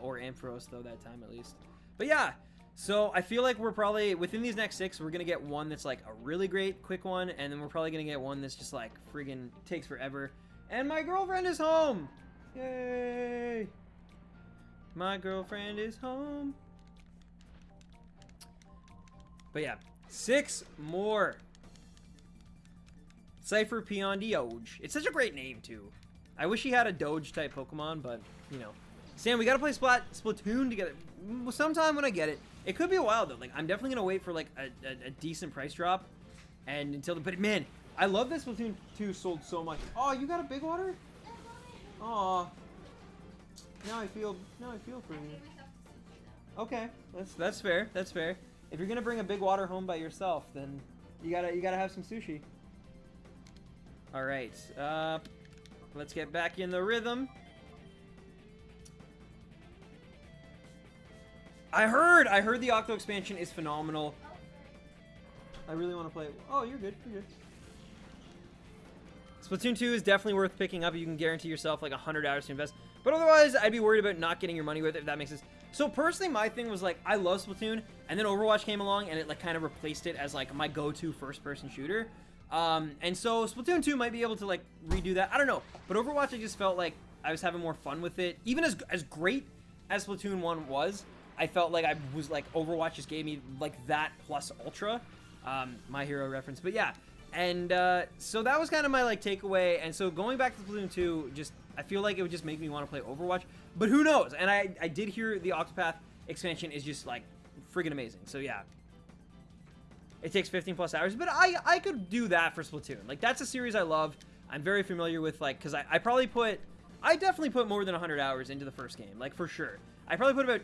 Speaker 1: or Ampharos, though, that time at least. But yeah, so I feel like we're probably, within these next 6, we're going to get one that's, like, a really great quick one, and then we're probably going to get one that's just, like, friggin' takes forever. And my girlfriend is home! Yay! My girlfriend is home. But yeah, 6 more. Cypher Peon Doge. It's such a great name, too. I wish he had a Doge-type Pokemon, but, you know. Sam, we gotta play Splatoon together sometime when I get it. It could be a while, though. Like, I'm definitely gonna wait for, like, a decent price drop. And until the... But, man, I love that Splatoon 2 sold so much. Oh, you got a big water? Aw. Now I feel for you. Okay, that's fair. That's fair. If you're gonna bring a big water home by yourself, then you gotta have some sushi. All right, let's get back in the rhythm. I heard the Octo expansion is phenomenal. I really want to play it. Oh, you're good. You're good. Splatoon 2 is definitely worth picking up if you can guarantee yourself like 100 hours to invest. But otherwise, I'd be worried about not getting your money with it, if that makes sense. So personally, my thing was like, I love Splatoon, and then Overwatch came along, and it like kind of replaced it as like my go-to first-person shooter. And so Splatoon 2 might be able to like redo that. I don't know. But Overwatch, I just felt like I was having more fun with it. Even as great as Splatoon 1 was, I felt like I was like, Overwatch just gave me like that plus Ultra. My Hero reference. But yeah. And so that was kind of my like takeaway. And so going back to Splatoon 2, just I feel like it would just make me want to play Overwatch. But who knows? And I did hear the Octopath expansion is just like friggin' amazing. So yeah. It takes 15 plus hours, but I could do that for Splatoon. Like that's a series I love. I'm very familiar with like, cause I definitely put more than 100 hours into the first game, like for sure. I probably put about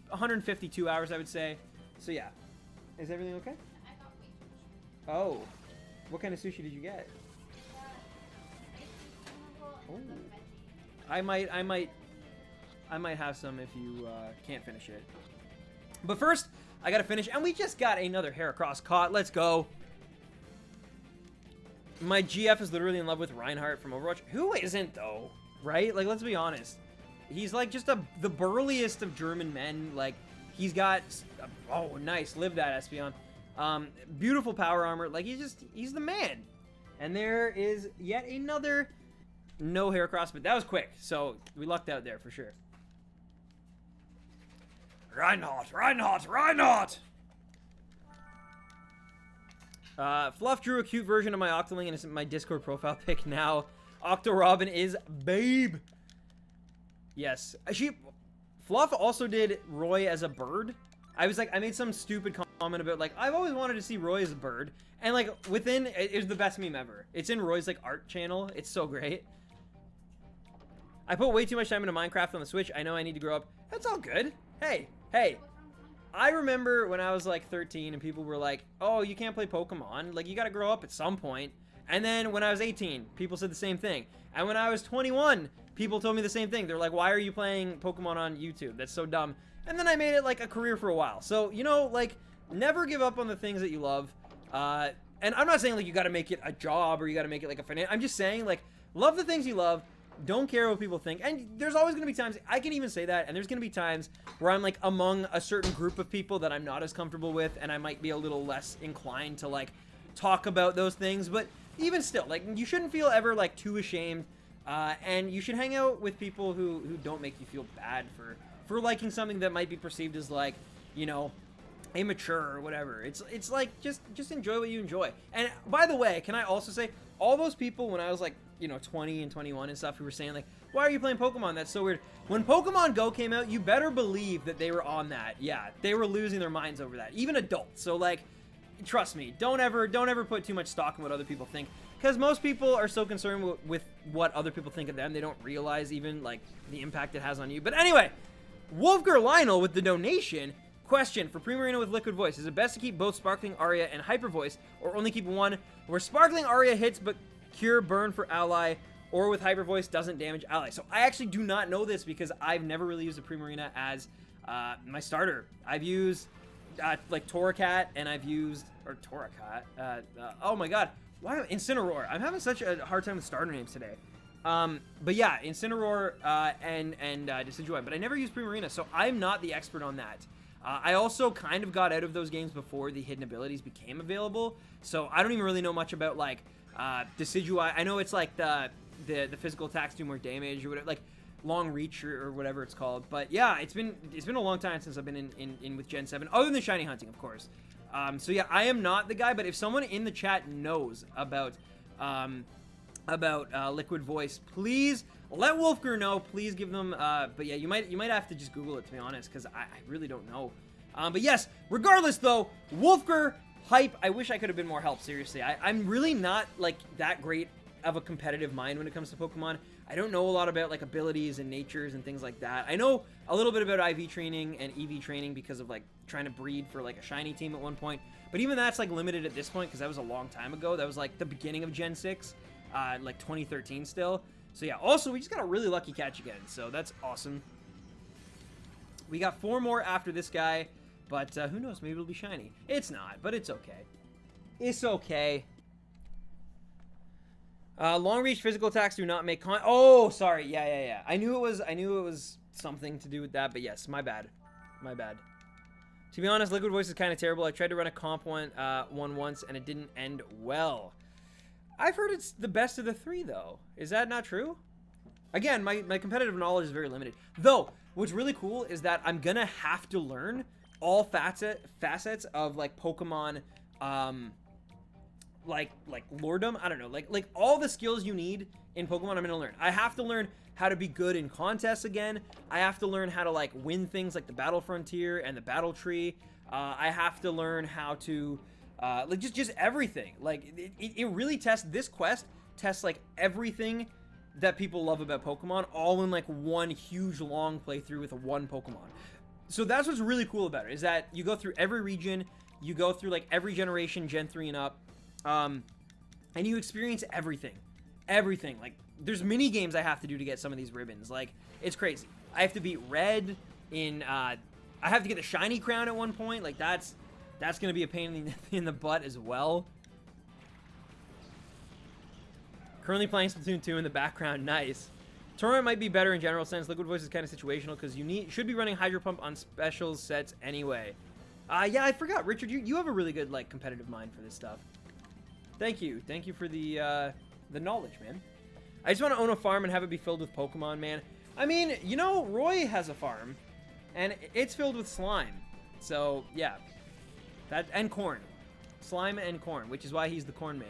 Speaker 1: 152 hours, I would say. So yeah. Is everything okay? Oh. What kind of sushi did you get? Oh. I might have some if you can't finish it. But first, I gotta finish, and we just got another Heracross caught. Let's go. My GF is literally in love with Reinhardt from Overwatch. Who isn't, though? Right? Like, let's be honest. He's, like, just the burliest of German men. Like, he's got... Oh, nice. Live that, Espeon. Beautiful power armor. Like, he's the man. And there is yet another no Heracross, but that was quick. So, we lucked out there for sure. Reinhardt! Fluff drew a cute version of my Octoling and it's my Discord profile pic now. Octo Robin is babe. Yes. Fluff also did Roy as a bird. I made some stupid comment about, like, I've always wanted to see Roy as a bird. And, like, it was the best meme ever. It's in Roy's, like, art channel. It's so great. I put way too much time into Minecraft on the Switch. I know I need to grow up. That's all good. Hey. I remember when I was, like, 13 and people were like, oh, you can't play Pokemon. Like, you gotta grow up at some point. And then when I was 18, people said the same thing. And when I was 21, people told me the same thing. They're like, why are you playing Pokemon on YouTube? That's so dumb. And then I made it, like, a career for a while. So, you know, like, never give up on the things that you love. And I'm not saying, like, you gotta make it a job or you gotta make it, like, a finance. I'm just saying, like, love the things you love. Don't care what people think. And there's always going to be times, I can even say that, and there's going to be times where I'm, like, among a certain group of people that I'm not as comfortable with, and I might be a little less inclined to, like, talk about those things. But even still, like, you shouldn't feel ever, like, too ashamed. And you should hang out with people who don't make you feel bad for liking something that might be perceived as, like, you know, immature or whatever. It's like, just enjoy what you enjoy. And by the way, can I also say, all those people when I was, like, you know, 20 and 21 and stuff, who were saying, like, why are you playing Pokemon? That's so weird. When Pokemon Go came out, you better believe that they were on that. Yeah, they were losing their minds over that. Even adults. So, like, trust me, don't ever put too much stock in what other people think. Because most people are so concerned with what other people think of them, they don't realize even, like, the impact it has on you. But anyway, Wolfgar Lionel with the donation. Question, for Primarina with Liquid Voice, is it best to keep both Sparkling Aria and Hyper Voice, or only keep one where Sparkling Aria hits but Cure Burn for ally, or with Hyper Voice doesn't damage ally? So I actually do not know this because I've never really used a Primarina as my starter. I've used like Torracat, and I've used, or Torracat, oh my god, why Incineroar. I'm having such a hard time with starter names today. But yeah, Incineroar and Decidueye, but I never used Primarina, so I'm not the expert on that. I also kind of got out of those games before the hidden abilities became available, so I don't even really know much about, like, Decidueye. I know it's like the physical attacks do more damage or whatever, like long reach or whatever it's called. But yeah, it's been a long time since I've been in with Gen 7, other than shiny hunting, of course. So yeah, I am not the guy, but if someone in the chat knows about about Liquid Voice, please let Wolfger know. Please give them. But yeah, you might have to just Google it, to be honest, because I really don't know. But yes, regardless though, Wolfger hype. I wish I could have been more help. Seriously, I'm really not like that great of a competitive mind when it comes to Pokemon. I don't know a lot about like abilities and natures and things like that. I know a little bit about IV training and EV training because of like trying to breed for like a shiny team at one point. But even that's like limited at this point because that was a long time ago. That was like the beginning of Gen 6, like 2013 still. So yeah, also we just got a really lucky catch again. So that's awesome. We got 4 more after this guy, but who knows? Maybe it'll be shiny. It's not, but it's okay. It's okay. Long reach physical attacks do not make oh, sorry. Yeah. I knew it was something to do with that, but yes, my bad. My bad. To be honest, Liquid Voice is kind of terrible. I tried to run a comp one once, and it didn't end well. I've heard it's the best of the 3, though. Is that not true? Again, my competitive knowledge is very limited. Though, what's really cool is that I'm gonna have to learn all facets of like Pokemon, like lordom. I don't know, like all the skills you need in Pokemon. I'm gonna learn. I have to learn how to be good in contests again. I have to learn how to like win things like the Battle Frontier and the Battle Tree. I have to learn how to like just everything. Like it really tests, this quest tests like everything that people love about Pokemon, all in like one huge long playthrough with one Pokemon. So that's what's really cool about it, is that you go through every region, you go through like every generation, Gen 3 and up, and you experience everything. Everything. Like, there's mini games I have to do to get some of these ribbons. Like, it's crazy. I have to beat Red in, I have to get the shiny crown at one point. Like, that's gonna be a pain in the butt as well. Currently playing Splatoon 2 in the background. Nice. Tournament might be better in general sense. Liquid Voice is kind of situational because you should be running Hydro Pump on special sets anyway. Yeah, I forgot. Richard, you have a really good, like, competitive mind for this stuff. Thank you. Thank you for the knowledge, man. I just want to own a farm and have it be filled with Pokemon, man. I mean, you know, Roy has a farm, and it's filled with slime. So, yeah. And corn. Slime and corn, which is why he's the corn man.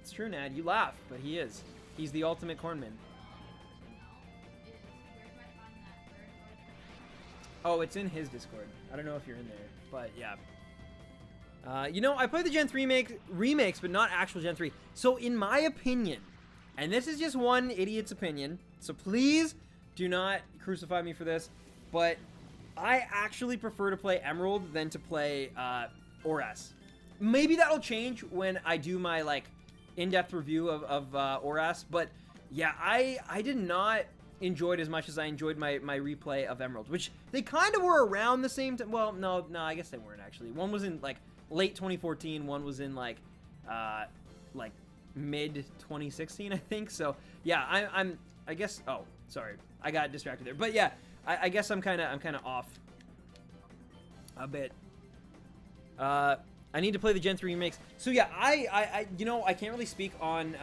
Speaker 1: It's true, Nad. You laugh, but he is. He's the ultimate cornman. Oh, it's in his Discord. I don't know if you're in there, but yeah. You know, I played the Gen 3 remakes, but not actual Gen 3. So in my opinion, and this is just one idiot's opinion, so please do not crucify me for this, but I actually prefer to play Emerald than to play Orre. Maybe that'll change when I do my, like, in-depth review of Orre, but yeah, I did not enjoy it as much as I enjoyed my replay of Emerald, which they kind of were around the same time. Well, no, I guess they weren't actually. One was in like late 2014, one was in like mid 2016, I think. So yeah, I guess. Oh, sorry, I got distracted there. But yeah, I guess I'm kind of off a bit. I need to play the Gen 3 remakes. So yeah, you know, I can't really speak on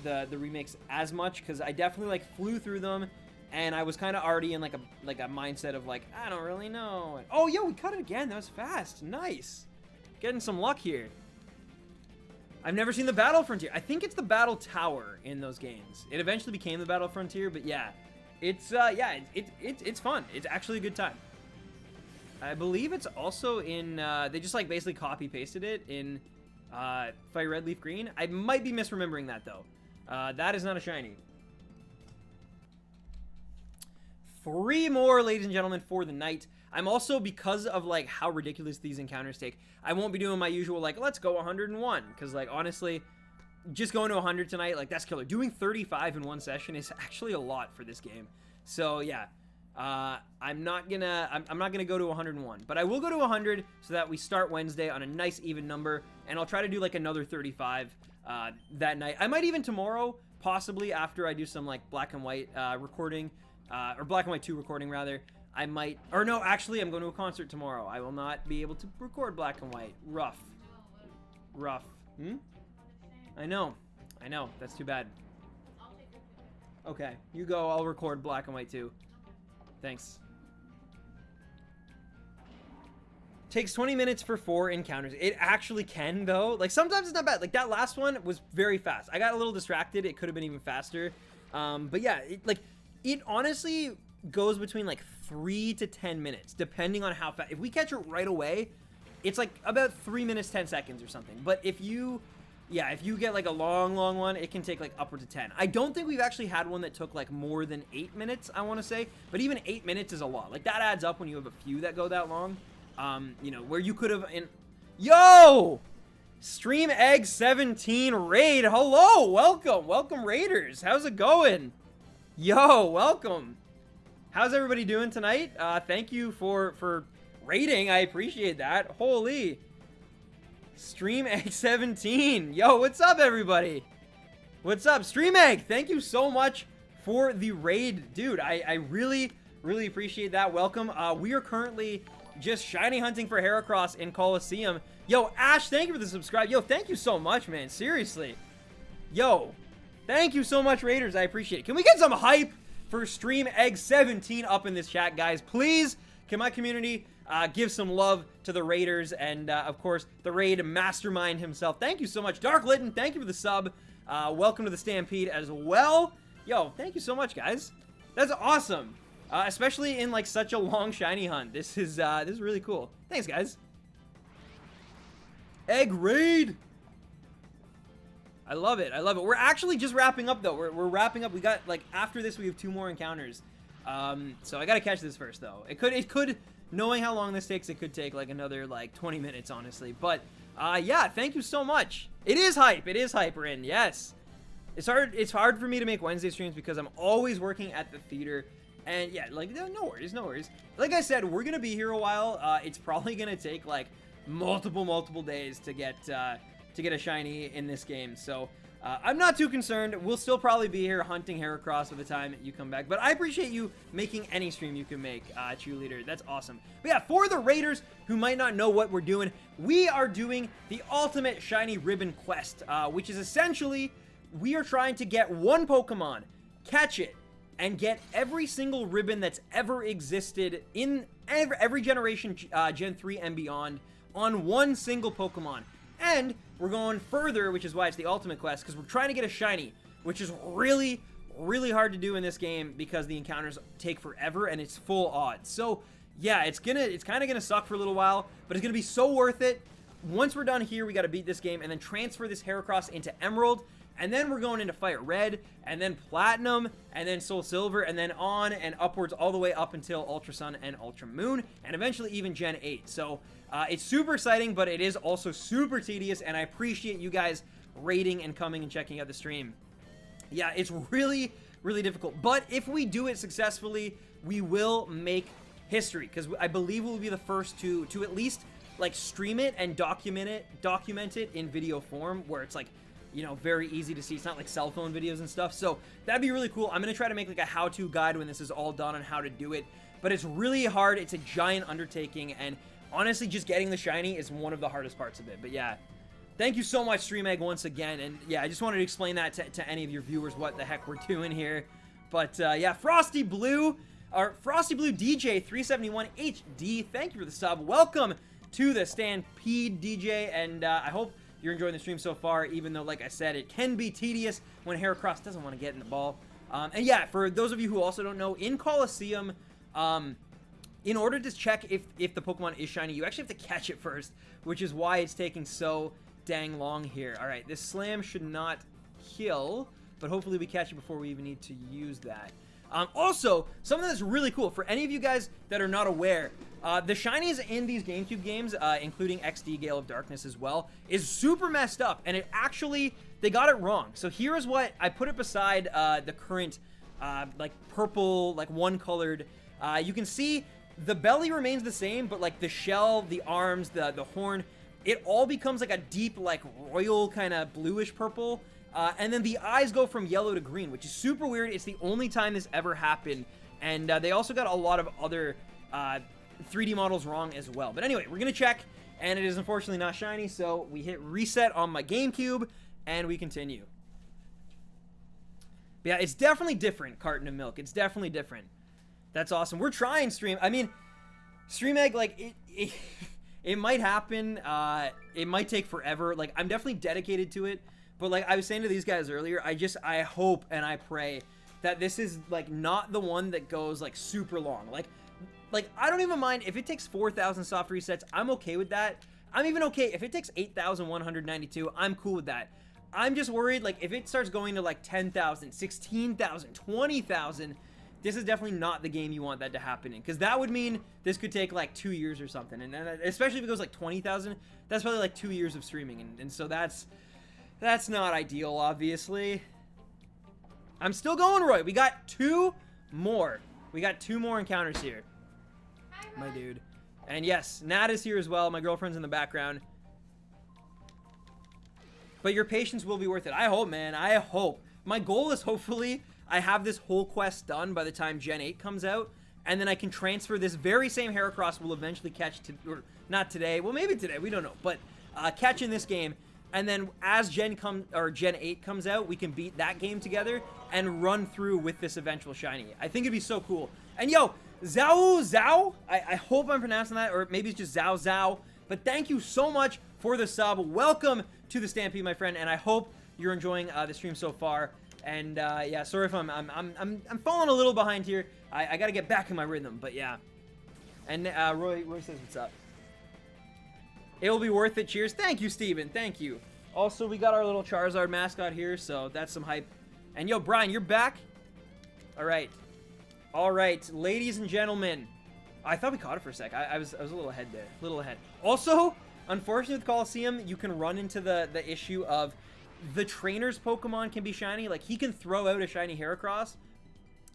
Speaker 1: the remakes as much because I definitely like flew through them, and I was kind of already in like a mindset of like, I don't really know. Oh yeah, we cut it again. That was fast. Nice. Getting some luck here. I've never seen the Battle Frontier. I think it's the Battle Tower in those games. It eventually became the Battle Frontier, but yeah, it's it's fun. It's actually a good time. I believe it's also in, they just like basically copy pasted it in Fire Red Leaf Green. I might be misremembering that though. That is not a shiny. 3 more, ladies and gentlemen, for the night. I'm also, because of like how ridiculous these encounters take, I won't be doing my usual like, let's go 101. Because like, honestly, just going to 100 tonight, like that's killer. Doing 35 in one session is actually a lot for this game. So yeah. I'm not gonna go to 101, but I will go to 100 so that we start Wednesday on a nice even number, and I'll try to do like another 35 that night. I might even tomorrow, possibly after I do some like black and white recording, or black and white 2 recording rather. I might, or no, actually I'm going to a concert tomorrow. I will not be able to record black and white. Rough. I know, that's too bad. Okay, you go, I'll record black and white 2. Thanks. Takes 20 minutes for 4 encounters. It actually can, though. Like, sometimes it's not bad. Like, that last one was very fast. I got a little distracted. It could have been even faster. But yeah, it honestly goes between, like, 3 to 10 minutes, depending on how fast. If we catch it right away, it's, like, about 3 minutes, 10 seconds or something. But if you get, like, a long one, it can take, like, upwards of 10. I don't think we've actually had one that took, like, more than 8 minutes, I want to say. But even 8 minutes is a lot. Like, that adds up when you have a few that go that long. You know, where you could have Yo! Stream Egg 17 raid. Hello, welcome raiders. How's it going? Yo, welcome. How's everybody doing tonight? Thank you for raiding. I appreciate that. Holy. Stream Egg 17. Yo, what's up, everybody? What's up? Stream Egg, thank you so much for the raid. Dude, I really appreciate that. Welcome. We are currently just shiny hunting for Heracross in Colosseum. Yo, Ash, thank you for the subscribe. Yo, thank you so much, man. Seriously. Yo, thank you so much, Raiders. I appreciate it. Can we get some hype for Stream Egg 17 up in this chat, guys? Please, can my community give some love to the Raiders and, of course, the Raid Mastermind himself. Thank you so much. Dark Litton, thank you for the sub. Welcome to the Stampede as well. Yo, thank you so much, guys. That's awesome. Especially in, like, such a long shiny hunt. This is really cool. Thanks, guys. Egg raid! I love it. I love it. We're actually just wrapping up, though. We're wrapping up. We got, like, after this, we have 2 more encounters. So I gotta catch this first, though. It could, knowing how long this takes, it could take, like, another, like, 20 minutes, honestly. But, yeah, thank you so much. It is hype. It is hype, Rin. Yes. It's hard for me to make Wednesday streams because I'm always working at the theater. And yeah, like, no worries. Like I said, we're gonna be here a while. It's probably gonna take like multiple days to get a shiny in this game. So I'm not too concerned. We'll still probably be here hunting Heracross by the time you come back. But I appreciate you making any stream you can make, Cheerleader. That's awesome. But yeah, for the Raiders who might not know what we're doing, we are doing the Ultimate Shiny Ribbon Quest, which is essentially we are trying to get one Pokemon, catch it, and get every single ribbon that's ever existed in every generation, Gen 3 and beyond, on one single Pokemon. And we're going further, which is why it's the Ultimate Quest, because we're trying to get a shiny, which is really hard to do in this game because the encounters take forever and it's full odds. So yeah, it's kind of gonna suck for a little while, but it's gonna be so worth it. Once we're done here, we got to beat this game and then transfer this Heracross into Emerald. And then we're going into Fire Red, and then Platinum, and then Soul Silver, and then on and upwards all the way up until Ultra Sun and Ultra Moon, and eventually even Gen 8. So it's super exciting, but it is also super tedious, and I appreciate you guys rating and coming and checking out the stream. Yeah, it's really difficult, but if we do it successfully, we will make history, because I believe we'll be the first to at least like stream it and document it in video form, where it's like, you know, very easy to see. It's not like cell phone videos and stuff. So that'd be really cool. I'm going to try to make like a how-to guide when this is all done on how to do it. But it's really hard. It's a giant undertaking. And honestly, just getting the shiny is one of the hardest parts of it. But yeah, thank you so much, Stream Egg, once again. And yeah, I just wanted to explain that to any of your viewers what the heck we're doing here. But yeah, Frosty Blue DJ 371 HD, thank you for the sub. Welcome to the Stampede, DJ. And I hope you're enjoying the stream so far, even though, like I said, it can be tedious when Heracross doesn't want to get in the ball. And yeah, for those of you who also don't know, in Colosseum, in order to check if the Pokemon is shiny, you actually have to catch it first, which is why it's taking so dang long here. All right, this Slam should not kill, but hopefully we catch it before we even need to use that. Also, something that's really cool, for any of you guys that are not aware, the shinies in these GameCube games, including XD Gale of Darkness as well, is super messed up, and it actually, they got it wrong. So here is what, I put it beside the current, like, purple, like, one-colored, you can see the belly remains the same, but, like, the shell, the arms, the horn, it all becomes, like, a deep, like, royal kind of bluish purple. And then the eyes go from yellow to green, which is super weird. It's the only time this ever happened. And they also got a lot of other 3D models wrong as well. But anyway, we're going to check, and it is unfortunately not shiny, so we hit reset on my GameCube, and we continue. But yeah, it's definitely different, Carton of Milk. It's definitely different. That's awesome. We're trying Stream. I mean, Stream Egg, like, It might happen. It might take forever. Like, I'm definitely dedicated to it. But like I was saying to these guys earlier, I hope and I pray that this is like not the one that goes like super long. Like I don't even mind if it takes 4,000 soft resets. I'm okay with that. I'm even okay if it takes 8,192. I'm cool with that. I'm just worried like if it starts going to like 10,000, 16,000, 20,000, this is definitely not the game you want that to happen in, because that would mean this could take like 2 years or something, and especially if it goes like 20,000, that's probably like 2 years of streaming, and so that's not ideal, obviously. I'm still going, Roy. We got 2 more. We got 2 more encounters here. Hi, my dude. And yes, Nat is here as well. My girlfriend's in the background. But your patience will be worth it. I hope, man. I hope. My goal is hopefully I have this whole quest done by the time Gen 8 comes out, and then I can transfer this very same Heracross we'll eventually catch, or not today. Well, maybe today. We don't know. But catch in this game. And then as Gen 8 comes out, we can beat that game together and run through with this eventual shiny. I think it'd be so cool. And yo, Zhao, I hope I'm pronouncing that, or maybe it's just Zhao. But thank you so much for the sub. Welcome to the Stampede, my friend, and I hope you're enjoying the stream so far. And yeah, sorry if I'm falling a little behind here. I got to get back in my rhythm, but yeah. And Roy says what's up. It'll be worth it. Cheers. Thank you, Steven. Thank you. Also, we got our little Charizard mascot here, so that's some hype. And yo, Brian, you're back? All right. All right, ladies and gentlemen. I thought we caught it for a sec. I was a little ahead there. A little ahead. Also, unfortunately with Colosseum, you can run into the issue of the trainer's Pokemon can be shiny. Like, he can throw out a shiny Heracross.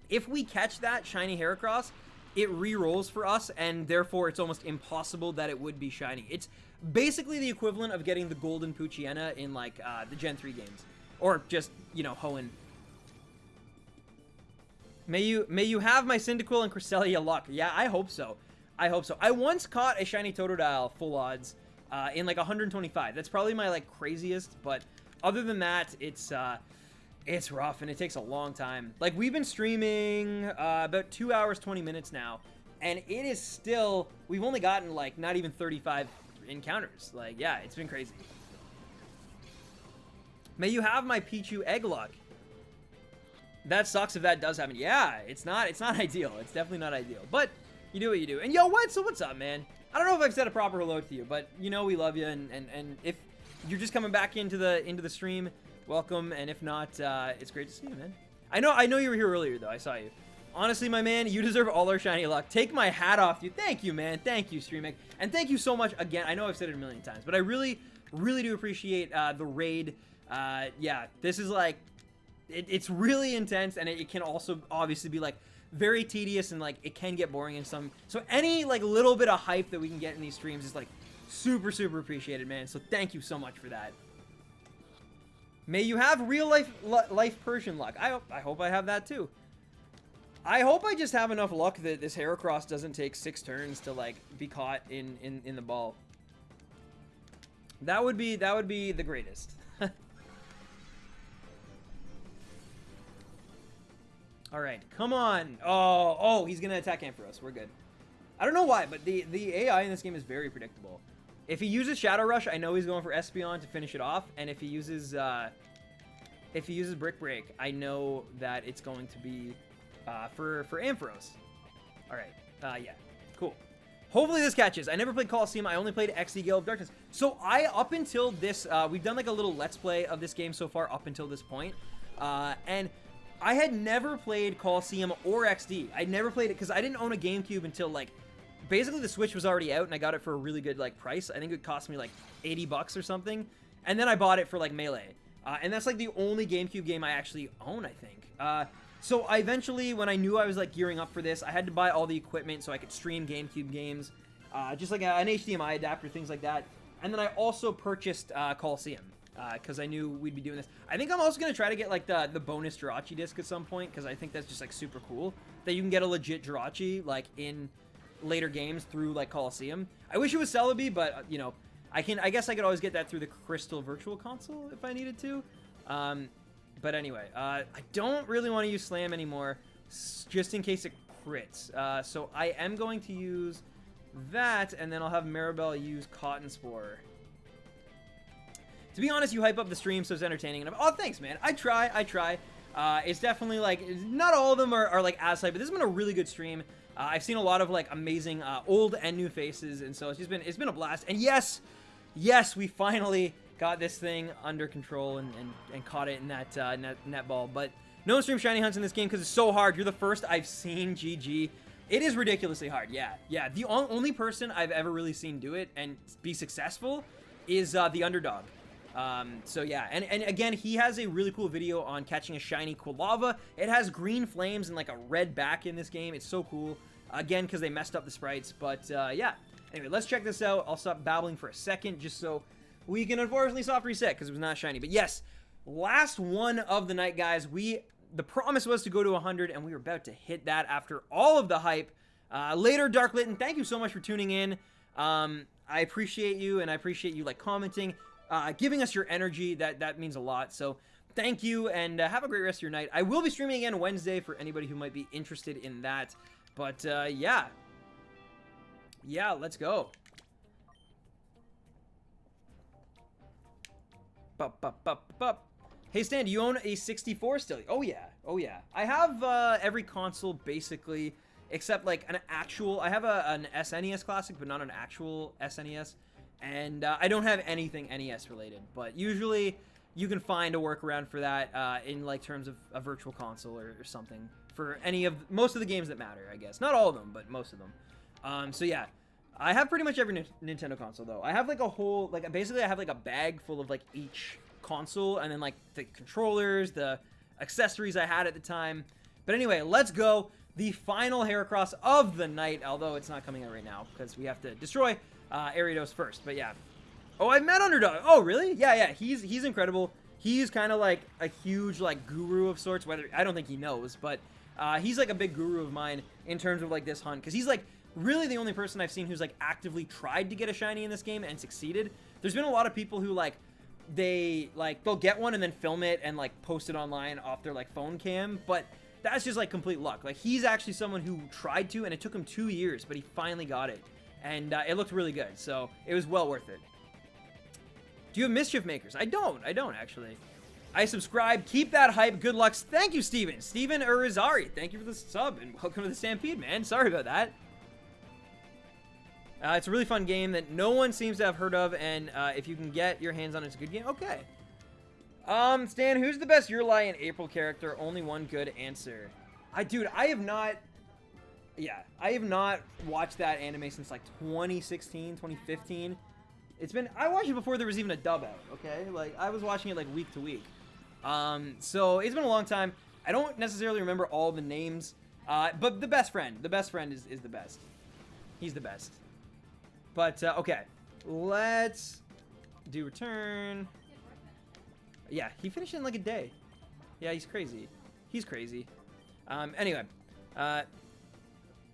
Speaker 1: If we catch that shiny Heracross, it re-rolls for us, and therefore it's almost impossible that it would be shiny. It's basically the equivalent of getting the golden Poochyena in like the Gen 3 games, or just, you know, Hoenn. May you have my Cyndaquil and Cresselia luck. Yeah, I hope so. I hope so. I once caught a shiny Totodile full odds in like 125. That's probably my like craziest, but other than that, it's rough and it takes a long time. Like, we've been streaming about 2 hours 20 minutes now, and it is still, we've only gotten like not even 35 encounters. Like, yeah, it's been crazy. May you have my Pichu egg luck. That sucks if that does happen. Yeah, it's not ideal. It's definitely not ideal, but you do what you do. And yo, what's up, man? I don't know if I've said a proper hello to you, but you know we love you, and if you're just coming back into the stream, welcome, and if not, it's great to see you, man. I know you were here earlier, though. I saw you. Honestly, my man, you deserve all our shiny luck. Take my hat off, dude. Thank you, man. Thank you, StreamEgg. And thank you so much again. I know I've said it a million times, but I really, really do appreciate the raid. Yeah, this is like, it's really intense, and it can also obviously be like very tedious, and like it can get boring in some. So any like little bit of hype that we can get in these streams is like super, super appreciated, man. So thank you so much for that. May you have real life Persian luck. I hope I have that too. I hope I just have enough luck that this Heracross doesn't take 6 turns to like be caught in the ball. That would be the greatest. All right, come on. Oh, he's gonna attack Ampharos. We're good. I don't know why, but the AI in this game is very predictable. If he uses Shadow Rush, I know he's going for Espeon to finish it off, and if he uses Brick Break, I know that it's going to be for Ampharos. All right, yeah, cool. Hopefully this catches. I never played Colosseum. I only played XD Gale of Darkness. So up until this, we've done like a little Let's Play of this game so far up until this point, and I had never played Colosseum or XD. I'd never played it because I didn't own a GameCube until like basically the Switch was already out, and I got it for a really good like price. I think it cost me like 80 bucks or something, and then I bought it for like Melee, and that's like the only GameCube game I actually own, I think. So I eventually, when I knew I was like gearing up for this, I had to buy all the equipment so I could stream GameCube games, just like an HDMI adapter, things like that. And then I also purchased Colosseum because I knew we'd be doing this. I think I'm also gonna try to get like the bonus Jirachi disc at some point, because I think that's just like super cool that you can get a legit Jirachi like in later games through like Colosseum. I wish it was Celebi, but you know, I guess I could always get that through the Crystal Virtual Console if I needed to. But anyway, I don't really want to use Slam anymore, just in case it crits. So I am going to use that, and then I'll have Maribel use Cotton Spore. To be honest, you hype up the stream so it's entertaining. And oh, thanks, man. I try. It's definitely, like, not all of them are like, as hype, but this has been a really good stream. I've seen a lot of, like, amazing old and new faces, and so it's been a blast. And yes, we finally got this thing under control and caught it in that net ball. But no one streams shiny hunts in this game because it's so hard. You're the first I've seen, GG. It is ridiculously hard, yeah. The only person I've ever really seen do it and be successful is the underdog. So yeah, and again, he has a really cool video on catching a shiny Quilava. It has green flames and like a red back in this game. It's so cool. Again, because they messed up the sprites, but yeah. Anyway, let's check this out. I'll stop babbling for a second just so we can unfortunately soft reset because it was not shiny. But yes, last one of the night, guys. The promise was to go to 100, and we were about to hit that after all of the hype. Later, Dark Litten, thank you so much for tuning in. I appreciate you, and I appreciate you like commenting. Giving us your energy, that means a lot. So thank you, and have a great rest of your night. I will be streaming again Wednesday for anybody who might be interested in that. But yeah, let's go. Hey Stan, do you own a 64 still? Oh yeah. I have every console basically, except like an actual. I have an SNES Classic, but not an actual SNES. And I don't have anything NES related, but usually you can find a workaround for that in like terms of a virtual console or something for most of the games that matter, I guess. Not all of them, but most of them. So yeah, I have pretty much every Nintendo console though. I have like a whole, like basically I have like a bag full of like each console and then like the controllers, the accessories I had at the time. But anyway, let's go. The final Heracross of the night, although it's not coming out right now because we have to destroy Ariados first, but yeah. Oh, I've met Underdog. Oh, really? Yeah. He's incredible. He's kind of like a huge like guru of sorts. Whether I don't think he knows, but he's like a big guru of mine in terms of like this hunt because he's like really the only person I've seen who's like actively tried to get a shiny in this game and succeeded. There's been a lot of people who like they'll get one and then film it and like post it online off their like phone cam, but that's just like complete luck. Like he's actually someone who tried to, and it took him 2 years, but he finally got it. And it looked really good, so it was well worth it. Do you have Mischief Makers? I don't actually. I subscribe. Keep that hype. Good luck. Thank you, Steven. Steven Urizari. Thank you for the sub, and welcome to the Stampede, man. Sorry about that. It's a really fun game that no one seems to have heard of, and if you can get your hands on it, it's a good game. Okay. Stan, who's the best Yurlai and April character? Only one good answer. Dude, I have not... Yeah, I have not watched that anime since like 2016, 2015. I watched it before there was even a dub out, okay? Like, I was watching it like week to week. So it's been a long time. I don't necessarily remember all the names, but the best friend is the best. He's the best. But, okay, let's do return. Yeah, he finished in like a day. Yeah, he's crazy. Anyway,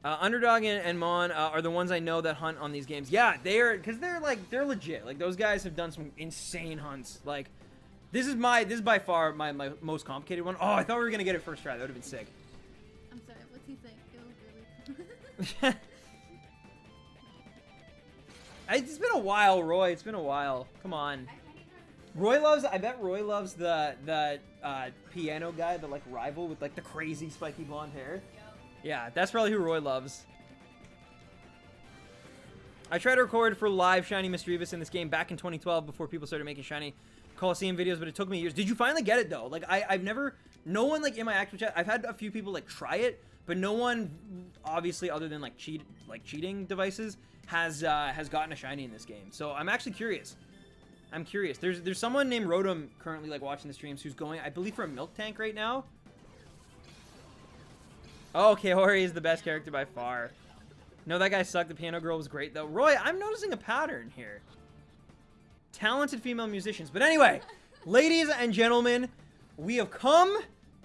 Speaker 1: Underdog and Mon are the ones I know that hunt on these games. Yeah, they're legit. Like, those guys have done some insane hunts. Like, this is by far my most complicated one. Oh, I thought we were gonna get it first try. That would have been sick.
Speaker 2: I'm sorry. What's he saying? It was really.
Speaker 1: It's been a while, Roy. It's been a while. Come on. I bet Roy loves the piano guy, the like rival with like the crazy spiky blonde hair. Yeah, that's probably who Roy loves. I tried to record for live Shiny Misdreavus in this game back in 2012 before people started making Shiny Colosseum videos, but it took me years. Did you finally get it though? Like no one like in my actual chat, I've had a few people like try it, but no one obviously other than like cheating devices has gotten a Shiny in this game. So I'm actually curious. There's someone named Rotom currently like watching the streams who's going, I believe, for a milk tank right now. Oh, okay, Orre is the best character by far. No, that guy sucked. The piano girl was great, though. Roy, I'm noticing a pattern here. Talented female musicians. But anyway, ladies and gentlemen, we have come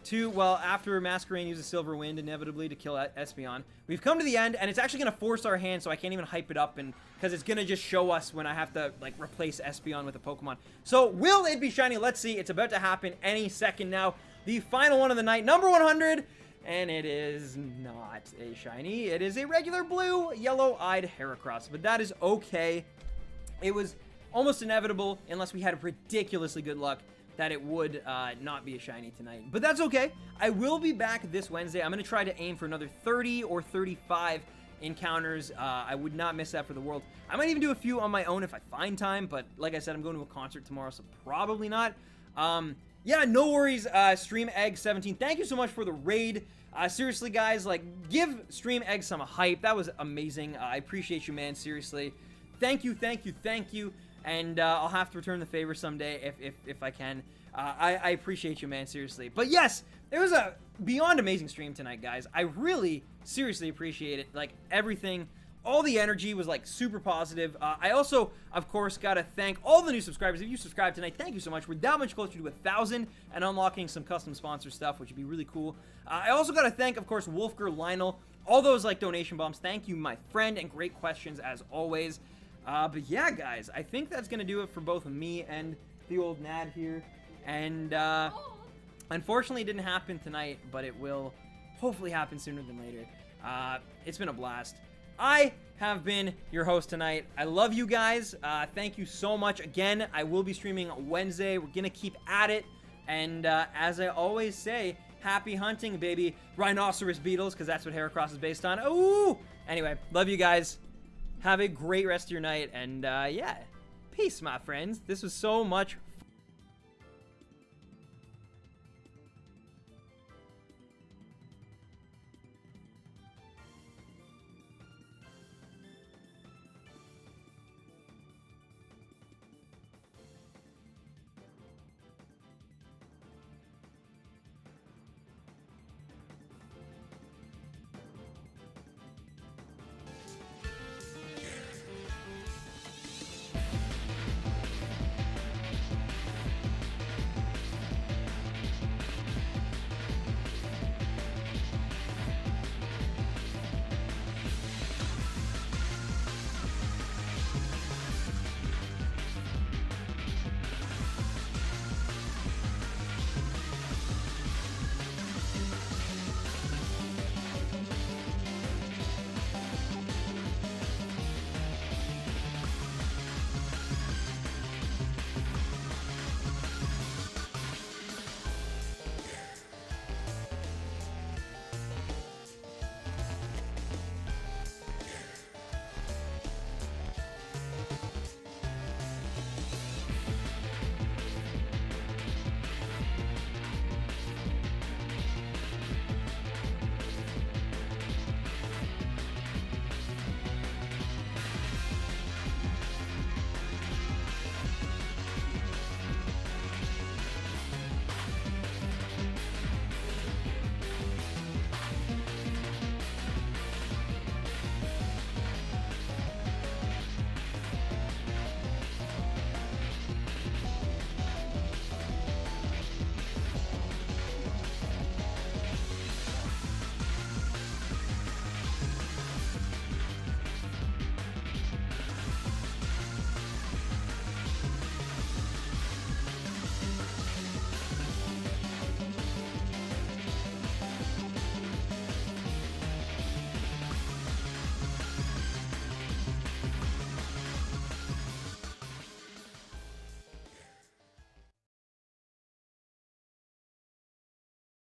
Speaker 1: to, well, after Masquerain uses Silver Wind inevitably to kill Espeon, we've come to the end, and it's actually going to force our hand, so I can't even hype it up, and because it's going to just show us when I have to, like, replace Espeon with a Pokemon. So, will it be shiny? Let's see. It's about to happen any second now. The final one of the night, number 100, And it is not a shiny. It is a regular blue, yellow-eyed Heracross. But that is okay. It was almost inevitable, unless we had ridiculously good luck, that it would not be a shiny tonight. But that's okay. I will be back this Wednesday. I'm going to try to aim for another 30 or 35 encounters. I would not miss that for the world. I might even do a few on my own if I find time, but like I said, I'm going to a concert tomorrow, so probably not. Yeah, no worries, Stream Egg 17. Thank you so much for the raid. Seriously, guys, like, give Stream Egg some hype. That was amazing. I appreciate you, man. Seriously. Thank you, thank you, thank you. And I'll have to return the favor someday if I can. I appreciate you, man, seriously. But yes, it was a beyond amazing stream tonight, guys. I really, seriously appreciate it. Like, everything, all the energy was, like, super positive. I also, of course, gotta thank all the new subscribers. If you subscribed tonight, thank you so much. We're that much closer to 1,000 and unlocking some custom sponsor stuff, which would be really cool. I also gotta thank, of course, Wolfger, Lionel, all those, like, donation bombs. Thank you, my friend, and great questions, as always. But yeah, guys, I think that's going to do it for both me and the old Nad here. And, unfortunately, it didn't happen tonight, but it will hopefully happen sooner than later. It's been a blast. I have been your host tonight. I love you guys. Thank you so much. Again, I will be streaming Wednesday. We're going to keep at it. And, as I always say, happy hunting, baby. Rhinoceros beetles, because that's what Heracross is based on. Ooh! Anyway, love you guys. Have a great rest of your night, and yeah, peace, my friends. This was so much